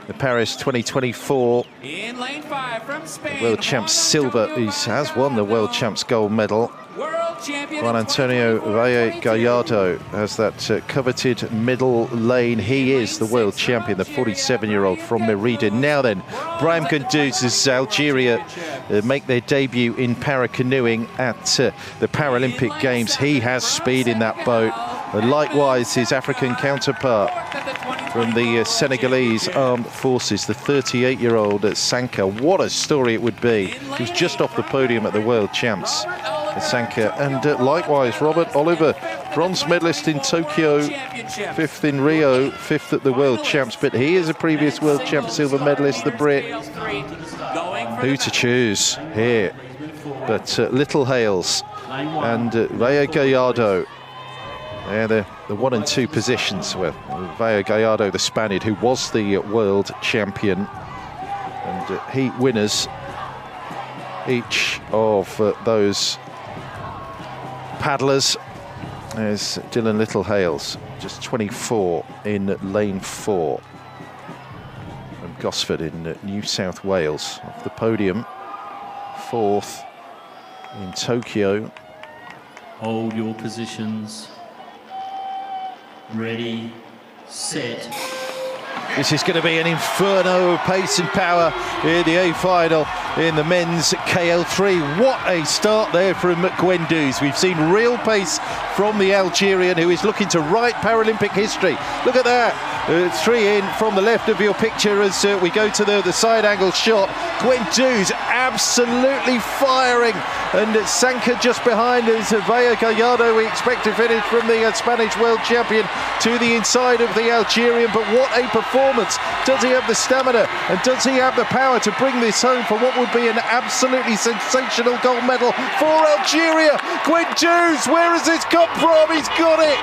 the Paris 2024 World Champs silver. He has won the World Champs gold medal. Juan Antonio Valle Gallardo has that coveted middle lane. He is the world champion, the 47-year-old from Merida. Now then, Brahim Gunduz's Algeria make their debut in para-canoeing at the Paralympic Games. He has speed in that boat. And likewise, his African counterpart from the Senegalese Armed Forces, the 38-year-old Sanka. What a story it would be. He was just off the podium at the World Champs, Sanka. And likewise, Robert Oliver, bronze medalist in Tokyo, 5th in Rio, 5th at the World Champs. But he is a previous World Champ silver medalist, the Brit. Who to choose here? But Little Hales and Valle Gallardo. They're the 1 and 2 positions. Well, Valle Gallardo, the Spaniard, who was the world champion. And heat winners, each of those paddlers. There's Dylan Little Hales, just 24 in lane 4. From Gosford in New South Wales, off the podium. 4th in Tokyo. Hold your positions. Ready, set. This is going to be an inferno of pace and power in the A final in the men's KL3. What a start there from Gunduz. We've seen real pace from the Algerian, who is looking to write Paralympic history. Look at that. 3 in from the left of your picture as we go to the side angle shot. Gunduz absolutely firing, and Sanka just behind as Valle Gallardo. We expect to finish from the Spanish world champion to the inside of the Algerian. But what a performance. Does he have the stamina, and does he have the power to bring this home for what would be an absolutely sensational gold medal for Algeria? Gunduz, where has this come from? He's got it,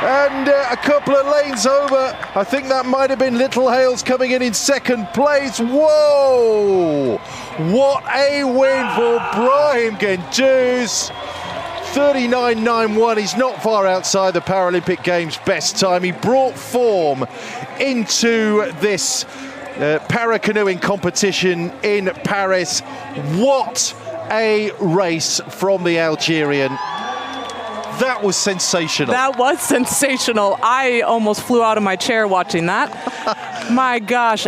and a couple of lanes over. I think that might have been Little Hales coming in second place. Whoa, what a win for Brahim Gunduz. 39.91. He's not far outside the Paralympic Games best time. He brought form into this para-canoeing competition in Paris. What a race from the Algerian. That was sensational. That was sensational. I almost flew out of my chair watching that. My gosh.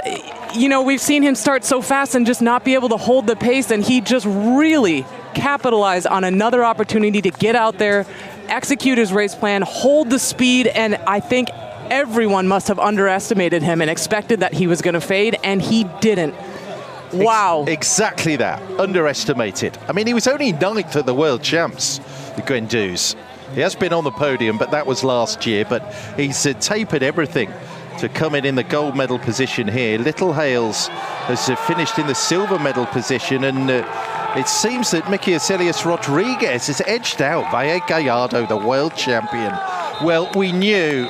You know, we've seen him start so fast and just not be able to hold the pace, and he just really capitalized on another opportunity to get out there, execute his race plan, hold the speed, and I think everyone must have underestimated him and expected that he was going to fade, and he didn't. Wow. Exactly that. Underestimated. I mean, he was only 9th at the World Champs, the Gunduz. He has been on the podium, but that was last year, but he's tapered everything to come in the gold medal position here. Little Hales has finished in the silver medal position, and it seems that Mickey Acelius Rodriguez has edged out Valle Gallardo, the world champion. Well, we knew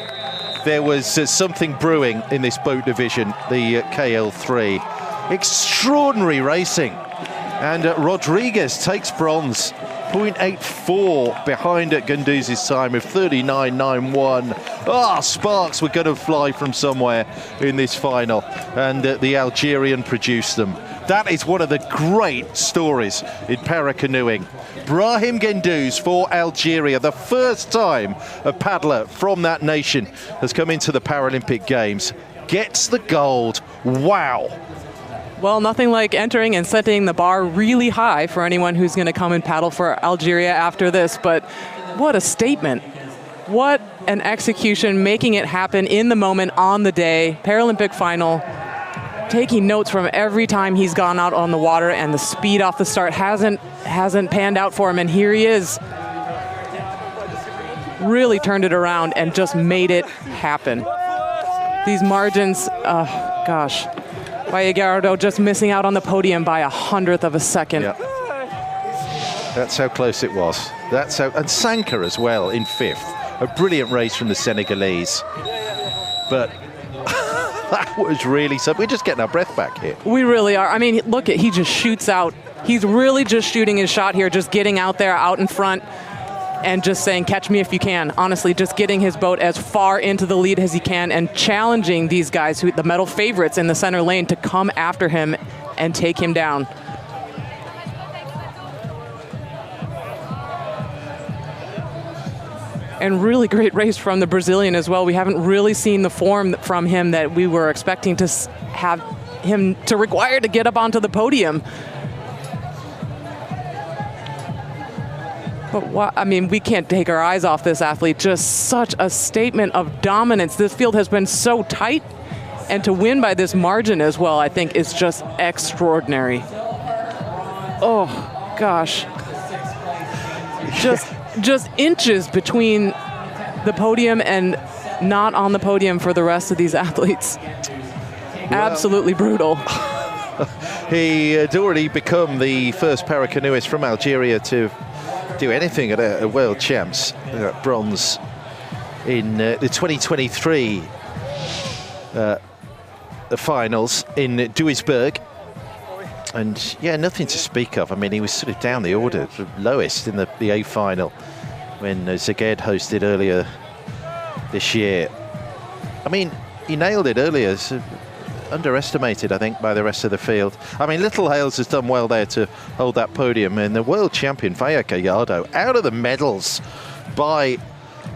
there was something brewing in this boat division, the KL3. Extraordinary racing, and Rodriguez takes bronze. 0.84 behind at Gunduz's time of 39.91. Ah, sparks were going to fly from somewhere in this final, and the Algerian produced them. That is one of the great stories in para-canoeing. Brahim Gunduz for Algeria, the first time a paddler from that nation has come into the Paralympic Games, gets the gold. Wow. Well, nothing like entering and setting the bar really high for anyone who's going to come and paddle for Algeria after this. But what a statement. What an execution, making it happen in the moment, on the day. Paralympic final, taking notes from every time he's gone out on the water, and the speed off the start hasn't panned out for him. And here he is. Really turned it around and just made it happen. These margins, gosh. Valle Gallardo just missing out on the podium by 100th of a second. Yep. That's how close it was. That's how, and Sanka as well in 5th. A brilliant race from the Senegalese. But that was really something. We're just getting our breath back here. We really are. I mean, look, he just shoots out He's really just shooting his shot here, just getting out there, out in front, and just saying, catch me if you can. Honestly, just getting his boat as far into the lead as he can and challenging these guys, the medal favorites in the center lane, to come after him and take him down. And really great race from the Brazilian as well. We haven't really seen the form from him that we were expecting to have him to require to get up onto the podium. But I mean, we can't take our eyes off this athlete. Just such a statement of dominance. This field has been so tight, and to win by this margin as well, I think is just extraordinary. Oh, gosh. Just inches between the podium and not on the podium for the rest of these athletes. Well, absolutely brutal. He had already become the first para-canoeist from Algeria to do anything at a World Champs. Bronze in the 2023 the finals in Duisburg. And yeah, nothing to speak of. I mean, he was sort of down the order, lowest in the A final when Szeged hosted earlier this year. I mean, he nailed it earlier. So underestimated, I think, by the rest of the field. I mean, Little Hales has done well there to hold that podium, and the world champion Vaya Gallardo out of the medals by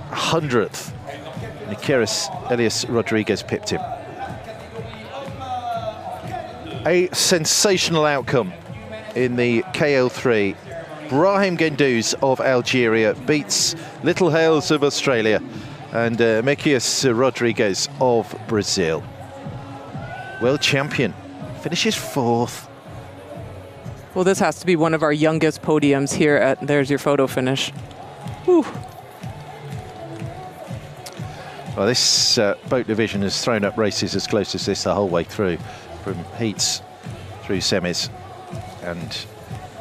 100th. Nikiris Elias Rodriguez pipped him. A sensational outcome in the KL3. Brahim Gendouzi of Algeria beats Little Hales of Australia and Mekias Rodriguez of Brazil. World champion finishes 4th. Well, this has to be one of our youngest podiums here at, there's your photo finish. Whew. Well, this boat division has thrown up races as close as this the whole way through, from heats through semis, and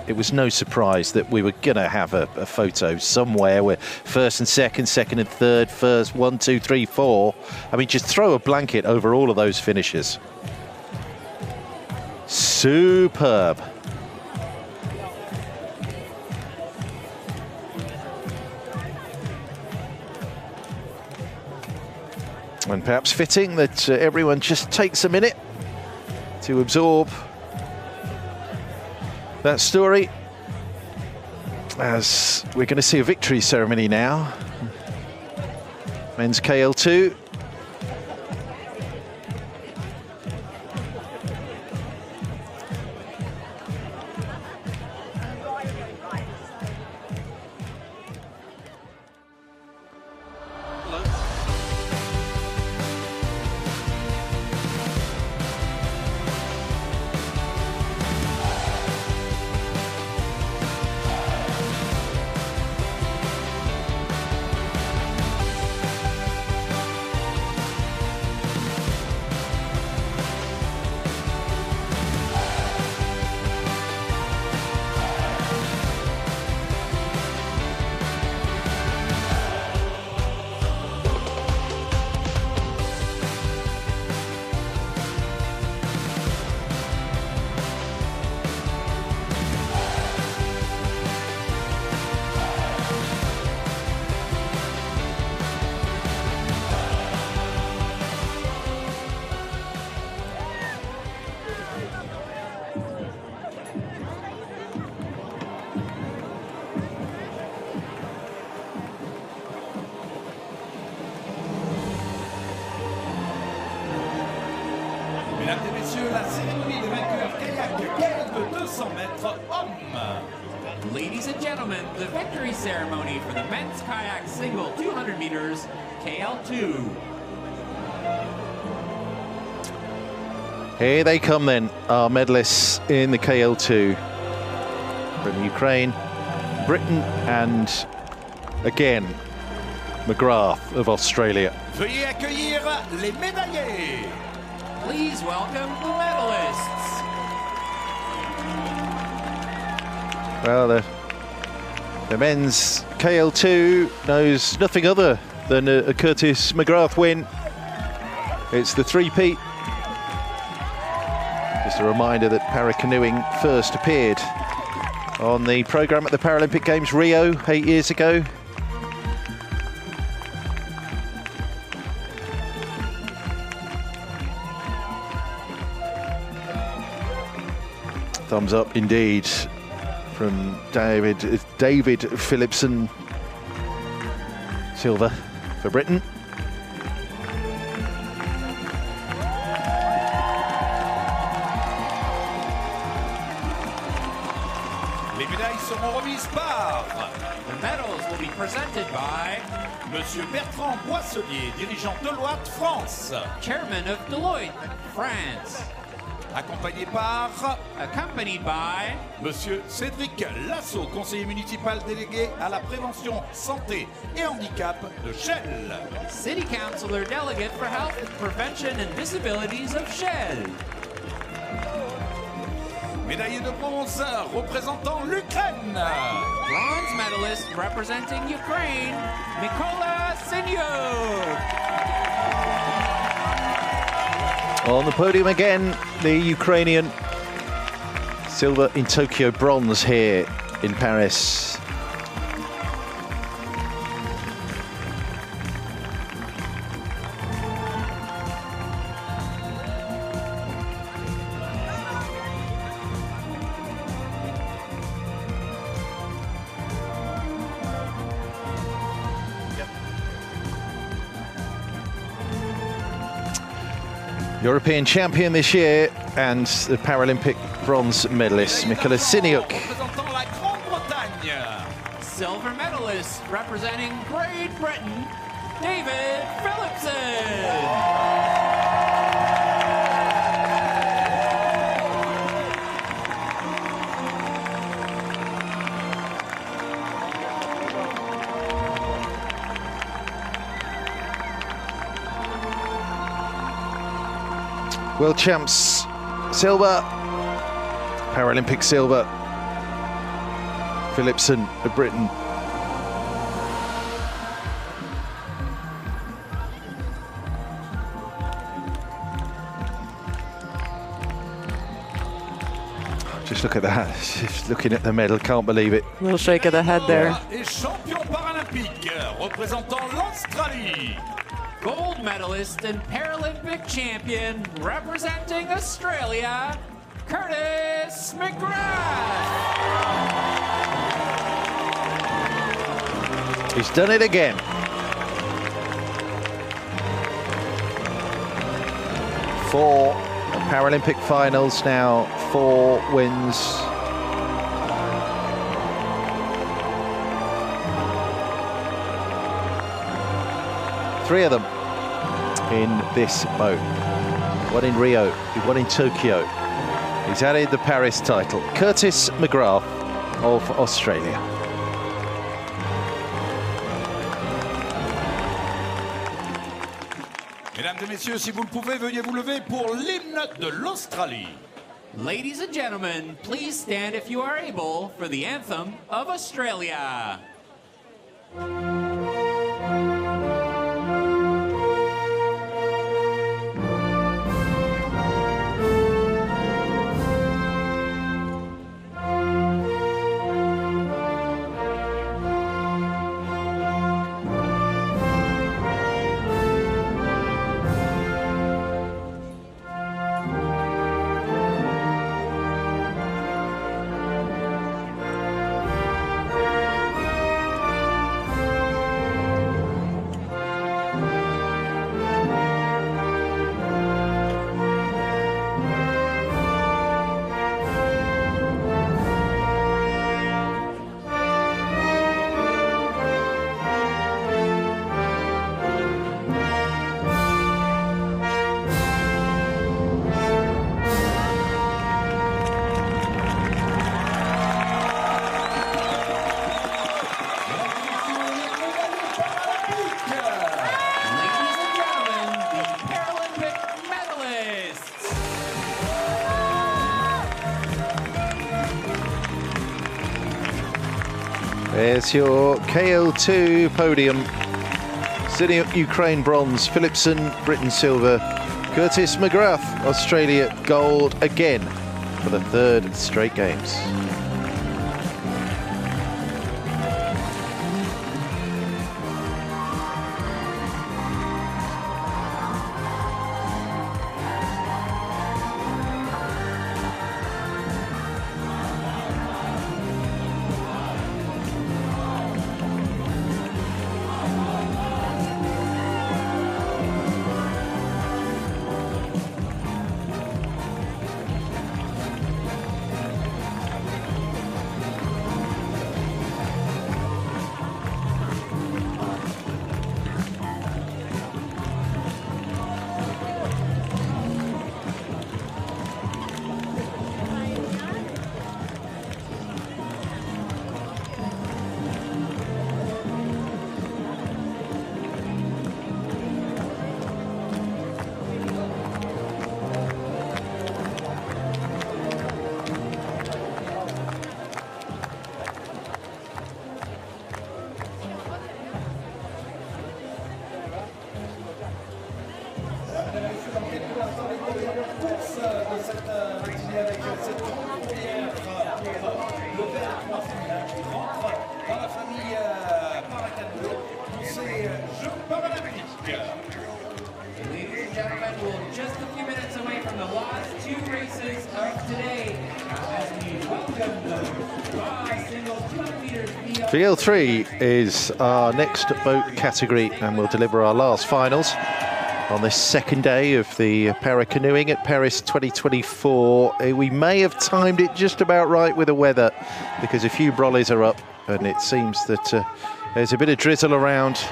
it was no surprise that we were gonna have a photo somewhere where first and second, second and third, first, 1, 2, 3, 4. I mean, just throw a blanket over all of those finishes. Superb. And perhaps fitting that everyone just takes a minute to absorb that story, as we're going to see a victory ceremony now. Men's KL2. Mesdames et messieurs, la cérémonie de vainqueur kayak KL2 200 mètres hommes. Ladies and gentlemen, the victory ceremony for the men's kayak single 200 meters KL2. Here they come then, our medalists in the KL2 from Ukraine, Britain, and again, McGrath of Australia. Veuillez accueillir les médaillés. Please welcome the medalists. Well, the men's KL2 knows nothing other than a Curtis McGrath win. It's the three-peat. Just a reminder that para-canoeing first appeared on the programme at the Paralympic Games Rio 8 years ago. Thumbs up indeed from David Philipson. Silver for Britain. Les médailles seront remises par... The medals will be presented by Monsieur Bertrand Boisselier, dirigeant Deloitte France. Chairman of Deloitte, France. Accompanied by Monsieur Cédric Lasso, conseiller municipal délégué à la prévention, santé et handicap de Shell. City Councilor Delegate for Health, Prevention and Disabilities of Shell. Médaillé de bronze représentant l'Ukraine. Bronze medalist representing Ukraine, Mykola Sinyuk. On the podium again, the Ukrainian. Silver in Tokyo, bronze here in Paris. European champion this year and the Paralympic bronze medalist, Mykola Sinyuk. Silver medalist representing Great Britain, David Philipson. World champs, silver, Paralympic silver, Philipson of Britain. Just look at that, just looking at the medal, can't believe it. Little shake of the head there. Et champion paralympique, représentant l'Australie. Gold medalist and Paralympic champion representing Australia, Curtis McGrath. He's done it again. 4 Paralympic finals now, 4 wins. Three of them in this boat. One in Rio, one in Tokyo. He's added the Paris title. Curtis McGrath of Australia. Mesdames et messieurs, si vous le pouvez, veuillez vous lever pour l'hymne de l'Australie. Ladies and gentlemen, please stand if you are able for the anthem of Australia. There's your KL2 podium. Sinyuk, Ukraine bronze, Philipson, Britain silver, Curtis McGrath, Australia gold again for the 3rd straight games. VL3 is our next boat category, and we'll deliver our last finals on this second day of the para-canoeing at Paris 2024. We may have timed it just about right with the weather, because a few brollies are up, and it seems that there's a bit of drizzle around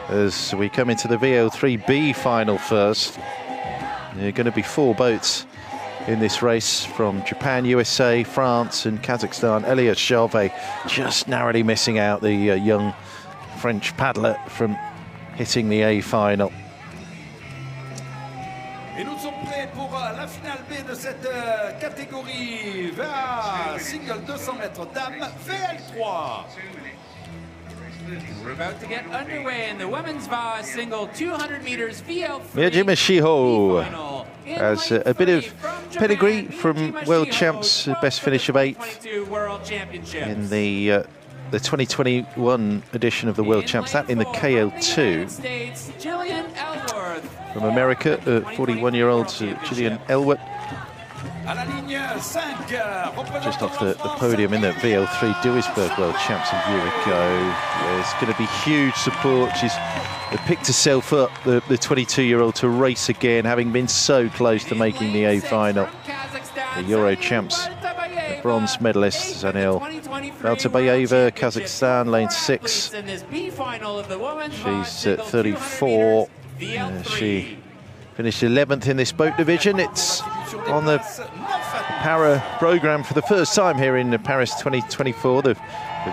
as we come into the VL3 B final first. There are going to be 4 boats in this race from Japan, USA, France and Kazakhstan. Elias Charvet just narrowly missing out, the young French paddler, from hitting the A final. Et nous sommes prêts pour la finale B de cette catégorie VA single 200 mètres dames VL3. We're about to get underway in the women's VA single 200 meters VL3. Miyajima Shiho has a bit of pedigree from world champs, best finish of 8th in the 2021 edition of the world champs, that in the KL2. From America, 41-year-old Gillian Elwood, just off the podium in the VL3 Duisburg World Champs a year ago. There's going to be huge support. She's picked herself up, the 22-year-old, to race again, having been so close to making the A final. The Euro Champs, the bronze medalist Zanel Baltabayeva, Kazakhstan, lane 6. She's 34. She finished 11th in this boat division. It's on the para program for the first time here in Paris 2024. The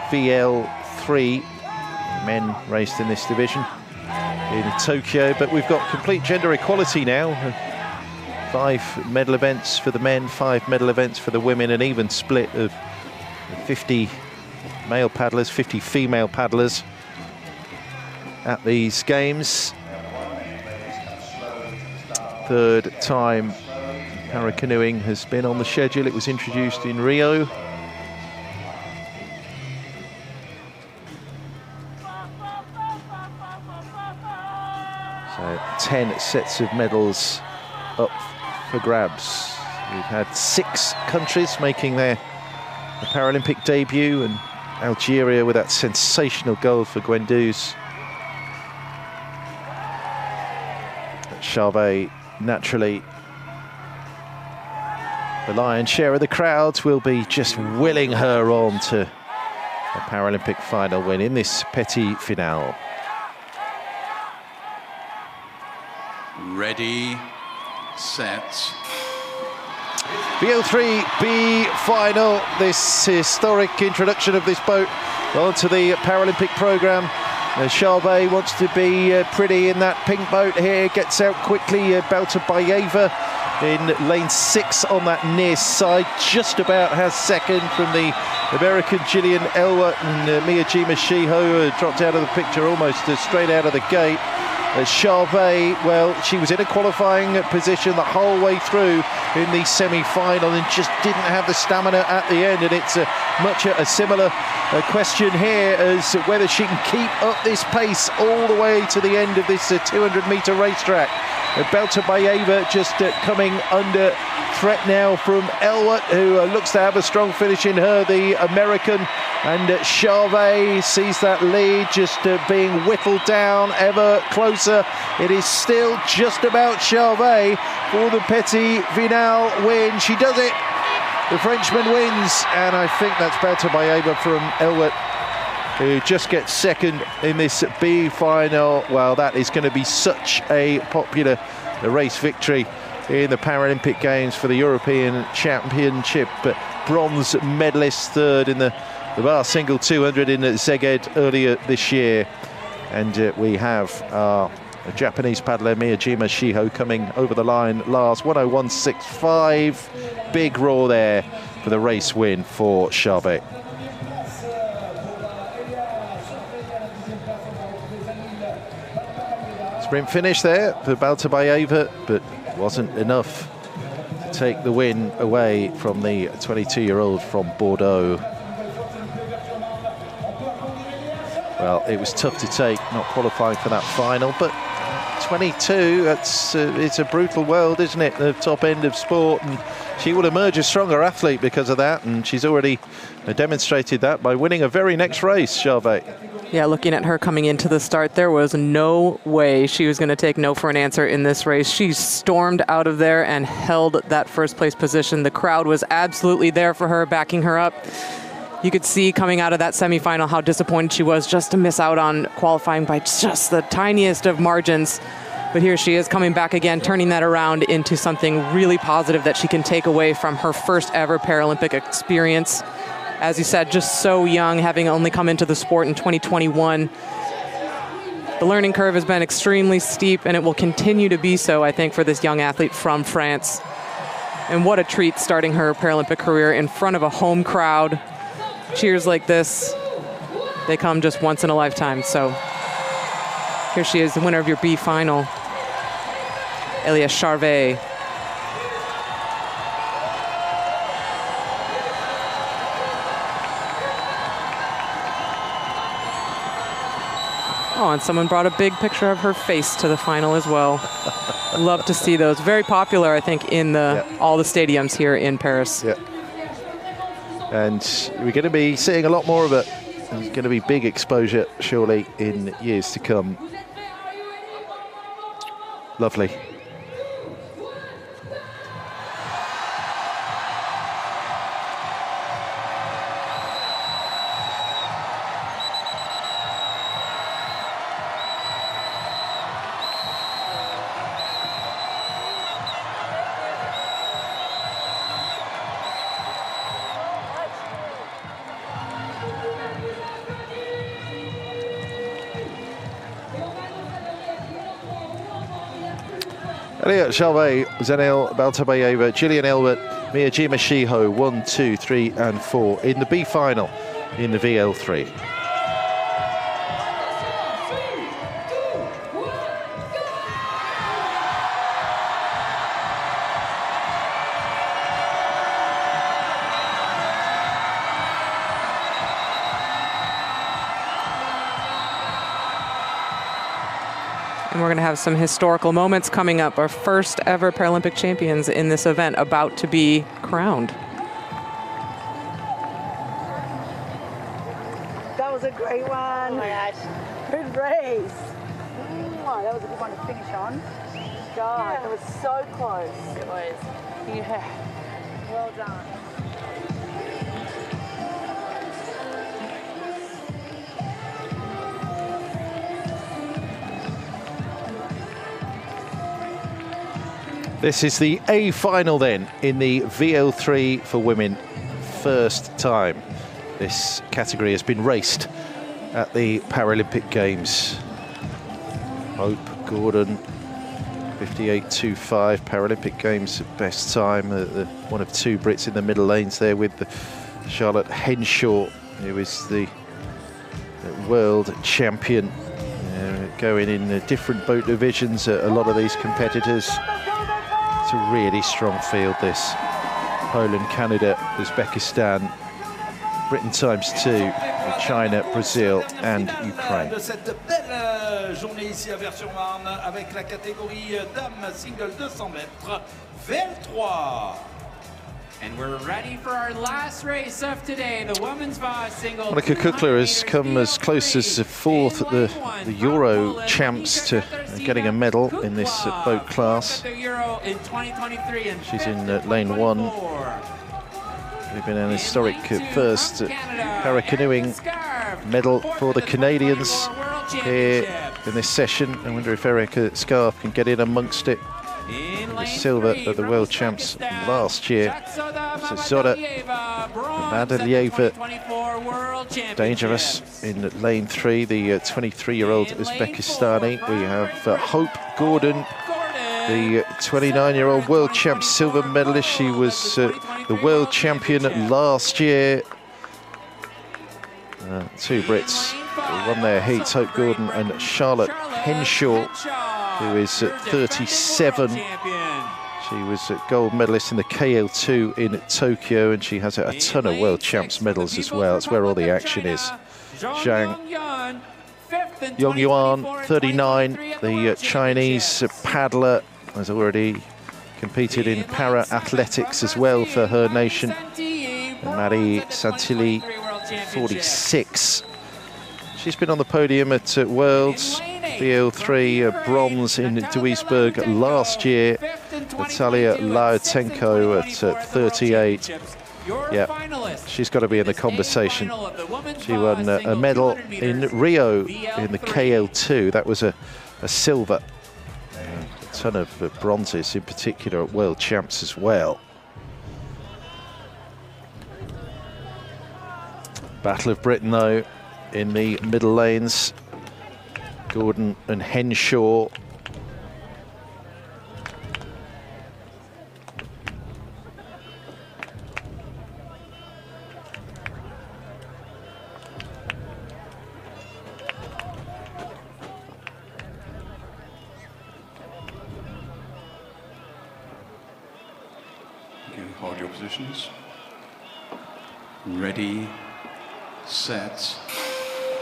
VL3 men raced in this division in Tokyo, but we've got complete gender equality now. 5 medal events for the men, 5 medal events for the women, an even split of 50 male paddlers, 50 female paddlers at these games. Third time para-canoeing has been on the schedule. It was introduced in Rio. So 10 sets of medals up for grabs. We've had 6 countries making their Paralympic debut, and Algeria with that sensational goal for Guendouzi. Charvet, naturally, the lion's share of the crowds will be just willing her on to a Paralympic final win in this petit finale. Ready, set. VL3 B final, this historic introduction of this boat onto the Paralympic programme. Charvet wants to be pretty in that pink boat here, gets out quickly. Baltabayeva in lane 6 on that near side, just about has second from the American Gillian Elwood, and Miyajima Shiho dropped out of the picture almost straight out of the gate. Charvet, well, she was in a qualifying position the whole way through in the semi-final and just didn't have the stamina at the end, and it's much a similar question here as whether she can keep up this pace all the way to the end of this 200-metre racetrack. Baltabayeva just coming under threat now from Elwood, who looks to have a strong finish in her, the American, and Charvet sees that lead just being whittled down ever closer. It is still just about Charvet for the petit finale win. She does it. The Frenchman wins, and I think that's Baltabayeva from Elwood, who just gets second in this B final. Well, that is going to be such a popular race victory in the Paralympic Games for the European Championship. But bronze medalist, third in the bar single 200 in Szeged earlier this year. And we have our Japanese paddler Miyajima Shiho coming over the line last, 101.65. Big roar there for the race win for Charvet. Sprint finish there for Baltabayeva, but wasn't enough to take the win away from the 22-year-old from Bordeaux. Well, it was tough to take, not qualifying for that final, but 22. It's a brutal world, isn't it? The top end of sport, and she will emerge a stronger athlete because of that, and she's already demonstrated that by winning her very next race, Charvet. Yeah, looking at her coming into the start, there was no way she was going to take no for an answer in this race. She stormed out of there and held that first place position. The crowd was absolutely there for her, backing her up. You could see coming out of that semifinal how disappointed she was just to miss out on qualifying by just the tiniest of margins. But here she is coming back again, turning that around into something really positive that she can take away from her first ever Paralympic experience. As you said, just so young, having only come into the sport in 2021. The learning curve has been extremely steep, and it will continue to be so, I think, for this young athlete from France. And what a treat starting her Paralympic career in front of a home crowd. Cheers like this, they come just once in a lifetime. So here she is, the winner of your B final, Elia Charvet. Oh, and someone brought a big picture of her face to the final as well. Love to see those. Very popular, I think, in all the stadiums here in Paris. Yeah. And we're going to be seeing a lot more of it. There's going to be big exposure, surely, in years to come. Lovely. Elliot Charvet, Zenel Baltabayeva, Gillian Elbert, Miyajima Shiho, 1, 2, 3 and 4 in the B final in the VL3. And we're going to have some historical moments coming up. Our first ever Paralympic champions in this event about to be crowned. That was a great one. Oh my gosh. Good race. That was a good one to finish on. God, that was so close. It was. Yeah. Well done. This is the A final then in the VL3 for women. First time this category has been raced at the Paralympic Games. Hope Gordon, 58.25, Paralympic Games best time. One of two Brits in the middle lanes there with Charlotte Henshaw, who is the world champion. Going in different boat divisions, a lot of these competitors. It's a really strong field, this. Poland, Canada, Uzbekistan, Britain ×2, China, Brazil and Ukraine. De cette belle journée ici à Versailles avec la catégorie dames single 200 mètres, VL3. And we're ready for our last race of today, the women's single. Monica Kukla has come as close as fourth at the Euro champs to getting a medal in this boat class. She's in lane 1. We've been an historic first para-canoeing medal for the Canadians here in this session. I wonder if Erica Scarf can get in amongst it. The silver at the world champs last year. So Zora Madalieva, dangerous in lane 3, the 23-year-old Uzbekistani. We have Hope Gordon, the 29-year-old world champ silver medalist. She was the world champion last year. Two Brits won their heats, Hope Gordon and Charlotte Henshaw, who is 37. She was a gold medalist in the KL2 in Tokyo, and she has a ton of world champs medals as well. That's where all the action is. Zhang Yong Yuan, 39, the Chinese paddler, has already competed in para-athletics as well for her nation. And Marie Santilli, 46. She's been on the podium at Worlds, VL3 bronze in Duisburg last year. Natalia Laotenko at 38. Yeah, she's got to be in the conversation. She won a medal in Rio in the KL2. That was a silver. A ton of bronzes, in particular at World Champs as well. Battle of Britain, though, in the middle lanes. Gordon and Henshaw. Hold your positions. Ready, set.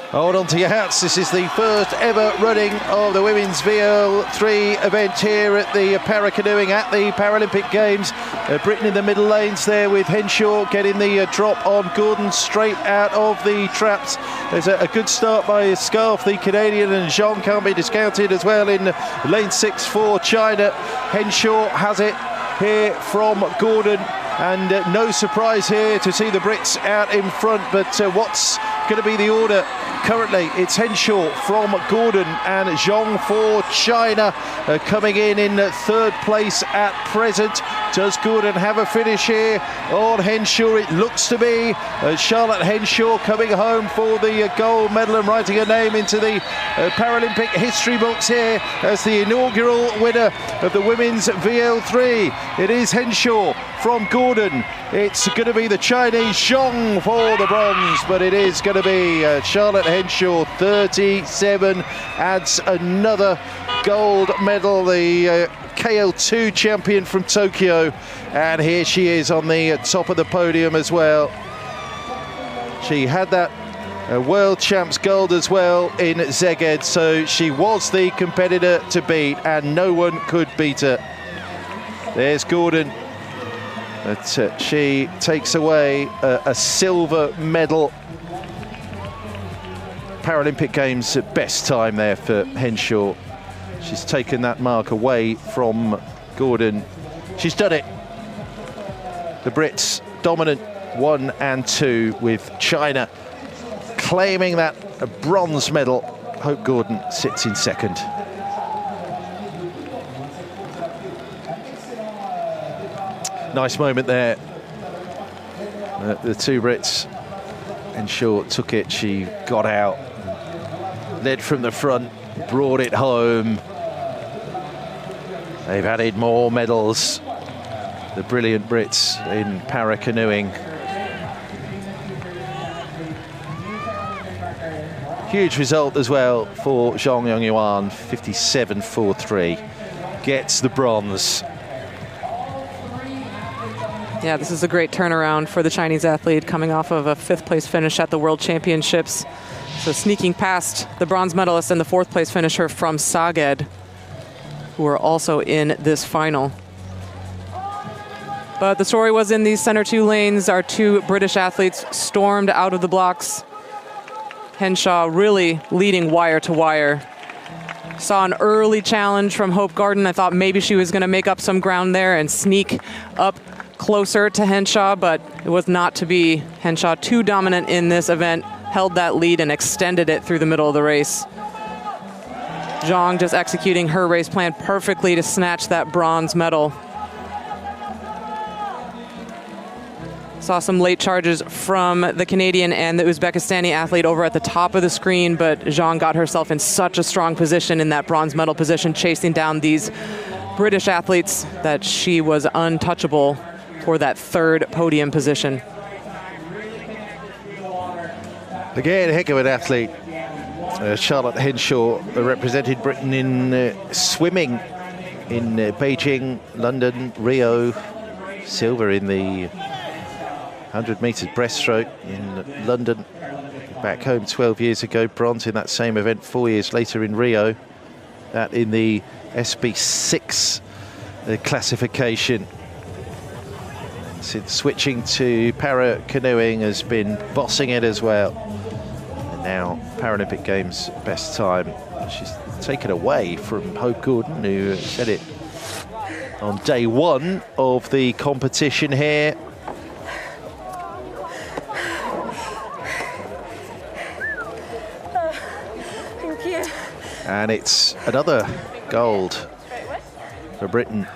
Hold on to your hats. This is the first ever running of the women's VL3 event here at the para-canoeing at the Paralympic Games. Britain in the middle lanes there with Henshaw getting the drop on Gordon straight out of the traps. There's a good start by Scarf, the Canadian, and Zhang can't be discounted as well in lane 6 for China. Henshaw has it here from Gordon, and no surprise here to see the Brits out in front, but what's going to be the order? Currently, it's Henshaw from Gordon and Zhang for China, coming in third place at present. Does Gordon have a finish here on Henshaw? It looks to be. Charlotte Henshaw coming home for the gold medal and writing her name into the Paralympic history books here as the inaugural winner of the women's VL3. It is Henshaw from Gordon. It's going to be the Chinese Zhang for the bronze, but it is going to be Charlotte Henshaw, 37, adds another gold medal, the KL2 champion from Tokyo, and here she is on the top of the podium as well. She had that World Champs gold as well in Szeged, so she was the competitor to beat, and no one could beat her. There's Gordon. But she takes away a silver medal. Paralympic Games best time there for Henshaw. She's taken that mark away from Gordon. She's done it. The Brits dominant 1 and 2 with China claiming that bronze medal. Hope Gordon sits in second. Nice moment there. The two Brits. Henshaw took it, she got out, led from the front, brought it home. They've added more medals, the brilliant Brits in para-canoeing. Huge result as well for Zhang Yongyuan, 57.43, gets the bronze. Yeah, this is a great turnaround for the Chinese athlete coming off of a 5th place finish at the World Championships. So sneaking past the bronze medalist and the 4th place finisher from Szeged, who are also in this final. But the story was in these center 2 lanes. Our 2 British athletes stormed out of the blocks. Henshaw really leading wire to wire. Saw an early challenge from Hope Garden. I thought maybe she was going to make up some ground there and sneak up closer to Henshaw, but it was not to be. Henshaw, too dominant in this event, held that lead and extended it through the middle of the race. Zhang just executing her race plan perfectly to snatch that bronze medal. Saw some late charges from the Canadian and the Uzbekistani athlete over at the top of the screen, but Zhang got herself in such a strong position in that bronze medal position, chasing down these British athletes, that she was untouchable for that 3rd podium position. Again, heck of an athlete. Charlotte Henshaw represented Britain in swimming in Beijing, London, Rio. Silver in the 100 metres breaststroke in London. back home 12 years ago, bronze in that same event 4 years later in Rio, that in the SB6 classification. Since switching to para canoeing has been bossing it as well. And now Paralympic Games best time. She's taken away from Hope Gordon, who said it on day one of the competition here. Thank you. And it's another gold for Britain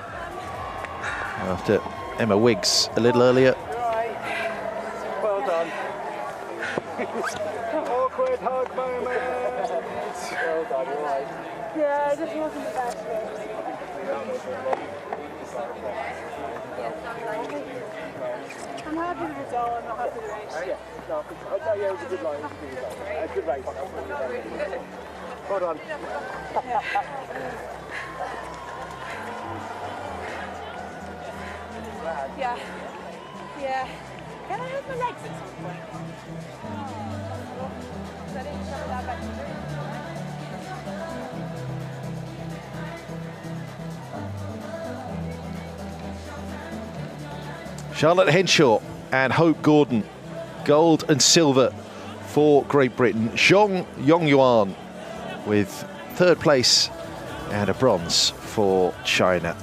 after Emma Wiggs a little earlier. Well done. Awkward hug moment. Well done, you're right. Yeah, it just wasn't the best. I'm happy with the result, I'm not happy with the race. Yeah, yeah, it was a good line. Good race. Well done. Yeah. Yeah. Can I have my legs at some point? I didn't cover that back. Charlotte Henshaw and Hope Gordon, gold and silver for Great Britain. Zhong Yongyuan with third place and a bronze for China.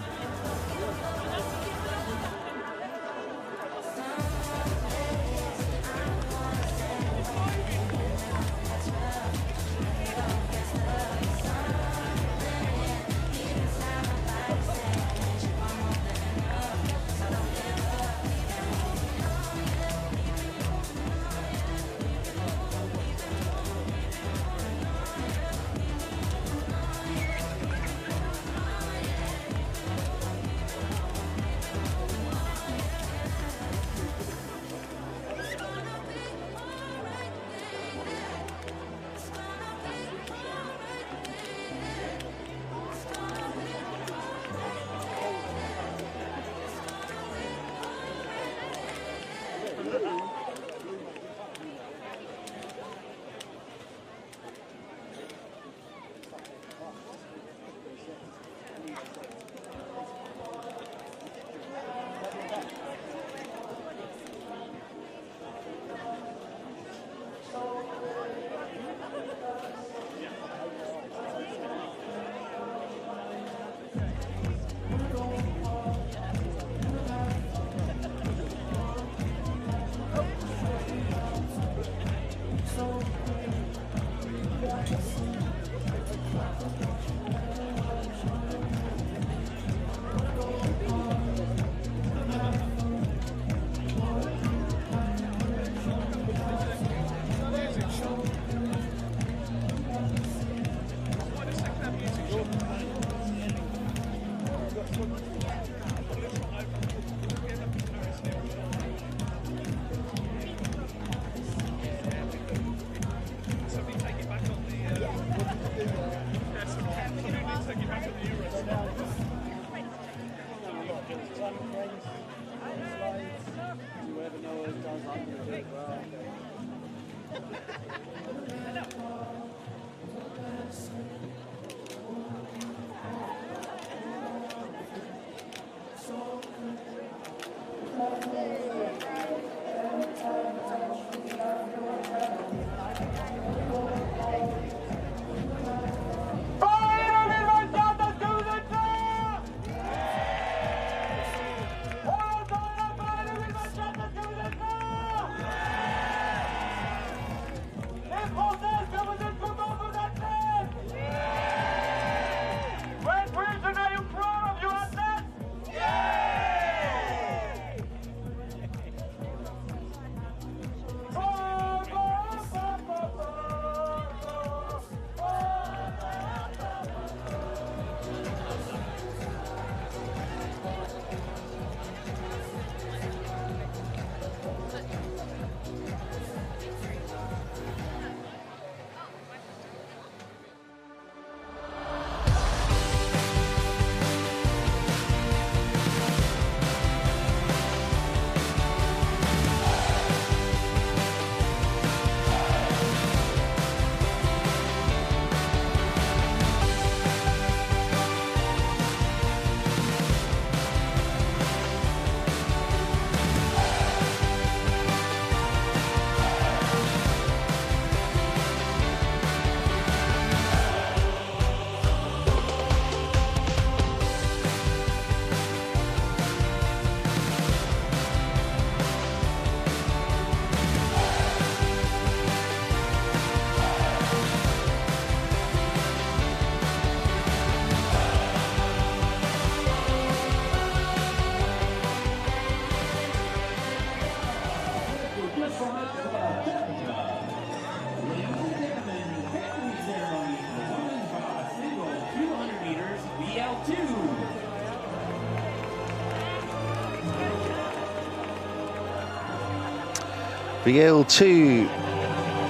VL2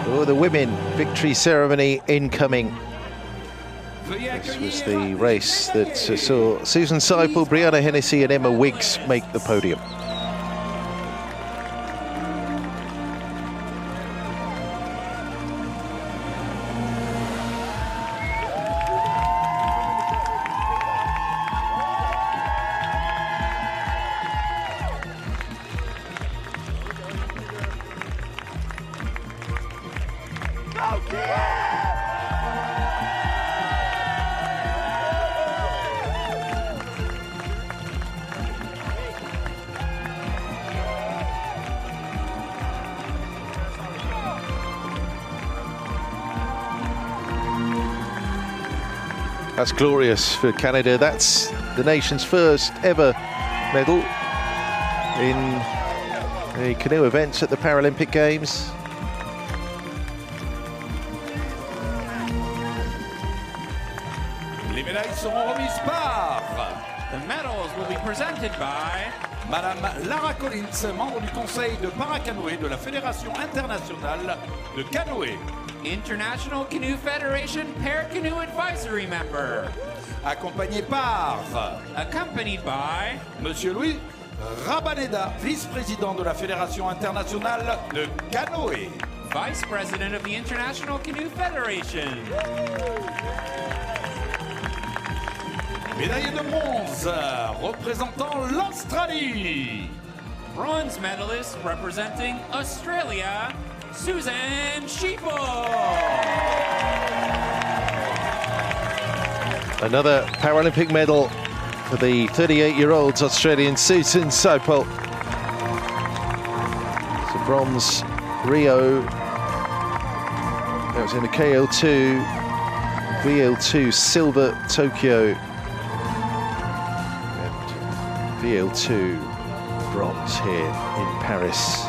for the women. Victory ceremony incoming. This was the race that saw Susan Seipel, Brianna Hennessy and Emma Wiggs make the podium. That's glorious for Canada. That's the nation's first ever medal in the canoe events at the Paralympic Games. Les médailles seront remises par The medals will be presented by Madame Lara Collins, membre du conseil de Paracanoë de la Fédération internationale de Canoë. International Canoe Federation Pair Canoe Advisory Member. Accompagné Accompanied by Monsieur Louis Rabaneda, vice-président de la Fédération internationale de Canoë. Vice President of the International Canoe Federation. Médaillé de bronze représentant l'Australie. Bronze medalist representing Australia, Susan Seipel. Another Paralympic medal for the 38-year-old Australian Susan Seipel. It's a bronze Rio. That was in the KL2, VL2 silver Tokyo, and VL2 bronze here in Paris.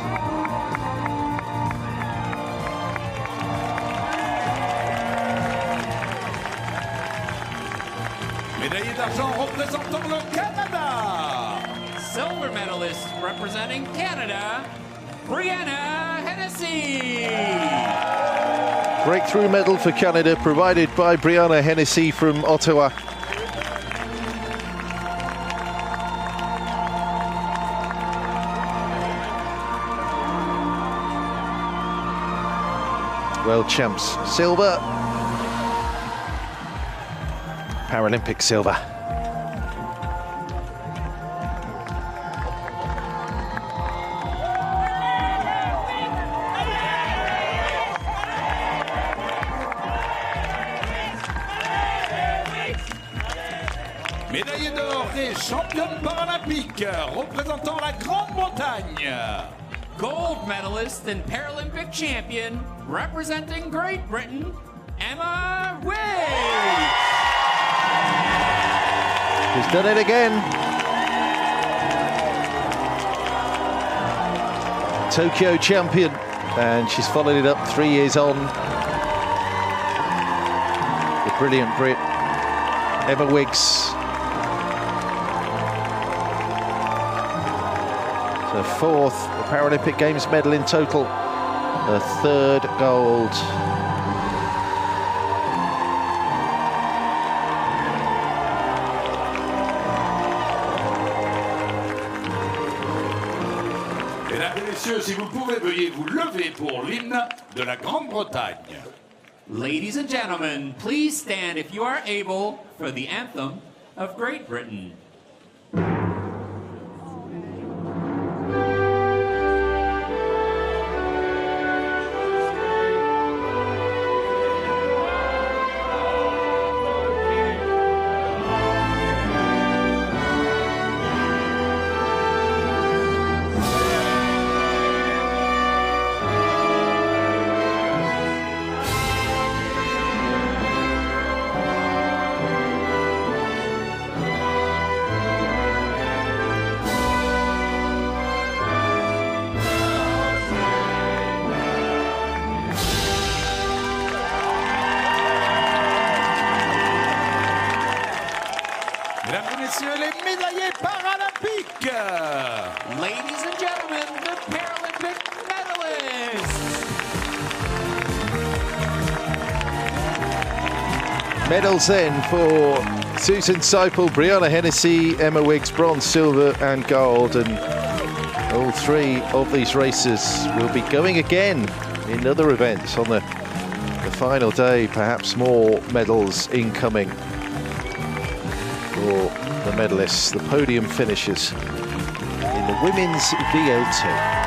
Médaillé d'argent représentant le Canada. Silver medalist representing Canada, Brianna Hennessy. Breakthrough medal for Canada provided by Brianna Hennessy from Ottawa. World champs, silver. Paralympic silver. Médaillé d'or et championne paralympique représentant la Grande-Bretagne. Gold medalist and Paralympic champion representing Great Britain, Emma Wiggs. She's done it again. Tokyo champion, and she's followed it up 3 years on. The brilliant Brit, Emma Wiggs. Her fourth Paralympic Games medal in total, her third gold. Mesdames et messieurs, si vous le pouvez, veuillez vous lever pour l'hymne de la Grande-Bretagne. Ladies and gentlemen, please stand if you are able for the anthem of Great Britain. Mesdames et messieurs, les médaillés paralympiques. Ladies and gentlemen, the Paralympic medalists. Medals then for Susan Seipel, Brianna Hennessy, Emma Wiggs, bronze, silver and gold. And all three of these racers will be going again in other events on the final day. Perhaps more medals incoming for the medalists, the podium finishers in the women's VL2.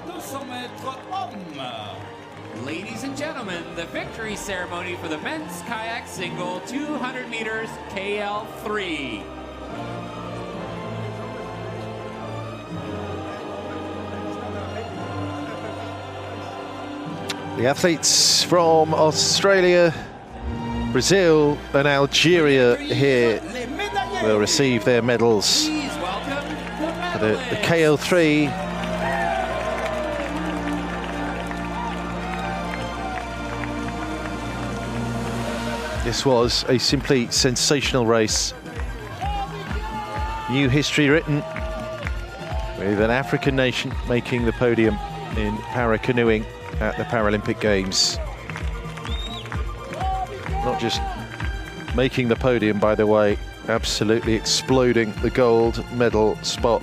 200 mètres hommes. Ladies and gentlemen, the victory ceremony for the men's kayak single 200 meters KL3. The athletes from Australia, Brazil and Algeria here will receive their medals for the KL3. This was a simply sensational race. New history written with an African nation making the podium in para-canoeing at the Paralympic Games. Not just making the podium, by the way, absolutely exploding the gold medal spot.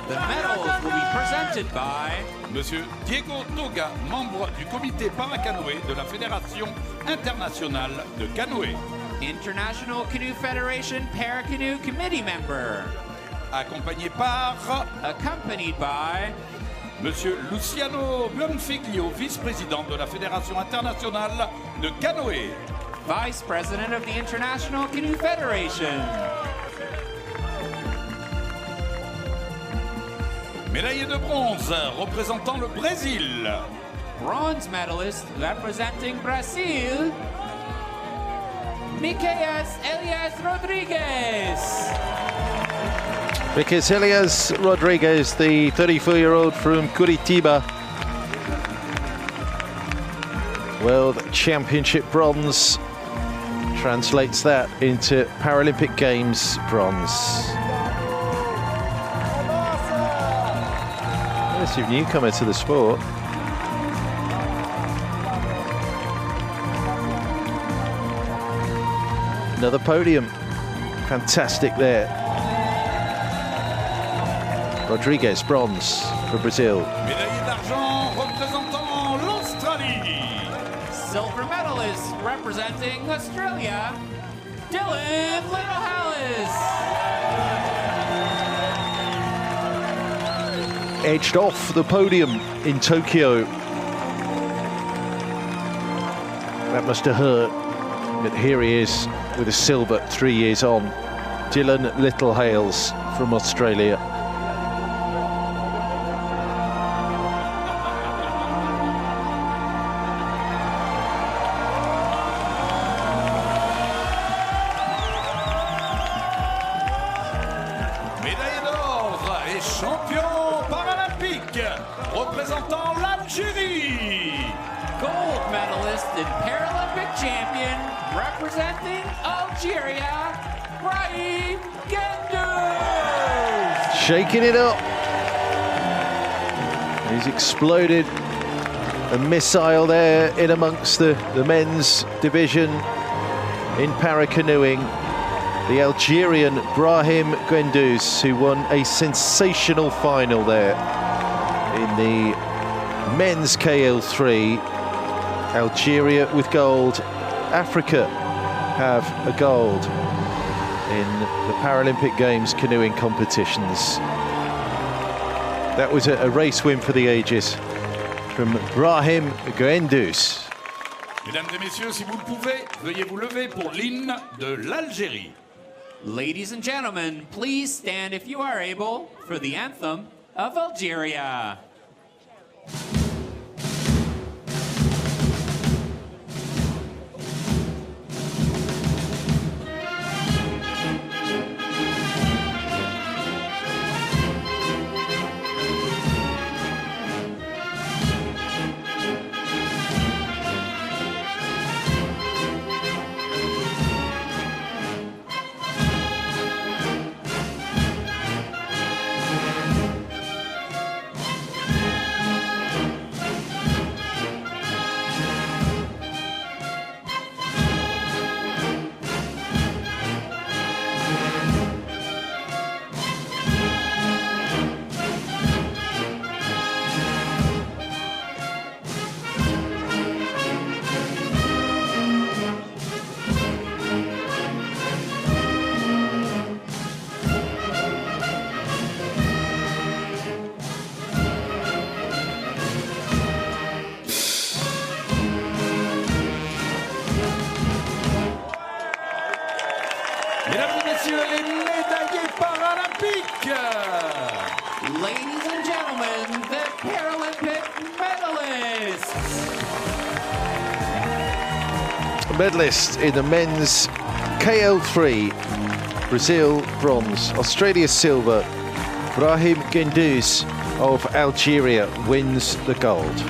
The medals will be presented by Monsieur Diego Toga, membre du comité paracanoë de la Fédération internationale de canoë. International Canoe Federation Para-Canoe Committee member. Accompanied by Monsieur Luciano Buonfiglio, vice-président de la Fédération internationale de canoë. Vice President of the International Canoe Federation. Médaillé de bronze représentant le Brésil. Bronze medalist representing Brazil, Miqueias Elias Rodrigues. Miqueias Elias Rodrigues, the 34-year-old from Curitiba. World Championship bronze. Translates that into Paralympic Games bronze. Massive newcomer to the sport. Another podium. Fantastic there. Rodrigues, bronze for Brazil. Médaillé d'argent représentant l'Australie. Silver medalist representing Australia, Dylan Littlehallis. Edged off the podium in Tokyo. That must have hurt, but here he is with a silver 3 years on. Dylan Littlehales from Australia. Médaillé d'or et champion paralympique représentant l'Algérie. Gold medalist and Paralympic champion representing Algeria, Brahim Gendous. Shaking it up. He's exploded a missile there in amongst the men's division in para-canoeing. The Algerian Brahim Gendous, who won a sensational final there in the men's KL3. Algeria with gold. Africa have a gold in the Paralympic Games canoeing competitions. That was a race win for the ages from Brahim Gendous. Mesdames et messieurs, si vous le pouvez, veuillez vous lever pour l'hymne de l'Algérie. Ladies and gentlemen, please stand if you are able for the anthem of Algeria. Ladies and gentlemen, the Paralympic medalists. Medalists in the men's KL3, Brazil bronze, Australia silver, Brahim Gendouzi of Algeria wins the gold.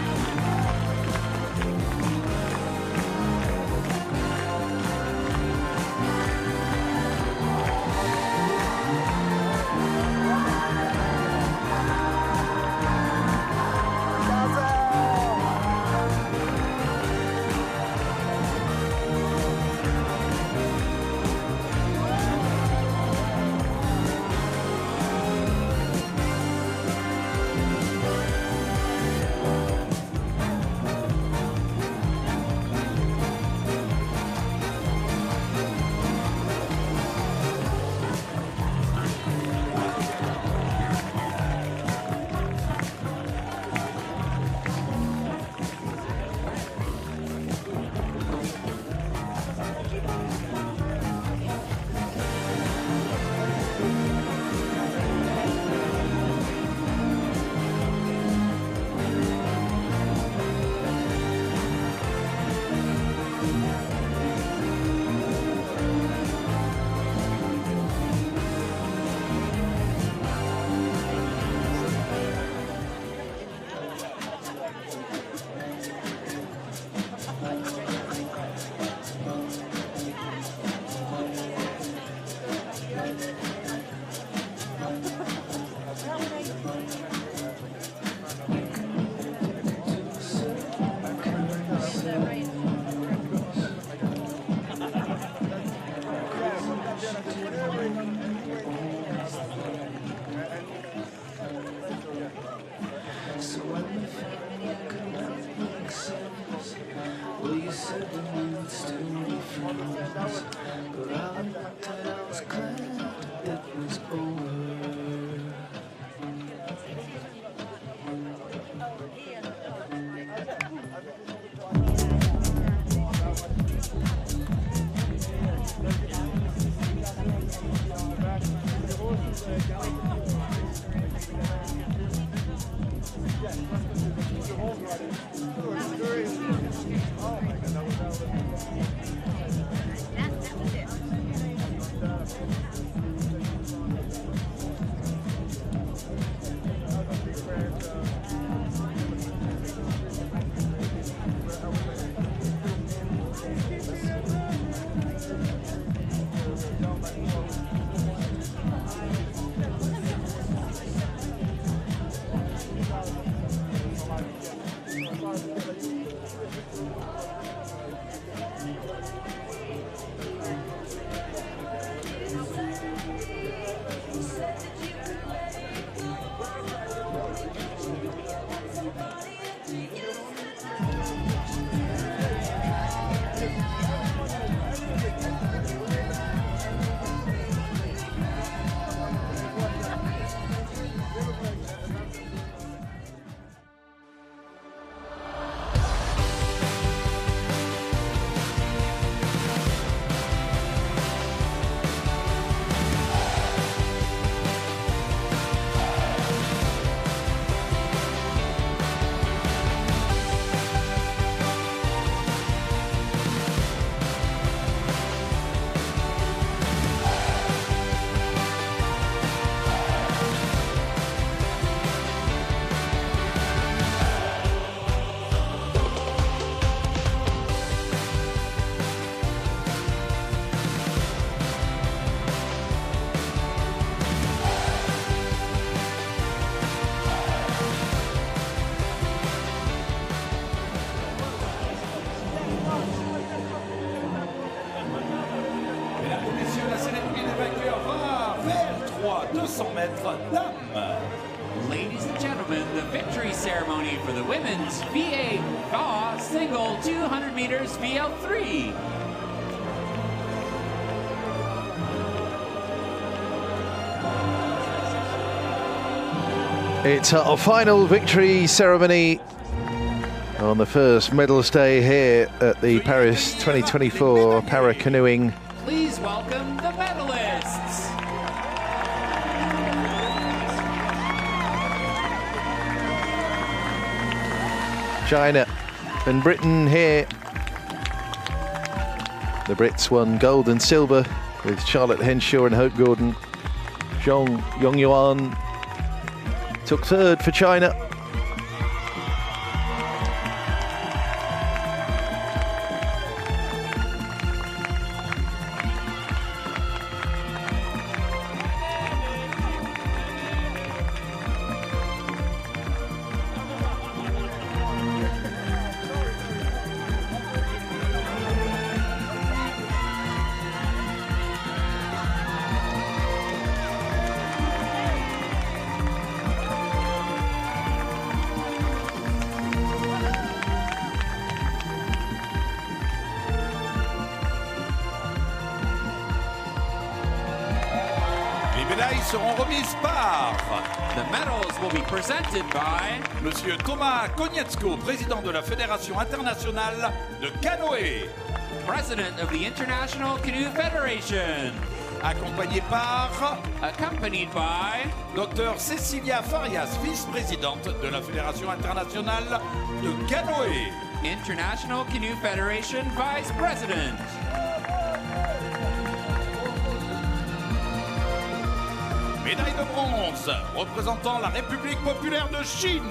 Ladies and gentlemen, the victory ceremony for the women's VL3 single 200 meters VL3. It's our final victory ceremony on the first medals day here at the Paris 2024 Para Canoeing. Please welcome the medalists. China and Britain here. The Brits won gold and silver with Charlotte Henshaw and Hope Gordon. Zhong Yongyuan took third for China. Seront remises par The medals will be presented by Monsieur Thomas Konietzko, président de la Fédération internationale de Canoë, President of the International Canoe Federation, accompagné accompanied by Dr Cecilia Farias, vice-présidente de la Fédération internationale de Canoë, International Canoe Federation Vice President. Médaille de bronze représentant la République populaire de Chine.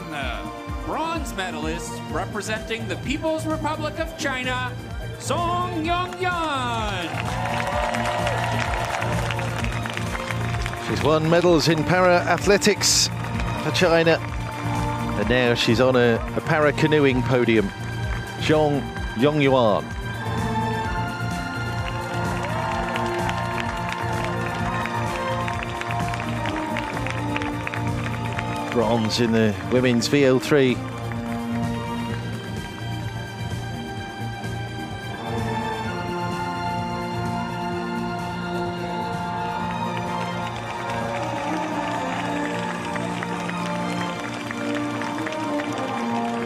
Bronze medalist representing the People's Republic of China, Song Yong-yan. She's won medals in para-athletics for China. And now she's on a para-canoeing podium. Zhong Yongyuan. Bronze in the women's VL3.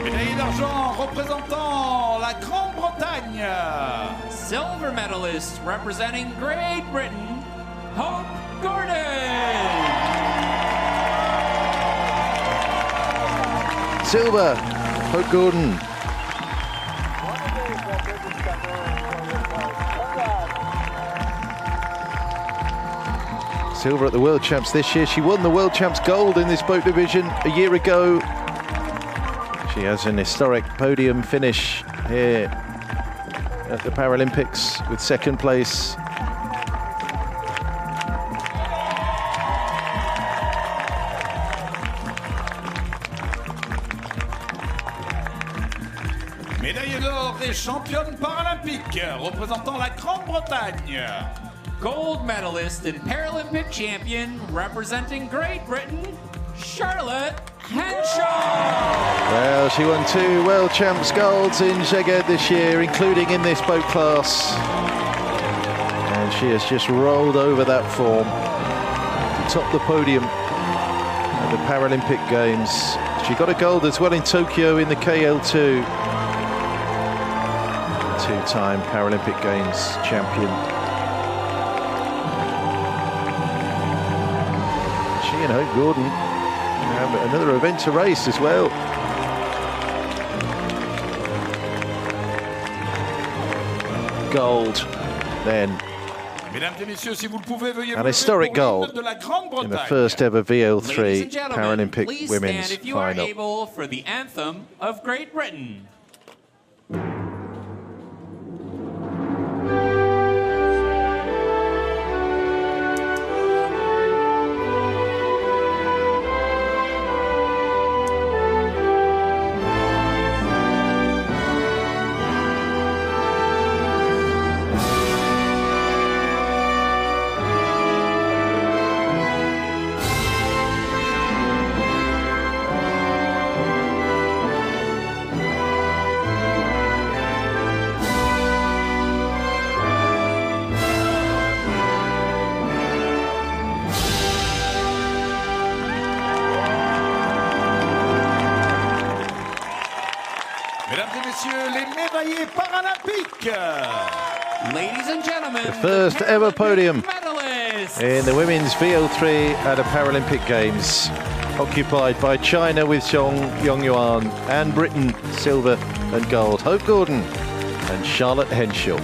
Médaille d'argent représentant la Grande-Bretagne. Silver medalist representing Great Britain, Hope Gordon. Silver, Hope Gordon. Silver at the World Champs this year. She won the World Champs gold in this boat division a year ago. She has an historic podium finish here at the Paralympics with second place. Médaille d'or et championne paralympique représentant la Grande-Bretagne. Gold medalist and Paralympic champion representing Great Britain, Charlotte Henshaw. Well, she won 2 World Champs golds in Szeged this year, including in this boat class. And she has just rolled over that form to top the podium at the Paralympic Games. She got a gold as well in Tokyo in the KL2. 2-time Paralympic Games champion. She and Hope Gordon have another event to race as well. Gold then. An historic gold in the first ever VL3 Paralympic please women's stand if you final. are able for the anthem of Great Britain. Paralympiques. Ladies and gentlemen, The first ever podium. medalist. in the women's VL3 at the Paralympic Games, occupied by China with Zhong Yongyuan and Britain, silver and gold. Hope Gordon and Charlotte Henshaw.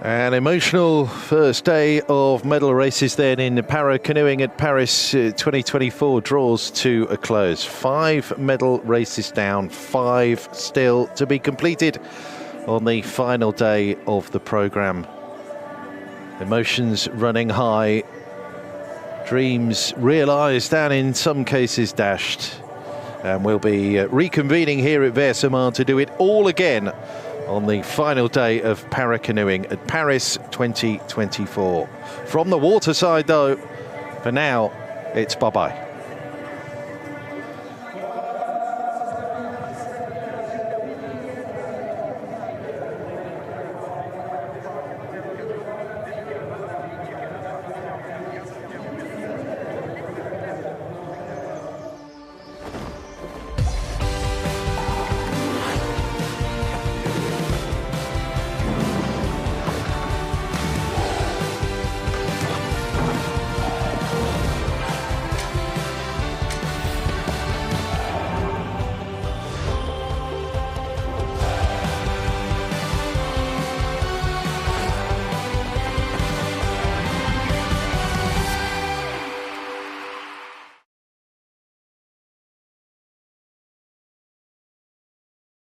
An emotional first day of medal races then in para canoeing at Paris 2024 draws to a close. 5 medal races down, 5 still to be completed on the final day of the programme. Emotions running high, dreams realised and in some cases dashed. And we'll be reconvening here at Versailles to do it all again on the final day of para canoeing at Paris 2024. From the waterside though, for now, it's bye-bye.